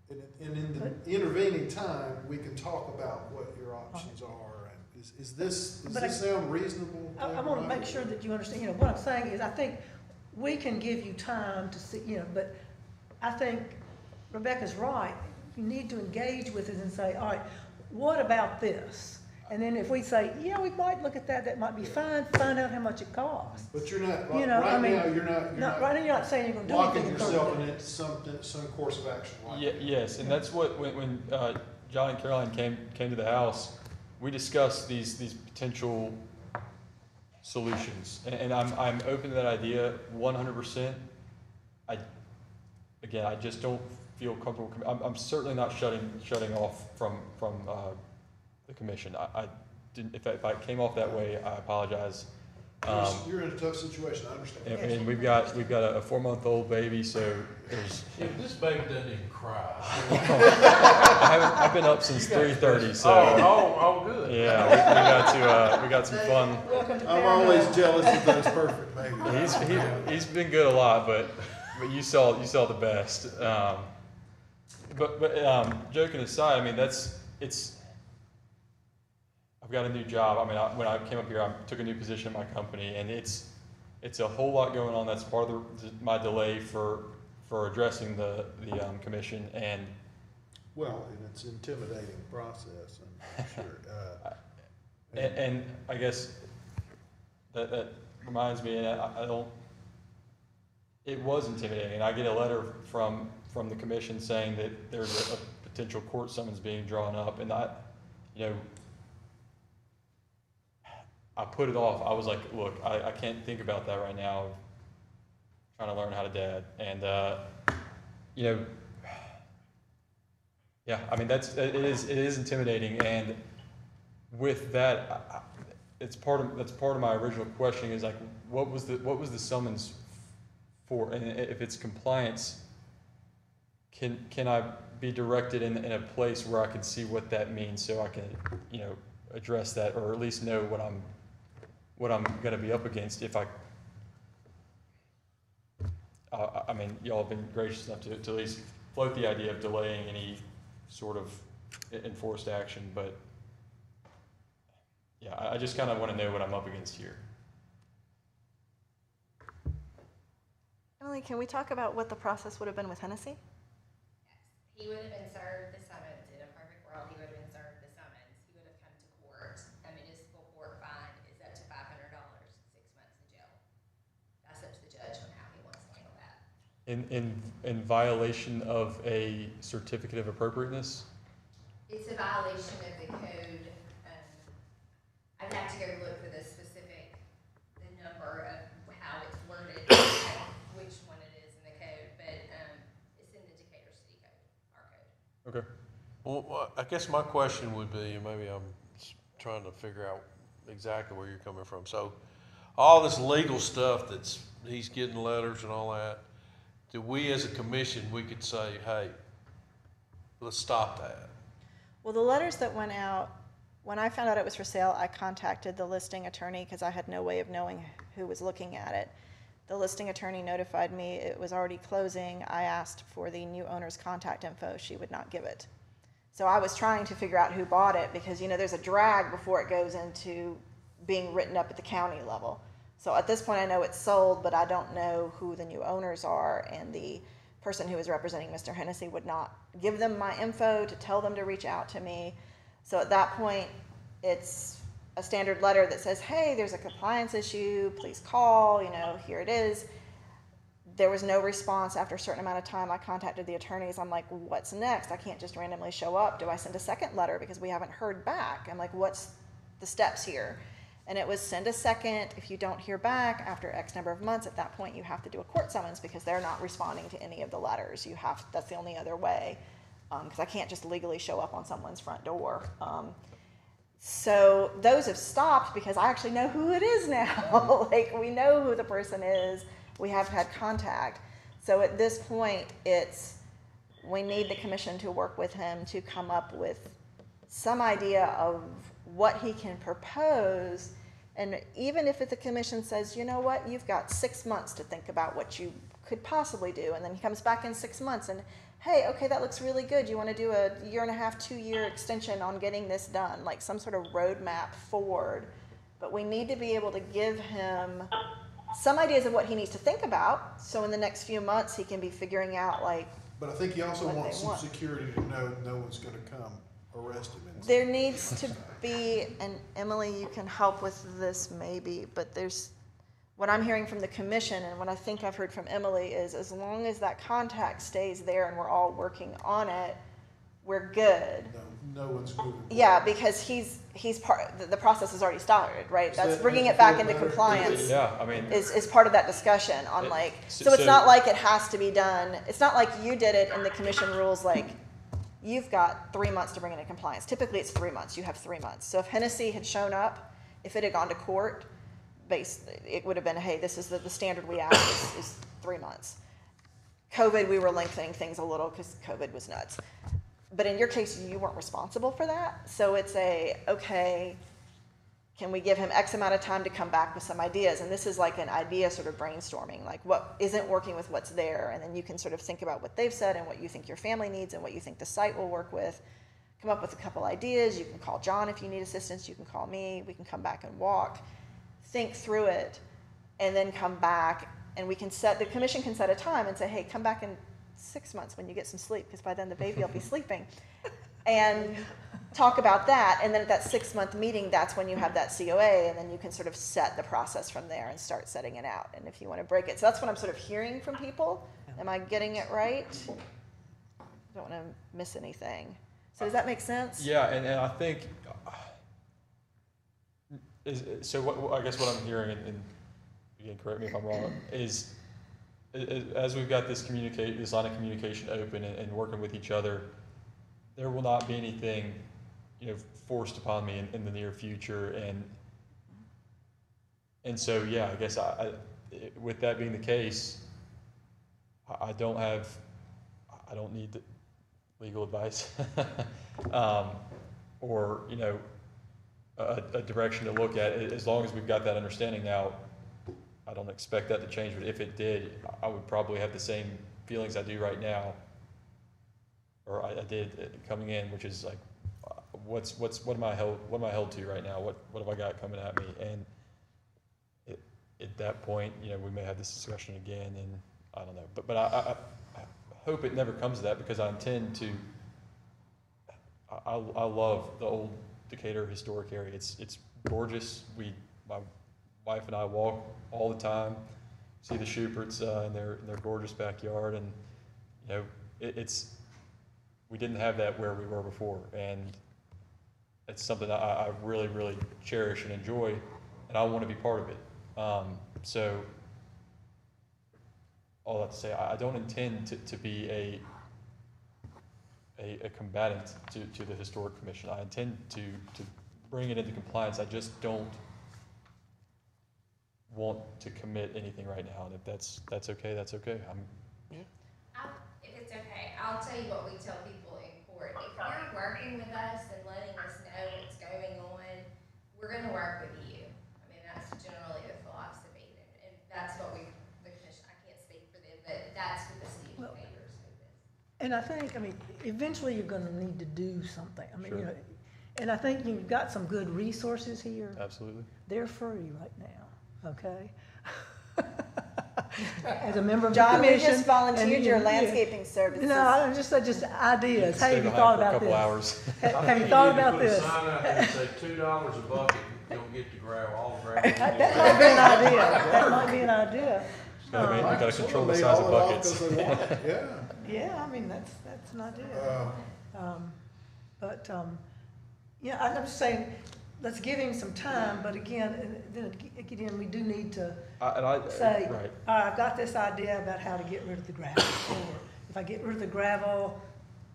and in the intervening time, we can talk about what your options are. And does this sound reasonable? I want to make sure that you understand, what I'm saying is, I think we can give you time to see, but I think Rebecca's right. You need to engage with us and say, all right, what about this? And then if we say, yeah, we might look at that, that might be fine, find out how much it costs. But you're not, You know, I right mean, now, you're not Right now, you're not saying you're gonna do locking anything. yourself into some course of action like that. Yes, and that's what, when John and Caroline came to the house, we discussed these potential solutions. And I'm open to that idea 100%. I just don't feel comfortable, I'm certainly not shutting off from the commission. I didn't, if I came off that way, I apologize. You're in a tough situation, I understand. And we've got a 4-month-old baby, so there's. If this baby doesn't even cry. I've been up since 3:30, so. Oh, good. Yeah, we got some fun. I'm always jealous of those perfect babies. He's been good a lot, but you saw the best. But joking aside, I mean I've got a new job. I mean, when I came up here, I took a new position in my company, and it's a whole lot going on. That's part of my delay for addressing the commission. And Well, and it's an intimidating process, I'm sure. and I guess that reminds me, and I don't. It was intimidating, and I get a letter from the commission saying that there's a potential court summons being drawn up, and I put it off. I was like, look, I can't think about that right now. I'm trying to learn how to dad. And, yeah, I mean, it is intimidating. And with that, that's part of my original questioning is like, what was the summons for? And if it's compliance, can I be directed in a place where I can see what that means so I can, address that, or at least know what I'm going to be up against if I mean, y'all have been gracious enough to at least float the idea of delaying any sort of enforced action, but yeah, I just kind of want to know what I'm up against here. Emily, can we talk about what the process would have been with Hennessy? He would have been served the summons. In a perfect world, he would have been served the summons. He would have come to court. A municipal court fine is up to $500, 6 months in jail. That's up to the judge on how he wants to handle that. In violation of a certificate of appropriateness? It's a violation of the code. I'd have to go look for the number of how it's worded, which one it is in the code, but it's in the Decatur City Code, our code. Okay. Well, I guess my question would be, and maybe I'm trying to figure out exactly where you're coming from. So all this legal stuff he's getting letters and all that, do we as a commission, we could say, hey, let's stop that? Well, the letters that went out, when I found out it was for sale, I contacted the listing attorney because I had no way of knowing who was looking at it. The listing attorney notified me it was already closing. I asked for the new owner's contact info. She would not give it. So I was trying to figure out who bought it because, there's a drag before it goes into being written up at the county level. So at this point, I know it's sold, but I don't know who the new owners are, and the person who was representing Mr. Hennessy would not give them my info to tell them to reach out to me. So at that point, it's a standard letter that says, hey, there's a compliance issue, please call, here it is. There was no response after a certain amount of time. I contacted the attorneys. I'm like, what's next? I can't just randomly show up. Do I send a second letter because we haven't heard back? I'm like, what's the steps here? And it was send a second. If you don't hear back after X number of months, at that point you have to do a court summons because they're not responding to any of the letters. That's the only other way, because I can't just legally show up on someone's front door. So those have stopped because I actually know who it is now. Like, we know who the person is. We have had contact. So at this point, we need the commission to work with him to come up with some idea of what he can propose. And even if the commission says, you know what, you've got 6 months to think about what you could possibly do, and then he comes back in 6 months and, hey, okay, that looks really good. You want to do a 1.5 to 2 year extension on getting this done, like some sort of roadmap forward. But we need to be able to give him some ideas of what he needs to think about, so in the next few months he can be figuring out, like. But I think you also want some security to know no one's going to come arrest him. There needs to be, and Emily, you can help with this maybe, but there's, what I'm hearing from the commission and what I think I've heard from Emily is as long as that contact stays there and we're all working on it, we're good. No one's moving. Yeah, because he's part, the process has already started, right? Does That's that bringing make it you back feel into better? compliance. Yeah, I mean, Is part of that discussion on It- like, so- so it's so- not like it has to be done, it's not like you did it and the commission rules like, you've got 3 months to bring it into compliance. Typically it's 3 months, you have 3 months. So if Hennessy had shown up, if it had gone to court, it would have been, hey, this is the standard we ask is 3 months. COVID, we were lengthening things a little because COVID was nuts. But in your case, you weren't responsible for that. So it's okay, can we give him X amount of time to come back with some ideas? And this is like an idea sort of brainstorming, like what isn't working with what's there. And then you can sort of think about what they've said and what you think your family needs and what you think the site will work with. Come up with a couple ideas. You can call John if you need assistance. You can call me. We can come back and walk. Think through it and then come back and we can the commission can set a time and say, hey, come back in 6 months when you get some sleep, because by then the baby will be sleeping, and talk about that. And then at that 6 month meeting, that's when you have that COA, and then you can sort of set the process from there and start setting it out. And if you want to break it, so that's what I'm sort of hearing from people. Am I getting it right? I don't want to miss anything. So does that make sense? yeah, and I think, so what I guess what I'm hearing, and again, correct me if I'm wrong, is as we've got this line of communication open and working with each other, there will not be anything, forced upon me in the near future, and so yeah, I guess with that being the case, I don't need legal advice, or a direction to look at. As long as we've got that understanding now, I don't expect that to change, but if it did, I would probably have the same feelings I do right now, or I did coming in, which is like, what am I held to right now? What have I got coming at me? And at that point, we may have this discussion again, and I don't know, but I hope it never comes to that, because I intend to. I love the old Decatur historic area. It's gorgeous. My wife and I walk all the time, see the Schuperts in their gorgeous backyard, and we didn't have that where we were before, and it's something I really, really cherish and enjoy, and I want to be part of it. So all that to say, I don't intend to be a combatant to the Historic Commission. I intend to bring it into compliance. I just don't want to commit anything right now, and if that's okay, that's okay. If it's okay, I'll tell you what we tell people in court. If you're working with us and letting us know what's going on, we're going to work with you. I mean, that's generally the philosophy, and that's what the commission, I can't speak for them, but that's what the city of Decatur's hope is. And I think, eventually you're gonna need to do something. Sure. And I think you've got some good resources here. Absolutely. They're free right now, okay? As a member of the John, you commission. just volunteered and your you- landscaping services. No, I just ideas. Stay Hey, have you behind thought for a about couple this? hours. Have you thought about this? Sign out there and say $2 a bucket, you'll get the gravel, all the gravel. That might be an idea. That might be an idea. You gotta control the They size of haul it off buckets. 'cause they want it, yeah. Yeah, that's an idea. Yeah, I'm just saying, let's give him some time, but again, we do need to say, right. all right, I've got this idea about how to get rid of the gravel. Or if I get rid of the gravel,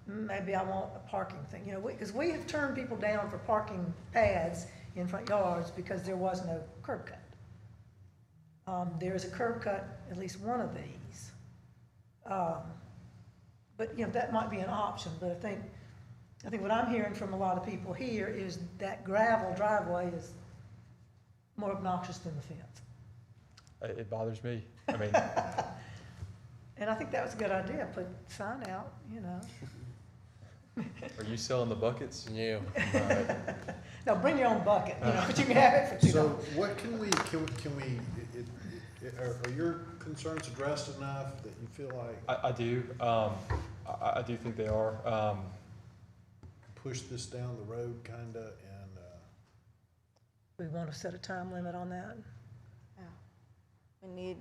maybe I want a parking thing, because we have turned people down for parking pads in front yards because there was no curb cut. There is a curb cut, at least one of these. But, that might be an option, but I think what I'm hearing from a lot of people here is that gravel driveway is more obnoxious than the fence. It bothers me. I mean, And I think that was a good idea, put sign out, are you selling the buckets? Yeah. No, bring your own bucket, but you can have it for $2. So what can we, are your concerns addressed enough that you feel like? I do. I do think they are. push this down the road kinda, and, We want to set a time limit on that. Yeah. We need,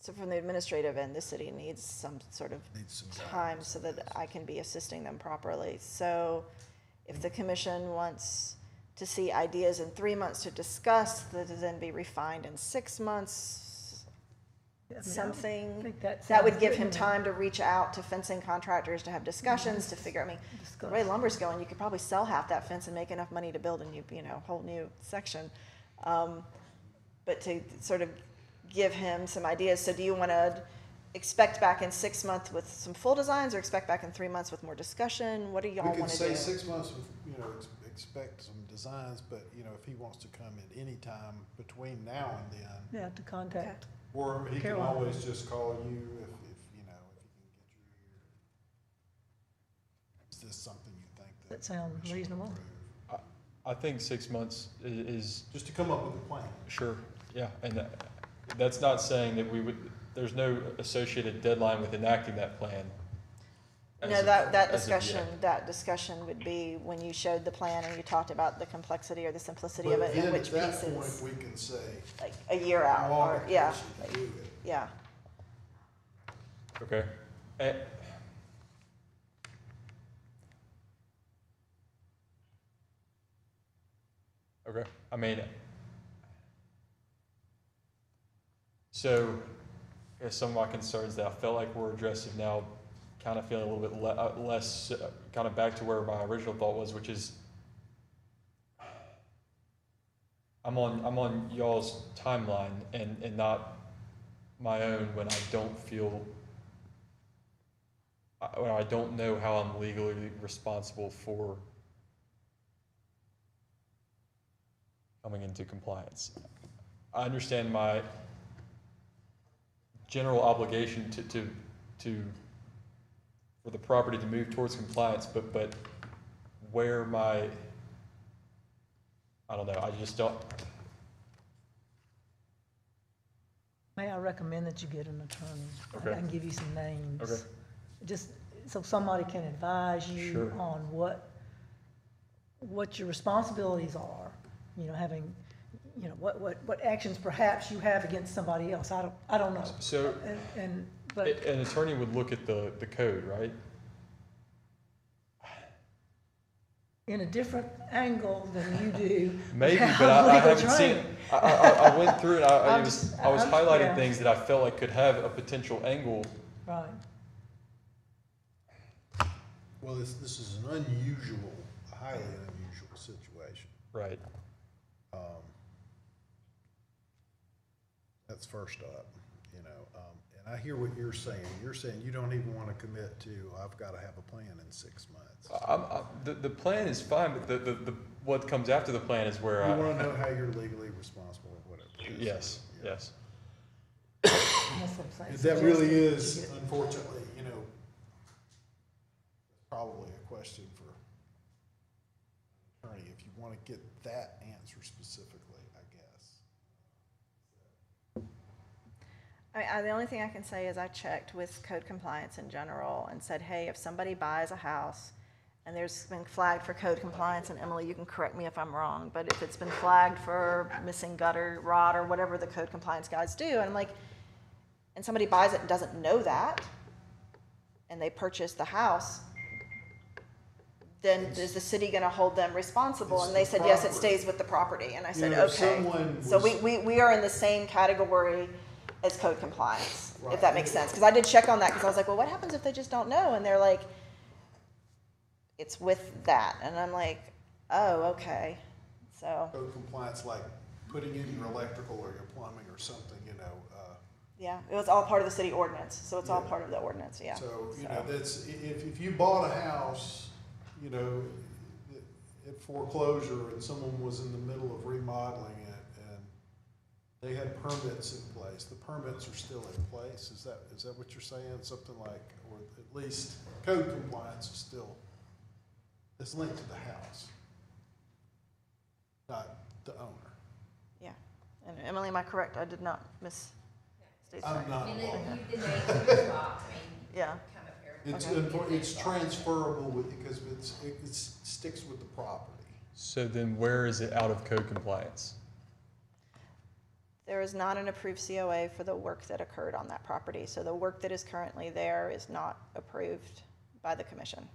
so from the administrative end, the city needs some sort of needs some time so that I can be assisting them properly. So if the commission wants to see ideas in 3 months to discuss, that to then be refined in 6 months, I mean, I something, think that that would sounds give good him to me. time to reach out to fencing contractors to have discussions, to figure, I mean, the way lumber's going, you could probably sell half that fence and make enough money to build a new, whole new section. But to sort of give him some ideas. So do you want to expect back in 6 months with some full designs, or expect back in 3 months with more discussion? What do y'all we want could to do? say 6 months with, expect some designs, but, if he wants to come in any time between now and then, Yeah, to contact. or he can Caroline. always just call you if he can get your ear. Is this something you think that? That sound we should reasonable? approve? I think 6 months is Just to come up with a plan. sure, yeah, and that's not saying that there's no associated deadline with enacting that plan. No, as of- that as of yet. discussion would be when you showed the plan and you talked about the complexity or the simplicity of But it and then which at that point, pieces, we can say, like a year out, how long or, it yeah, takes you to do it. yeah. Okay. Okay, I mean, so, I guess some of my concerns that I felt like were addressing now, kind of feeling a little bit less, kind of back to where my original thought was, which is, I'm on y'all's timeline and not my own when I don't feel, when I don't know how I'm legally responsible for coming into compliance. I understand my general obligation for the property to move towards compliance, but where my, I don't know, I just don't. May I recommend that you get an attorney? Okay. I can give you some names. Okay. Just so somebody can advise you Sure. on what your responsibilities are, having, what actions perhaps you have against somebody else. I don't know. So, But an attorney would look at the code, right? in a different angle than you do. Maybe, have but I legal haven't seen. training. I went through it. I I'm was just- I was I'm- highlighting yeah. things that I felt like could have a potential angle. Right. Well, this is an unusual, highly unusual situation. Right. That's first up, and I hear what you're saying. You're saying you don't even want to commit to, I've got to have a plan in 6 months. The plan is fine, but the what comes after the plan is where You want to know how you're legally responsible or whatever. it is. Yes. Yes. That's what I'm saying. That really Suggesting is, you get- unfortunately, probably a question for an attorney, if you want to get that answer specifically, I guess. The only thing I can say is I checked with code compliance in general and said, hey, if somebody buys a house and there's been flagged for code compliance, and Emily, you can correct me if I'm wrong, but if it's been flagged for missing gutter rod or whatever the code compliance guys do, and I'm like, and somebody buys it and doesn't know that, and they purchase the house, then is the city gonna hold them responsible? It's And they the said, yes, it property. stays with the property, and I said, If okay. someone So was- we are in the same category as code compliance, Right. if that makes sense. Because I did check on that, because I was like, well, what happens if they just don't know? And they're like, it's with that. And I'm like, oh, okay. So, Code compliance, like putting in your electrical or your plumbing or something, yeah, it was all part of the city ordinance. So it's all Yeah. part of the ordinance, yeah. So, that's, if you bought a house, at foreclosure and someone was in the middle of remodeling it and they had permits in place, the permits are still in place, is that what you're saying? Something like, or at least code compliance is still, it's linked to the house, not the owner. Yeah. And Emily, am I correct? I did not misstate I'm that. not. I mean, involved. the name of the box, Yeah. come up here It's transferable because it sticks with the property. So then where is it out of code compliance? There is not an approved COA for the work that occurred on that property. So the work that is currently there is not approved by the commission.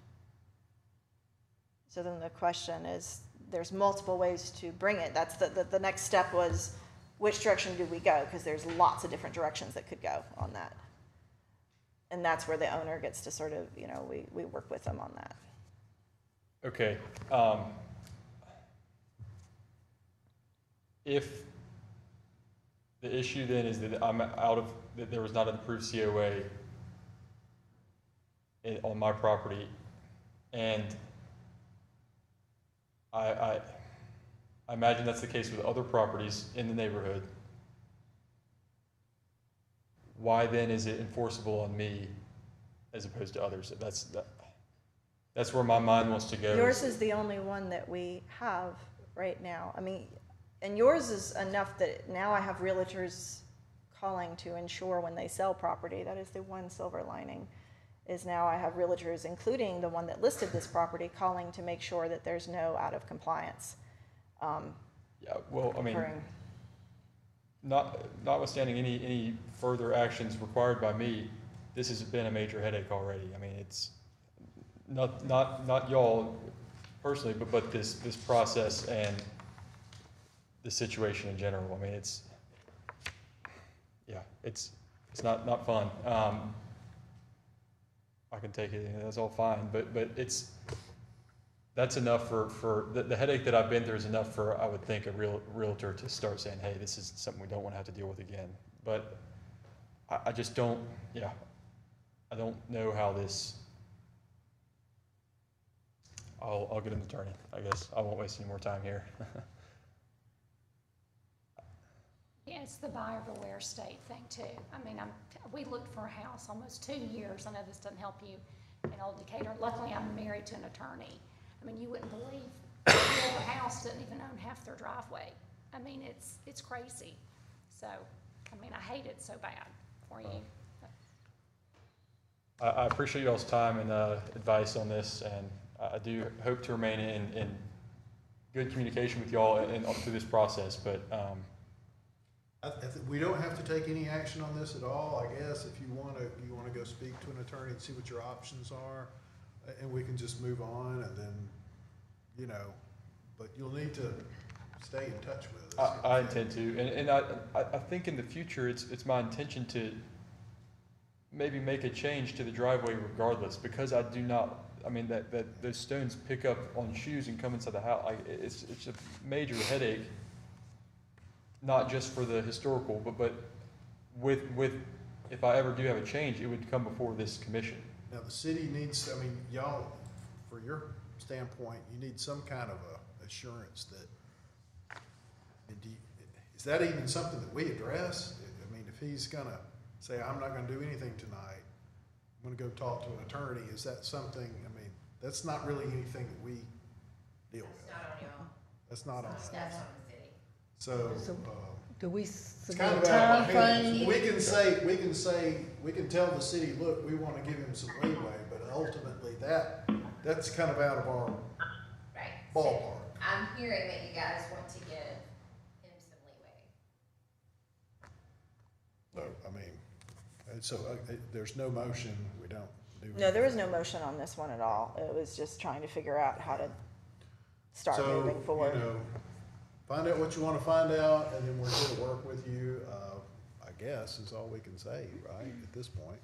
So then the question is, there's multiple ways to bring it. That's the next step was, which direction do we go? Because there's lots of different directions that could go on that. And that's where the owner gets to sort of, we work with them on that. Okay. If the issue then is that that there was not an approved COA on my property, and I imagine that's the case with other properties in the neighborhood, why then is it enforceable on me as opposed to others? That's where my mind wants to go. Yours is the only one that we have right now. I mean, and yours is enough that now I have realtors calling to ensure when they sell property. That is the one silver lining, is now I have realtors, including the one that listed this property, calling to make sure that there's no out of compliance. Yeah, well, I mean, occurring. Notwithstanding any further actions required by me, this has been a major headache already. I mean, it's not y'all personally, but this process and the situation in general. I mean, it's not fun. I can take it, that's all fine, but that's enough for the headache that I've been through is enough for, I would think, a realtor to start saying, hey, this is something we don't want to have to deal with again. But I just don't, I don't know how this, I'll get an attorney, I guess. I won't waste any more time here. Yeah, it's the buyer beware state thing too. I mean, we looked for a house almost 2 years. I know this doesn't help you in Old Decatur. Luckily, I'm married to an attorney. I mean, you wouldn't believe the other house doesn't even own half their driveway. I mean, it's crazy. So, I mean, I hate it so bad for you. I appreciate y'all's time and advice on this, and I do hope to remain in good communication with y'all and through this process, but we don't have to take any action on this at all, I guess. If you want to go speak to an attorney and see what your options are, and we can just move on, and then, but you'll need to stay in touch with us. I intend to, and I think in the future it's my intention to maybe make a change to the driveway regardless, because I do not. I mean that those stones pick up on shoes and come inside the house. It's a major headache. Not just for the historical, but with if I ever do have a change, it would come before this commission. Now, the city needs, I mean, y'all, for your standpoint, you need some kind of assurance that, is that even something that we address? I mean, if he's gonna say, I'm not gonna do anything tonight, I'm gonna go talk to an attorney, is that something, I mean, that's not really anything that we deal with. It's not on y'all. That's not on us. That's on the city. So, Do we it's submit kind a of time out, frame? we can tell the city, look, we want to give him some leeway, but ultimately that's kind of out of our Right. ballpark. I'm hearing that you guys want to give him some leeway. So, I mean, there's no motion, we don't do. No, there was no motion on this one at all. It was just trying to figure out how to start moving forward. Find out what you want to find out, and then we're here to work with you, I guess, is all we can say, right, at this point.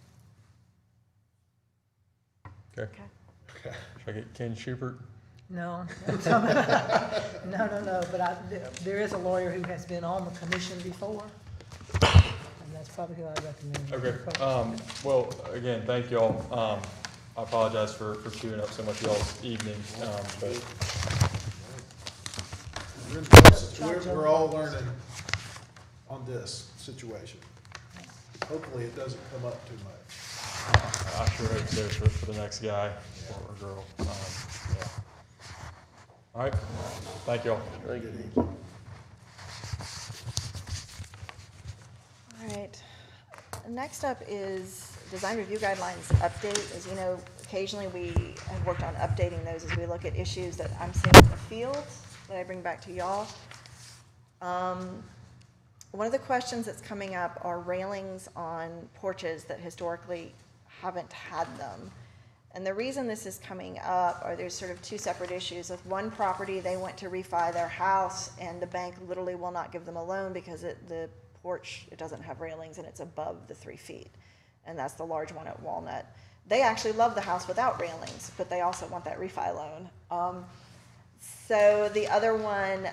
Okay. Should I get Ken Schubert? No. No, but there is a lawyer who has been on the commission before, and that's probably who I recommend. Okay. Well, again, thank y'all. I apologize for chewing up so much of y'all's evening, but. We're all learning on this situation. Hopefully it doesn't come up too much. I sure hope so for the next guy or girl. Yeah. All right. Thank y'all. Thank you. All right. Next up is design review guidelines update. As you know, occasionally we have worked on updating those as we look at issues that I'm seeing in the field that I bring back to y'all. One of the questions that's coming up are railings on porches that historically haven't had them. And the reason this is coming up are there's sort of two separate issues. With one property, they went to refi their house and the bank literally will not give them a loan because the porch, it doesn't have railings and it's above the 3 feet. And that's the large one at Walnut. They actually love the house without railings, but they also want that refi loan. So the other one,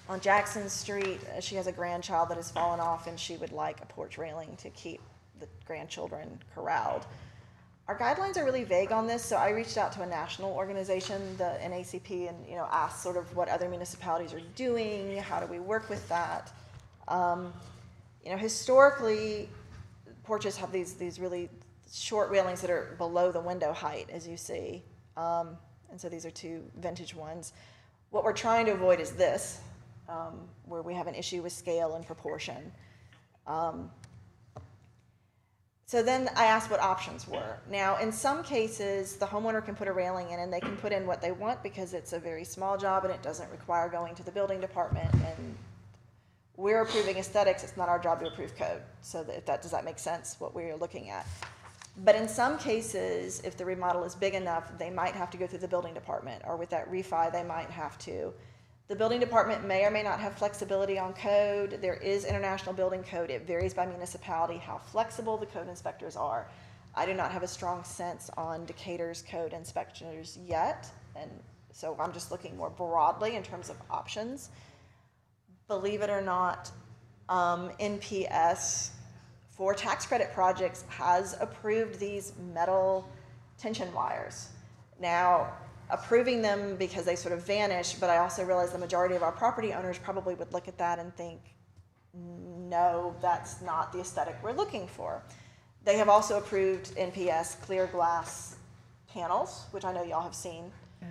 on Jackson Street, she has a grandchild that has fallen off and she would like a porch railing to keep the grandchildren corralled. Our guidelines are really vague on this, so I reached out to a national organization, the NACP, and asked sort of what other municipalities are doing, how do we work with that. Historically, porches have these really short railings that are below the window height, as you see, and so these are two vintage ones. What we're trying to avoid is this, where we have an issue with scale and proportion. So then I asked what options were. Now, in some cases, the homeowner can put a railing in and they can put in what they want because it's a very small job and it doesn't require going to the building department. And we're approving aesthetics, it's not our job to approve code. So does that make sense, what we're looking at? But in some cases, if the remodel is big enough, they might have to go through the building department, or with that refi, they might have to. The building department may or may not have flexibility on code. There is international building code. It varies by municipality how flexible the code inspectors are. I do not have a strong sense on Decatur's code inspectors yet, and so I'm just looking more broadly in terms of options. Believe it or not, NPS for tax credit projects has approved these metal tension wires. Now, approving them because they sort of vanish, but I also realize the majority of our property owners probably would look at that and think, no, that's not the aesthetic we're looking for. They have also approved NPS clear glass panels, which I know y'all have seen. Yeah.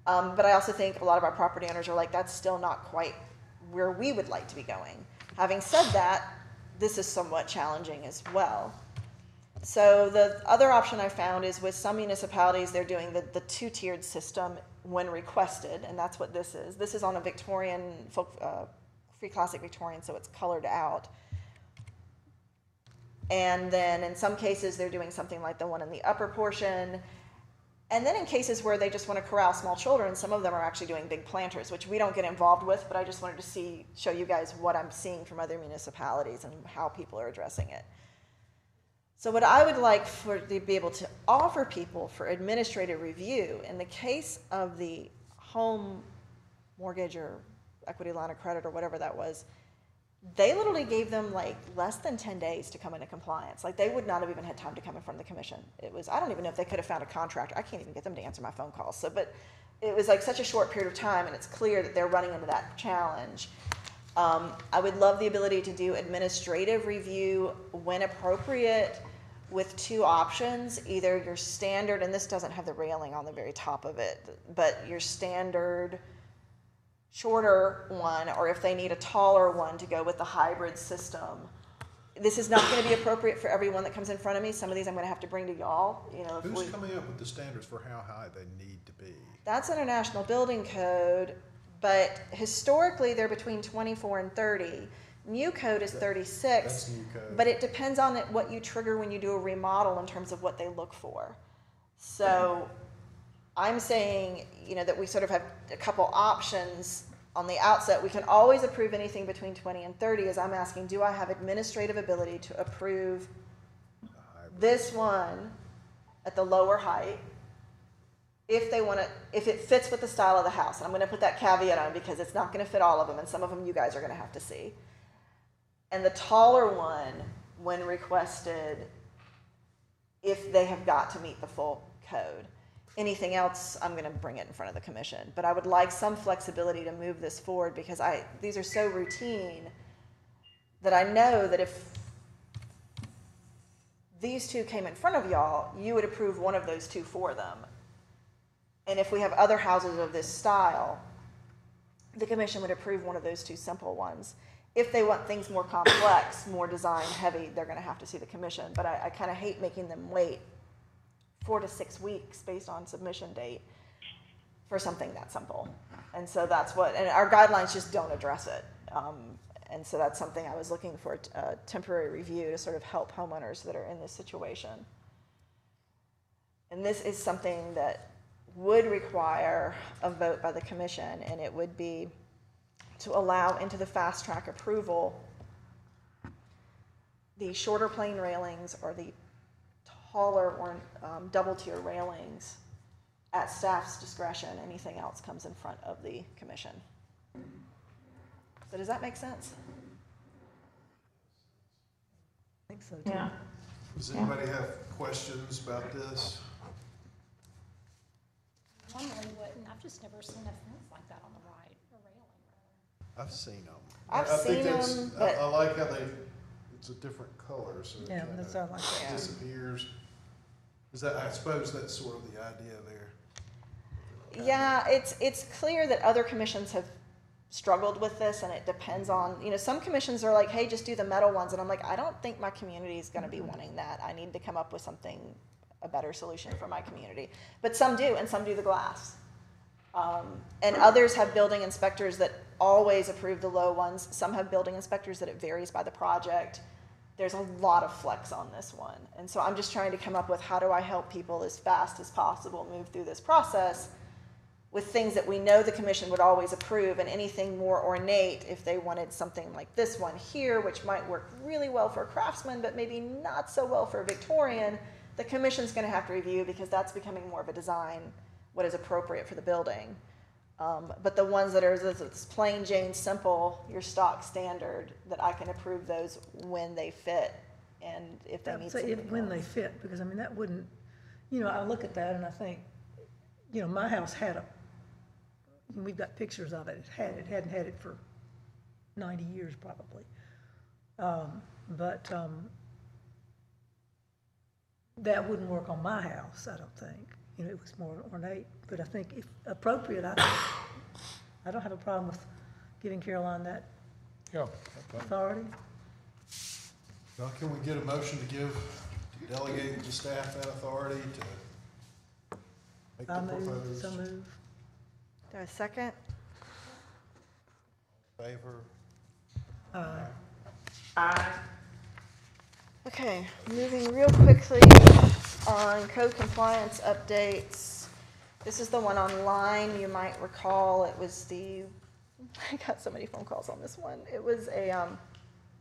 But I also think a lot of our property owners are like, that's still not quite where we would like to be going. Having said that, this is somewhat challenging as well. So the other option I found is with some municipalities, they're doing the two-tiered system when requested, and that's what this is. This is on a Victorian, free classic Victorian, so it's colored out. And then in some cases, they're doing something like the one in the upper portion. And then in cases where they just want to corral small children, some of them are actually doing big planters, which we don't get involved with, but I just wanted to show you guys what I'm seeing from other municipalities and how people are addressing it. So what I would like to be able to offer people for administrative review, in the case of the home mortgage or equity line of credit or whatever that was, they literally gave them like less than 10 days to come into compliance. Like they would not have even had time to come in front of the commission. It was, I don't even know if they could have found a contractor. I can't even get them to answer my phone calls. So, but it was like such a short period of time, and it's clear that they're running into that challenge. I would love the ability to do administrative review when appropriate, with two options, either your standard, and this doesn't have the railing on the very top of it, but your standard shorter one, or if they need a taller one to go with the hybrid system. This is not going to be appropriate for everyone that comes in front of me. Some of these I'm going to have to bring to y'all. Who's coming up with the standards for how high they need to be? That's International Building Code, but historically they're between 24 and 30. New code is 36, that's new code. But it depends on what you trigger when you do a remodel in terms of what they look for. So I'm saying, that we sort of have a couple options on the outset. We can always approve anything between 20 and 30, as I'm asking, do I have administrative ability to approve this one at the lower height if it fits with the style of the house? And I'm going to put that caveat on because it's not going to fit all of them, and some of them you guys are going to have to see. And the taller one, when requested, if they have got to meet the full code. Anything else, I'm going to bring it in front of the commission. But I would like some flexibility to move this forward because these are so routine that I know that if these two came in front of y'all, you would approve one of those two for them. And if we have other houses of this style, the commission would approve one of those two simple ones. If they want things more complex, more design heavy, they're gonna have to see the commission, but I kinda hate making them wait 4 to 6 weeks based on submission date for something that simple. And so that's what, and our guidelines just don't address it. And so that's something I was looking for, a temporary review to sort of help homeowners that are in this situation. And this is something that would require a vote by the commission, and it would be to allow into the fast track approval the shorter plane railings or the taller or double tier railings at staff's discretion. Anything else comes in front of the commission. So does that make sense? I think so too. Yeah. Does anybody have questions about this? Normally wouldn't, I've just never seen a fence like that on the right, a railing rather. I've seen them. I've I think seen that's- them, but- I like how it's a different color, so it Yeah, kind that's all I like that. Yeah. disappears. Is that, I suppose that's sort of the idea there. Yeah, it's clear that other commissions have struggled with this, and it depends on, some commissions are like, hey, just do the metal ones, and I'm like, I don't think my community is gonna be wanting that. I need to come up with something, a better solution for my community. But some do, and some do the glass. And others have building inspectors that always approve the low ones. Some have building inspectors that it varies by the project. There's a lot of flex on this one. And so I'm just trying to come up with how do I help people as fast as possible move through this process with things that we know the commission would always approve, and anything more ornate, if they wanted something like this one here, which might work really well for a craftsman, but maybe not so well for a Victorian, the commission's gonna have to review, because that's becoming more of a design, what is appropriate for the building. But the ones that are this plain Jane simple, your stock standard, that I can approve those when they fit, and if they I would need say something when they else. fit, because I mean, that wouldn't, I look at that and I think, my house had we've got pictures of it, it hadn't had it for 90 years probably. That wouldn't work on my house, I don't think. It was more ornate, but I think if appropriate, I don't have a problem with giving Caroline that Yeah. authority. Well, can we get a motion to delegate to staff that authority to make the I move, proposed so move. Do I have a second? favor? Okay, moving real quickly on code compliance updates. This is the one online. You might recall it was I got so many phone calls on this one. It was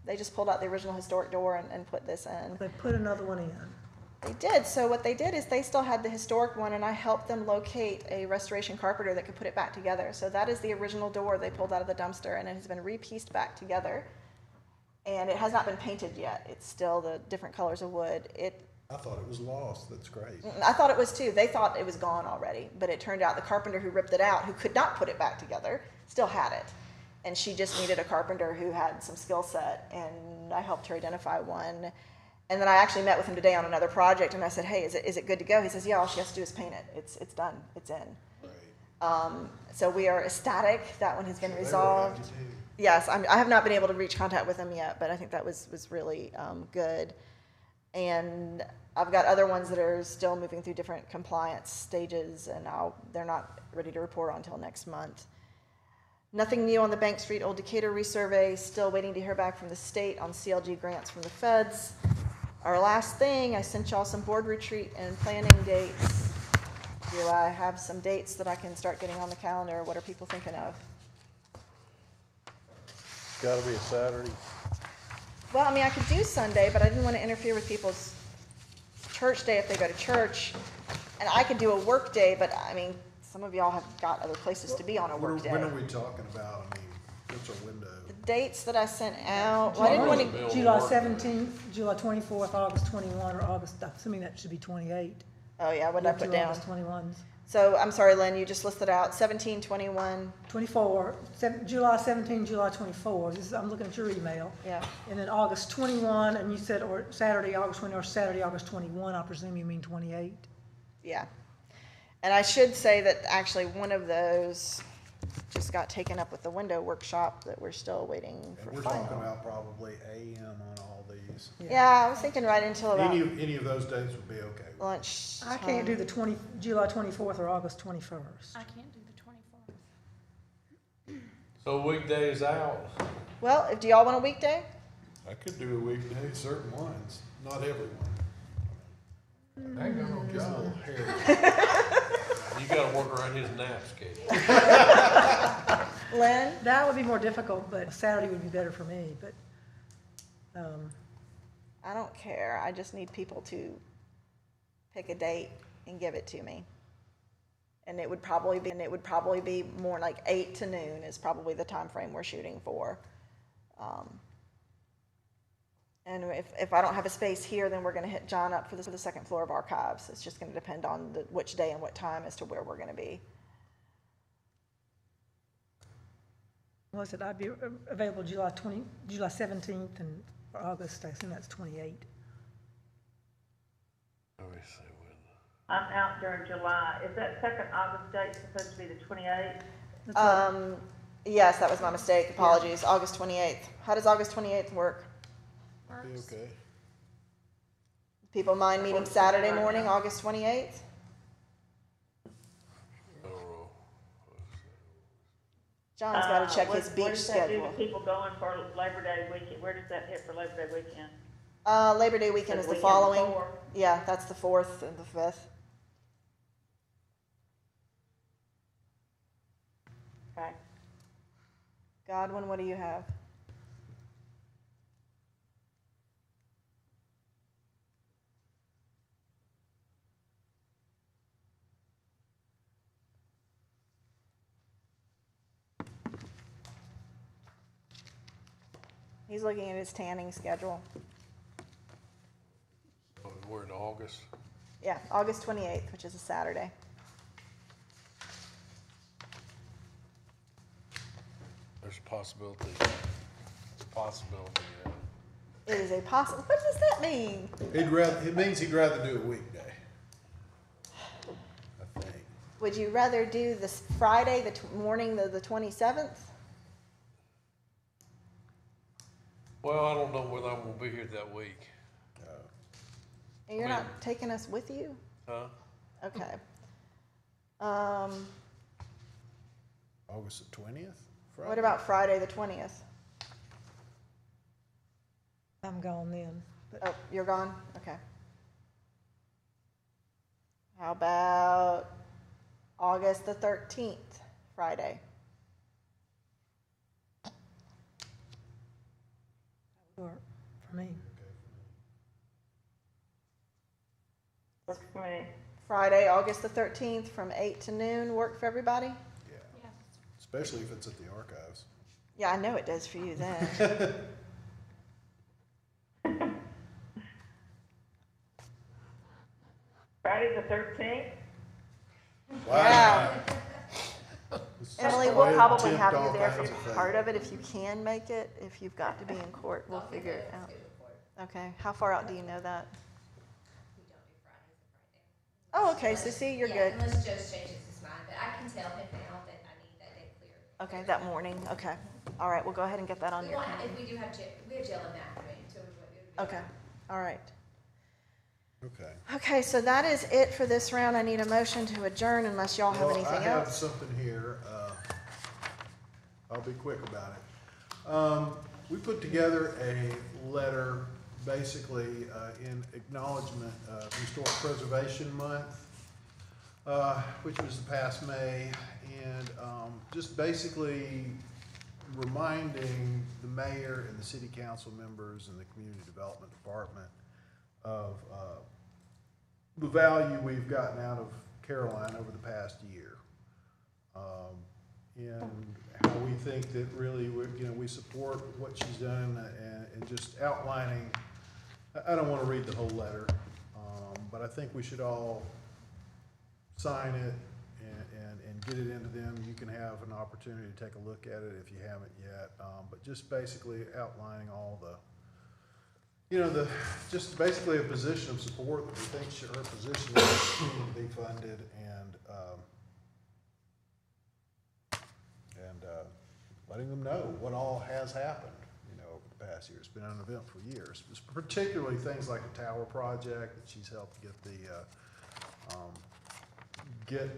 they just pulled out the original historic door and put this in. They put another one in. They did. So what they did is they still had the historic one, and I helped them locate a restoration carpenter that could put it back together. So that is the original door they pulled out of the dumpster, and it has been repieced back together. And it has not been painted yet. It's still the different colors of wood. I thought it was lost. That's great. I thought it was too. They thought it was gone already, but it turned out the carpenter who ripped it out, who could not put it back together, still had it. And she just needed a carpenter who had some skill set, and I helped her identify one. And then I actually met with him today on another project, and I said, hey, is it good to go? He says, yeah, all she has to do is paint it. It's done. It's in. Great. So we are ecstatic. That one has been They were resolved. happy too. Yes, I have not been able to reach contact with them yet, but I think that was really good. And I've got other ones that are still moving through different compliance stages, and they're not ready to report on until next month. Nothing new on the Bank Street Old Decatur resurvey. Still waiting to hear back from the state on CLG grants from the feds. Our last thing, I sent y'all some board retreat and planning dates. Do I have some dates that I can start getting on the calendar? What are people thinking of? Gotta be a Saturday. Well, I mean, I could do Sunday, but I didn't want to interfere with people's church day if they go to church. And I could do a work day, but I mean, some of y'all have got other places to be on a work day. When are we talking about? I mean, what's our window? The dates that I sent out, well, I didn't want to, July 17th, July 24th, August 21, or August, assuming that should be 28. oh yeah, what did I put down? August 21s. So, I'm sorry, Lynn, you just listed out 17, 21, 24, July 17, July 24. I'm looking at your email. yeah. And then August 21, and you said, or Saturday, August 20, or Saturday, August 21. I presume you mean 28. Yeah. And I should say that actually one of those, just got taken up with the window workshop that we're still waiting for And we're talking final. about probably AM on all these. Yeah, I was thinking right until about Any of those dates would be okay. lunch. I can't do the July 24th or August 21st. I can't do the 24th. So weekdays out. Well, do y'all want a weekday? I could do a weekday, certain ones, not every one. I ain't got no Just a job. little hairy. You gotta work around his nap schedule. Lynn? That would be more difficult, but Saturday would be better for me, but, I don't care. I just need people to pick a date and give it to me. And it would probably be more like 8 to noon is probably the time frame we're shooting for. And if I don't have a space here, then we're gonna hit John up for the second floor of archives. It's just gonna depend on which day and what time as to where we're gonna be. well, I said I'd be available July 17th and for August, I assume that's 28. Let me see when. I'm out during July. Is that second August date supposed to be the 28th? That's what- Yes, that was my mistake. Apologies. August 28th. How does August 28th work? Be okay. People mind meeting Saturday morning, August 28th? John's got to check his What beach does that do schedule. with people going for Labor Day weekend? Where does that hit for Labor Day weekend? Labor Day weekend is the weekend following. before? Yeah, that's the 4th and the 5th. Okay. Godwin, what do you have? He's looking at his tanning schedule. We're in August. Yeah, August 28th, which is a Saturday. There's a possibility. Yeah. It is a possible. What does that mean? It means he'd rather do a weekday. I think. Would you rather do this Friday, the morning of the 27th? Well, I don't know whether I'm gonna be here that week. And you're I mean- not taking us with you? Huh? Okay. August the 20th? What about Friday, the 20th? I'm gone then. But Oh, you're gone? Okay. How about August the 13th, Friday? work for me. Works for me. Friday, August the 13th, from 8 to noon, work for everybody? Yeah, especially if it's at the archives. Yeah, I know it does for you then. Friday the 13th? Yeah. Emily, Go we'll ahead and probably tempt have you all there kinds for of things. part of it if you can make it. If you've got to be in court, we'll figure it out. Okay, how far out do you know that? We don't do Fridays or Friday. Oh, okay, so see, you're Yeah, good. unless Joe changes his mind, but I can tell him now that I need that day clear. Okay, that morning, okay. All right, we'll go ahead and get that on We your won't have, calendar. if we do have jail, we have jail in the afternoon, so it would be. Okay, all right. Okay. Okay, so that is it for this round. I need a motion to adjourn unless y'all have Well, anything I have else. something here. I'll be quick about it. We put together a letter, basically, in acknowledgement of Historic Preservation Month, which was the past May, and just basically reminding the mayor and the city council members and the community development department of the value we've gotten out of Caroline over the past year. And how we think that really, we support what she's done and just outlining, I don't want to read the whole letter, but I think we should all sign it and get it into them. You can have an opportunity to take a look at it if you haven't yet, but just basically outlining all just basically a position of support that we think her position is to be funded, and letting them know what all has happened, you know, over the past year. It's been an event for years. It's particularly things like the tower project that she's helped get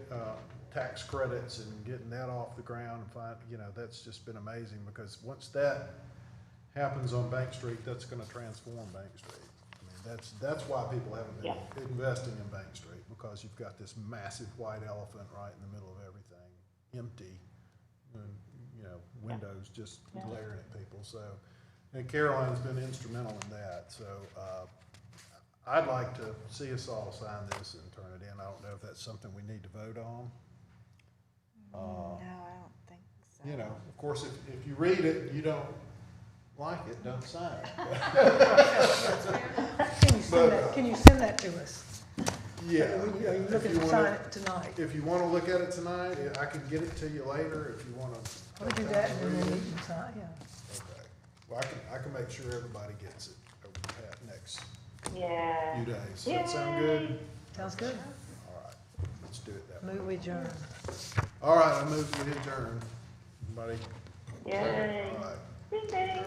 tax credits and getting that off the ground and find, you know, that's just been amazing because once that happens on Bank Street, that's gonna transform Bank Street. I mean, that's why people haven't been investing in Bank Street, because you've got this massive white elephant right in the middle of everything, empty, and, you know, windows just glaring at people, so. And Caroline's been instrumental in that, so, I'd like to see us all sign this and turn it in. I don't know if that's something we need to vote on. No, I don't think so. You know, of course, if you read it, you don't like it, don't sign it. Can you send that to us? Yeah. Are you If looking you to wanna- sign it tonight? If you wanna look at it tonight, I can get it to you later if you wanna. We'll do that and then we'll meet and sign, yeah. Okay. Well, I can make sure everybody gets it over the next Yeah. few days. Does that sound good? Sounds good. All right, let's do it that way. Move adjourn. All right, I move to adjourn. Everybody? Yay. All right. Ding, ding.